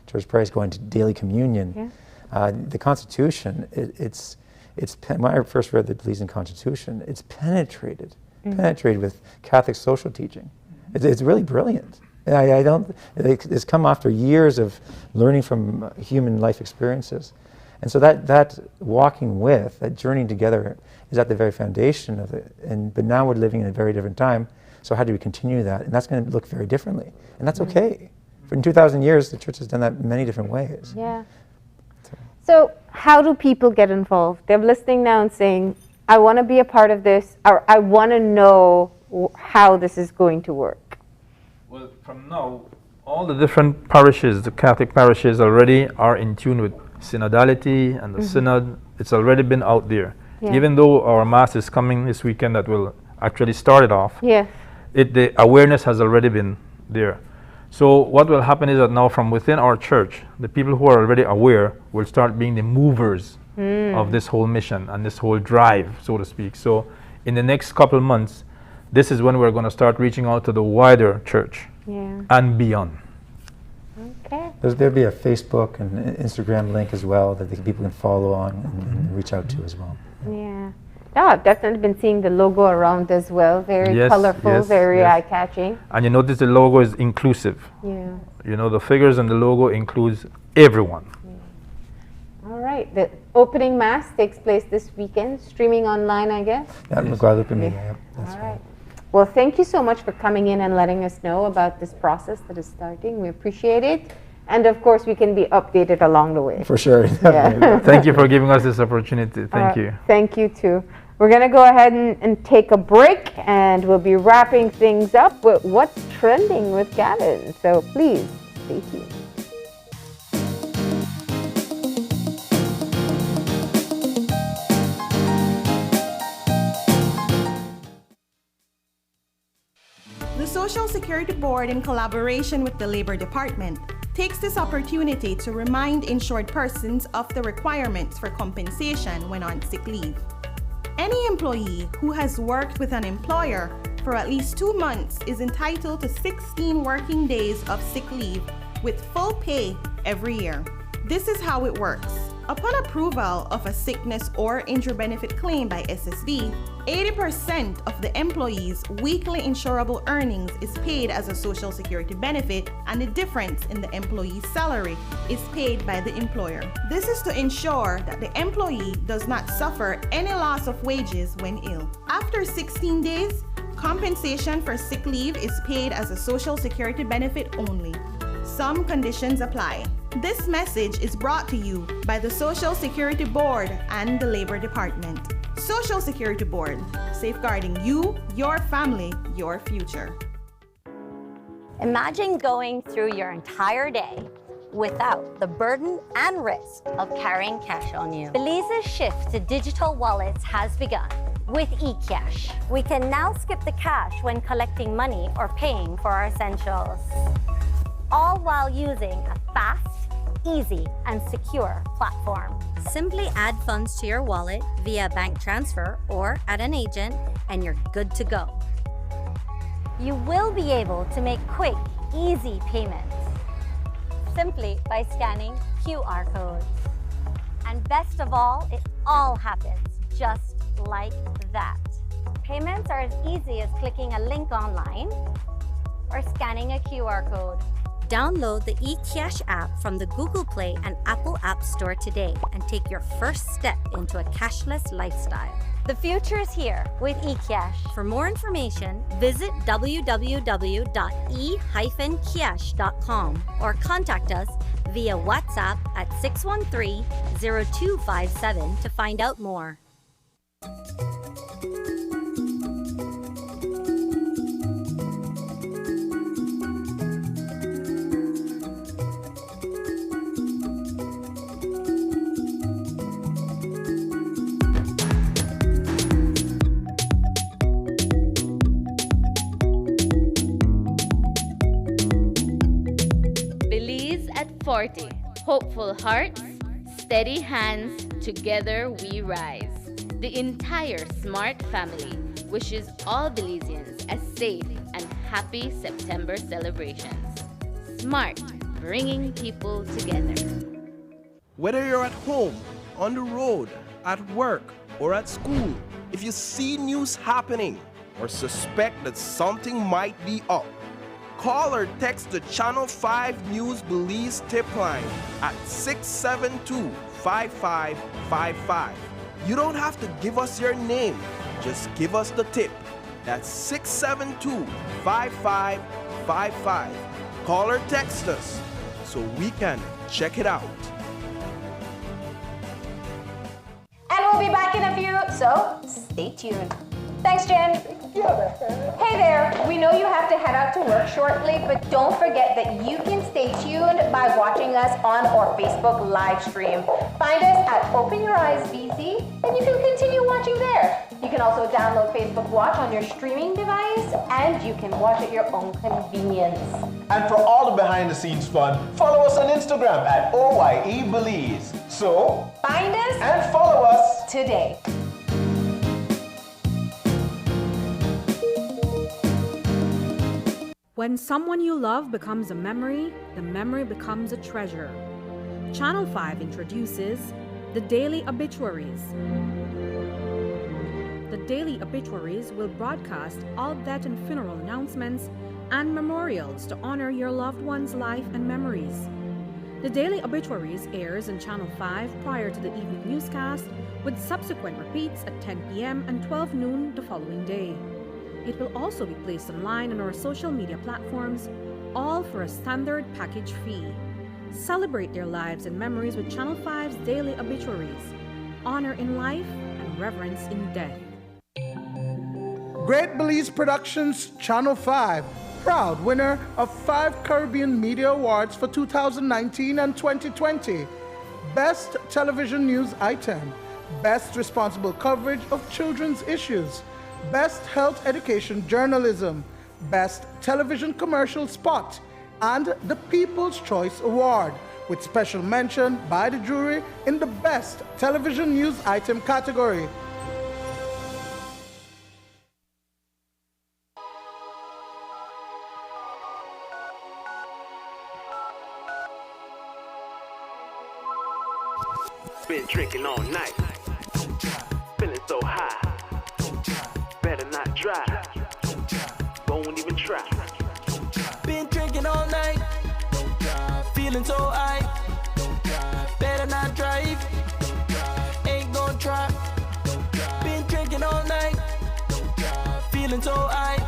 Church Price, going to daily communion. The Constitution, when I first read the Belizean Constitution, it's penetrated with Catholic social teaching. It's really brilliant. I don't. It's come after years of learning from human life experiences, and so that walking with, that journeying together, is at the very foundation of it. But now we're living in a very different time. So how do we continue that? And that's going to look very differently, and that's okay. For 2,000 years, the church has done that in many different ways. Yeah. So how do people get involved? They're listening now and saying, I want to be a part of this, or I want to know how this is going to work. Well, from now, all the different parishes, the Catholic parishes already are in tune with synodality and the synod. It's already been out there. Yeah. Even though our mass is coming this weekend that will actually start it off, the awareness has already been there. So what will happen is that now from within our church, the people who are already aware will start being the movers of this whole mission and this whole drive, so to speak. So in the next couple of months, this is when we're going to start reaching out to the wider church and beyond. Okay. There'll be a Facebook and Instagram link as well that people can follow on and reach out to as well. Yeah. No, I've definitely been seeing the logo around as well. Very colorful, very eye-catching. And you notice the logo is inclusive. Yeah. You know, the figures and the logo includes everyone. All right. The opening mass takes place this weekend, streaming online, I guess. Yeah, Guadalupe Media. That's right. Well, thank you so much for coming in and letting us know about this process that is starting. We appreciate it. And of course, we can be updated along the way. For sure. Yeah. Thank you for giving us this opportunity. Thank you. Thank you too. We're going to go ahead and take a break, and we'll be wrapping things up with what's trending with Gavin. So please stay tuned. The Social Security Board, in collaboration with the Labor Department, takes this opportunity to remind insured persons of the requirements for compensation when on sick leave. Any employee who has worked with an employer for at least 2 months is entitled to 16 working days of sick leave with full pay every year. This is how it works. Upon approval of a sickness or injury benefit claim by SSD, 80% of the employee's weekly insurable earnings is paid as a Social Security benefit, and the difference in the employee's salary is paid by the employer. This is to ensure that the employee does not suffer any loss of wages when ill. After 16 days, compensation for sick leave is paid as a Social Security benefit only. Some conditions apply. This message is brought to you by the Social Security Board and the Labor Department. Social Security Board, safeguarding you, your family, your future. Imagine going through your entire day without the burden and risk of carrying cash on you. Belize's shift to digital wallets has begun. With eCash, we can now skip the cash when collecting money or paying for our essentials, all while using a fast, easy, and secure platform. Simply add funds to your wallet via bank transfer or at an agent, and you're good to go. You will be able to make quick, easy payments simply by scanning QR codes. And best of all, it all happens just like that. Payments are as easy as clicking a link online or scanning a QR code. Download the eCash app from the Google Play and Apple App Store today and take your first step into a cashless lifestyle. The future is here with eCash. For more information, visit www.e-cash.com or contact us via WhatsApp at 613-0257 to find out more. Belize at 40. Hopeful hearts, steady hands, together we rise. The entire SMART family wishes all Belizeans a safe and happy September celebrations. SMART, bringing people together. Whether you're at home, on the road, at work, or at school, if you see news happening or suspect that something might be up, call or text the Channel 5 News Belize tip line at 672-5555. You don't have to give us your name, just give us the tip. That's 672-5555. Call or text us so we can check it out. And we'll be back in a few, so stay tuned. Thanks, Jen. Hey there, we know you have to head out to work shortly, but don't forget that you can stay tuned by watching us on our Facebook live stream. Find us at Open Your Eyes BC, and you can continue watching there. You can also download Facebook Watch on your streaming device, and you can watch at your own convenience. And for all the behind-the-scenes fun, follow us on Instagram at OYE Belize. So, find us and follow us today. When someone you love becomes a memory, the memory becomes a treasure. Channel 5 introduces the Daily Obituaries. The Daily Obituaries will broadcast all death and funeral announcements and memorials to honor your loved one's life and memories. The Daily Obituaries airs on Channel 5 prior to the evening newscast, with subsequent repeats at 10 p.m. and 12 noon the following day. It will also be placed online on our social media platforms, all for a standard package fee. Celebrate their lives and memories with Channel 5's Daily Obituaries. Honor in life and reverence in death. Great Belize Productions Channel 5, proud winner of 5 Caribbean Media Awards for 2019 and 2020. Best Television News Item, Best Responsible Coverage of Children's Issues, Best Health Education Journalism, Best Television Commercial Spot, and the People's Choice Award, with special mention by the jury in the Best Television News Item category. Been drinking all night, feeling so high. Better not drive, won't even try. Been drinking all night, feeling so high. Better not drive, ain't gon' try. Been drinking all night, feeling so high.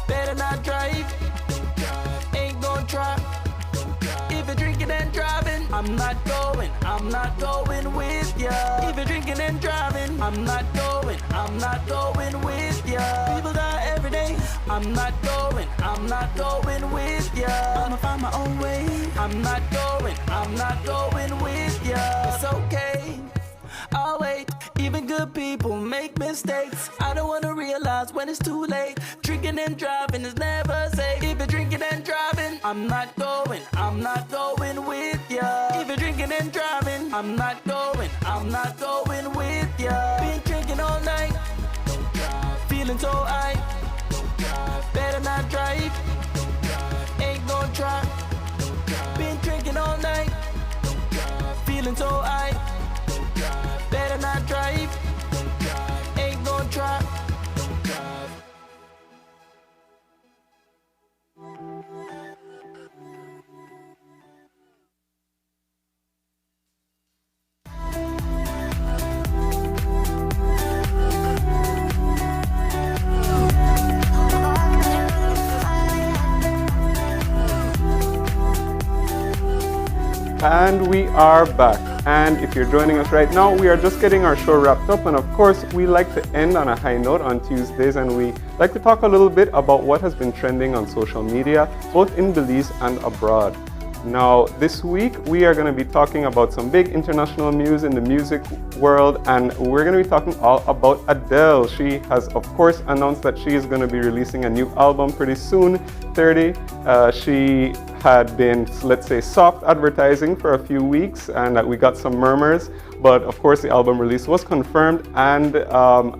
Better not drive, ain't gon' try. If you're drinking and driving, I'm not going with ya. If you're drinking and driving, I'm not going with ya. People die every day, I'm not going with ya. I'ma find my own way, I'm not going with ya. It's okay, I'll wait. Even good people make mistakes. I don't wanna realize when it's too late. Drinking and driving is never safe. If you're drinking and driving, I'm not going with ya. If you're drinking and driving, I'm not going with ya. Been drinking all night, feeling so high. Better not drive, ain't gon' try. Been drinking all night, feeling so high. Better not drive, ain't gon' try. And we are back. And if you're joining us right now, we are just getting our show wrapped up. And of course, we like to end on a high note on Tuesdays, and we like to talk a little bit about what has been trending on social media, both in Belize and abroad. Now, this week, we are going to be talking about some big international news in the music world, and we're going to be talking all about Adele. She has, of course, announced that she is going to be releasing a new album pretty soon, 30. She had been, let's say, soft advertising for a few weeks, and we got some murmurs, but of course the album release was confirmed, and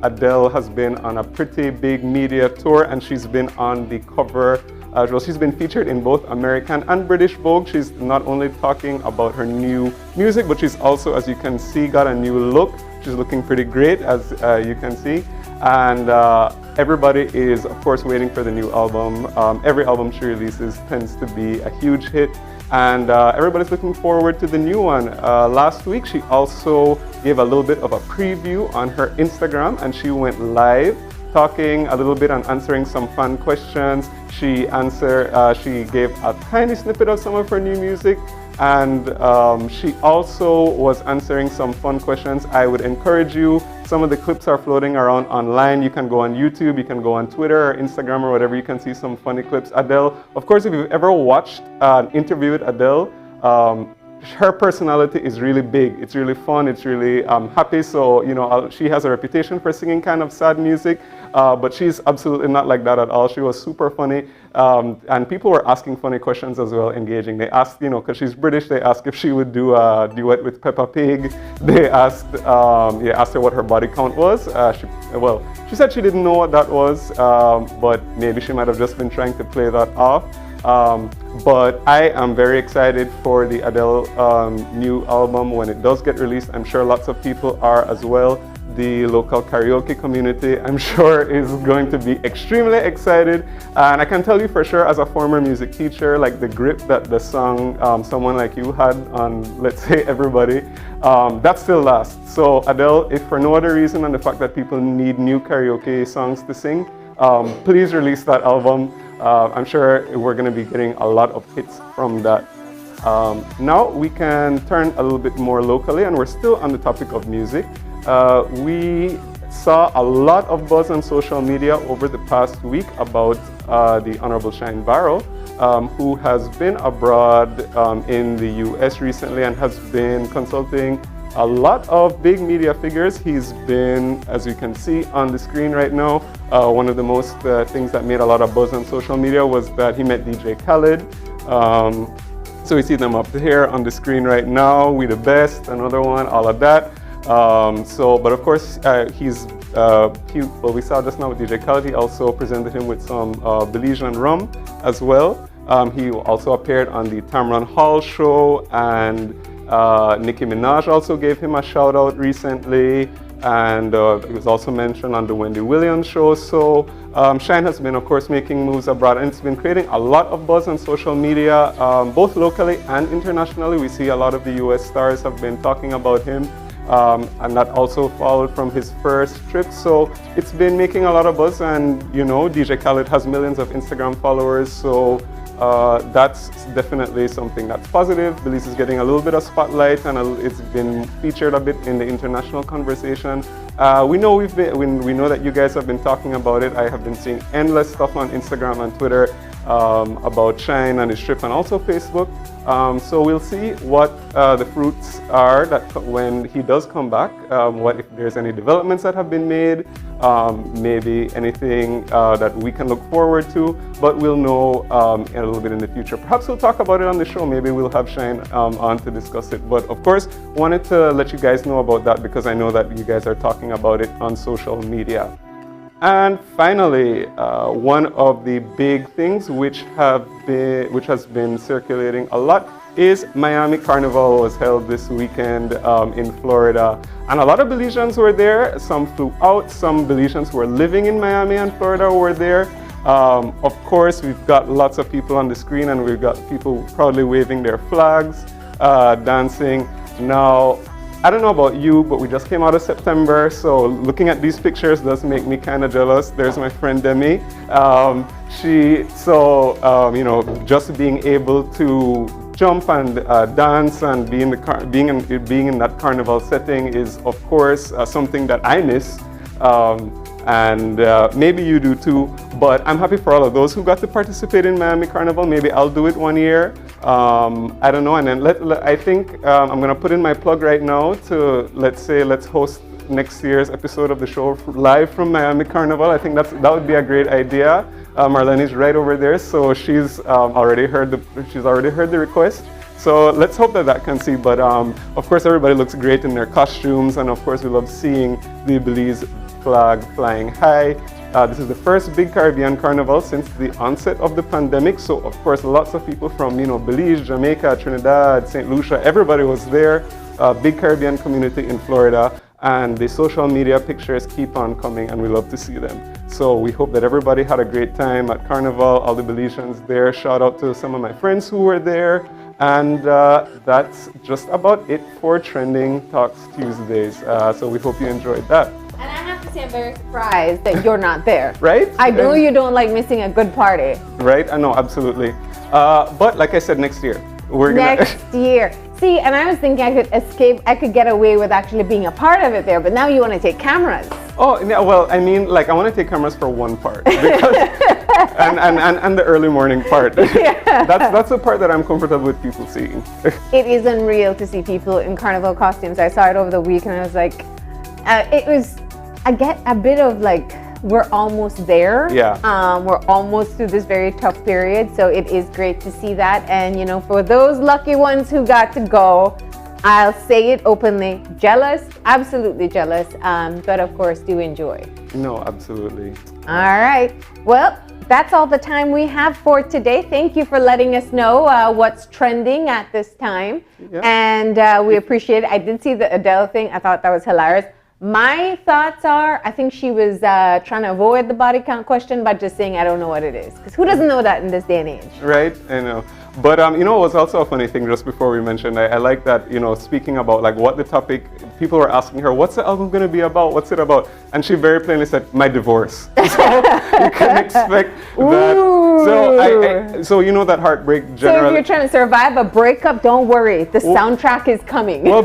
Adele has been on a pretty big media tour, and she's been on the cover. Well, she's been featured in both American and British Vogue. She's not only talking about her new music, but she's also, as you can see, got a new look. She's looking pretty great, as you can see. And everybody is, of course, waiting for the new album. Every album she releases tends to be a huge hit, and everybody's looking forward to the new one. Last week, she also gave a little bit of a preview on her Instagram, and she went live talking a little bit and answering some fun questions. She gave a tiny snippet of some of her new music, and she also was answering some fun questions. I would encourage you, some of the clips are floating around online. You can go on YouTube, you can go on Twitter or Instagram or whatever, you can see some funny clips. Adele, of course, if you've ever watched an interview with Adele, her personality is really big. It's really fun, it's really happy. So, you know, she has a reputation for singing kind of sad music, but she's absolutely not like that at all. She was super funny. And people were asking funny questions as well, engaging. They asked, you know, because she's British, they asked if she would do a duet with Peppa Pig. They asked her what her body count was. She said she didn't know what that was, but maybe she might have just been trying to play that off. But I am very excited for the Adele new album when it does get released. I'm sure lots of people are as well. The local karaoke community, I'm sure, is going to be extremely excited. And I can tell you for sure, as a former music teacher, like the grip that the song Someone Like You had on, let's say, everybody, that still lasts. So Adele, if for no other reason than the fact that people need new karaoke songs to sing, please release that album. I'm sure we're going to be getting a lot of hits from that. Now we can turn a little bit more locally, and we're still on the topic of music. We saw a lot of buzz on social media over the past week about the Honorable Shine Barrow, who has been abroad in the US recently and has been consulting a lot of big media figures. He's been, as you can see on the screen right now, one of the most things that made a lot of buzz on social media was that he met DJ Khaled. So we see them up here on the screen right now, We the Best, another one, all of that. But of course, we saw just now with DJ Khaled, he also presented him with some Belizean rum as well. He also appeared on the Tamron Hall show, and Nicki Minaj also gave him a shout out recently, and it was also mentioned on the Wendy Williams show. So Shine has been, of course, making moves abroad, and it's been creating a lot of buzz on social media, both locally and internationally. We see a lot of the US stars have been talking about him, and that also followed from his first trip. So it's been making a lot of buzz, and you know, DJ Khaled has millions of Instagram followers, so that's definitely something that's positive. Belize is getting a little bit of spotlight, and it's been featured a bit in the international conversation. We know that you guys have been talking about it. I have been seeing endless stuff on Instagram and Twitter about Shine and his trip, and also Facebook. So we'll see what the fruits are that when he does come back, what if there's any developments that have been made, maybe anything that we can look forward to, but we'll know a little bit in the future. Perhaps we'll talk about it on the show. Maybe we'll have Shine on to discuss it. But of course, wanted to let you guys know about that because I know that you guys are talking about it on social media. And finally, one of the big things which has been circulating a lot is Miami Carnival was held this weekend in Florida. And a lot of Belizeans were there. Some flew out. Some Belizeans who were living in Miami and Florida were there. Of course, we've got lots of people on the screen, and we've got people proudly waving their flags, dancing. Now, I don't know about you, but we just came out of September, so looking at these pictures does make me kind of jealous. There's my friend Demi. Just being able to jump and dance and being in that carnival setting is, of course, something that I miss. And maybe you do too, but I'm happy for all of those who got to participate in Miami Carnival. Maybe I'll do it one year. I don't know, and then I think I'm gonna put in my plug right now to let's host next year's episode of the show live from Miami Carnival. I think that would be a great idea. Marlene is right over there, so she's already heard the request. So let's hope that can see. But of course, everybody looks great in their costumes, and of course, we love seeing the Belize flag flying high. This is the first big Caribbean carnival since the onset of the pandemic. So of course, lots of people from Belize, Jamaica, Trinidad, St. Lucia, everybody was there. Big Caribbean community in Florida, and the social media pictures keep on coming, and we love to see them. So we hope that everybody had a great time at Carnival, all the Belizeans there. Shout out to some of my friends who were there. And that's just about it for Trending Talks Tuesdays. So we hope you enjoyed that. And I have to say, I'm very surprised that you're not there. Right? I know you don't like missing a good party. Right? I know, absolutely. But like I said, next year. Next year. See, and I was thinking I could escape, I could get away with actually being a part of it there, but now you want to take cameras. Oh, yeah, well, I mean, like, I want to take cameras for one part. Because, and the early morning part. Yeah. That's the part that I'm comfortable with people seeing. It is unreal to see people in carnival costumes. I saw it over the week and I was like, I get a bit of like, we're almost there. Yeah. We're almost through this very tough period. So it is great to see that. And, you know, for those lucky ones who got to go, I'll say it openly, jealous, absolutely jealous. But of course, do enjoy. No, absolutely. All right. Well, that's all the time we have for today. Thank you for letting us know what's trending at this time. Yeah. And we appreciate it. I did see the Adele thing. I thought that was hilarious. My thoughts are, I think she was trying to avoid the body count question by just saying, I don't know what it is. Because who doesn't know that in this day and age? Right, I know. But you know, it was also a funny thing just before we mentioned, I like that, you know, speaking about like what the topic, people were asking her, what's the album going to be about? What's it about? And she very plainly said, my divorce. So you can expect that. So you know that heartbreak generally. So if you're trying to survive a breakup, don't worry. The soundtrack is coming. Well,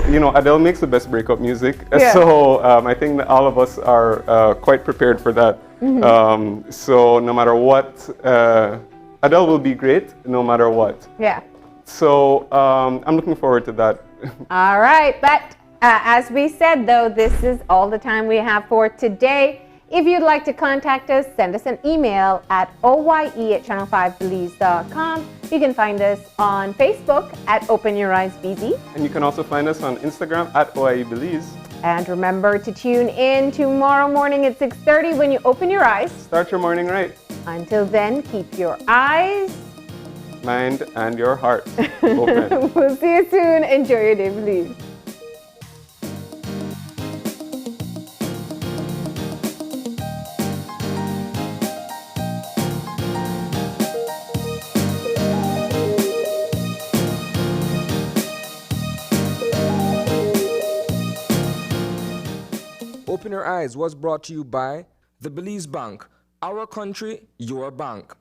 you know, Adele makes the best breakup music. Yeah. So I think that all of us are quite prepared for that. Mm-hmm. So no matter what, Adele will be great no matter what. Yeah. So I'm looking forward to that. All right. But as we said, though, this is all the time we have for today. If you'd like to contact us, send us an email at oye@channel5belize.com. You can find us on Facebook at Open Your Eyes BZ. And you can also find us on Instagram at oye_belize. And remember to tune in tomorrow morning at 6:30 when you open your eyes. Start your morning right. Until then, keep your eyes, mind, and your heart open. We'll see you soon. Enjoy your day, Belize. Open Your Eyes was brought to you by the Belize Bank. Our country, your bank.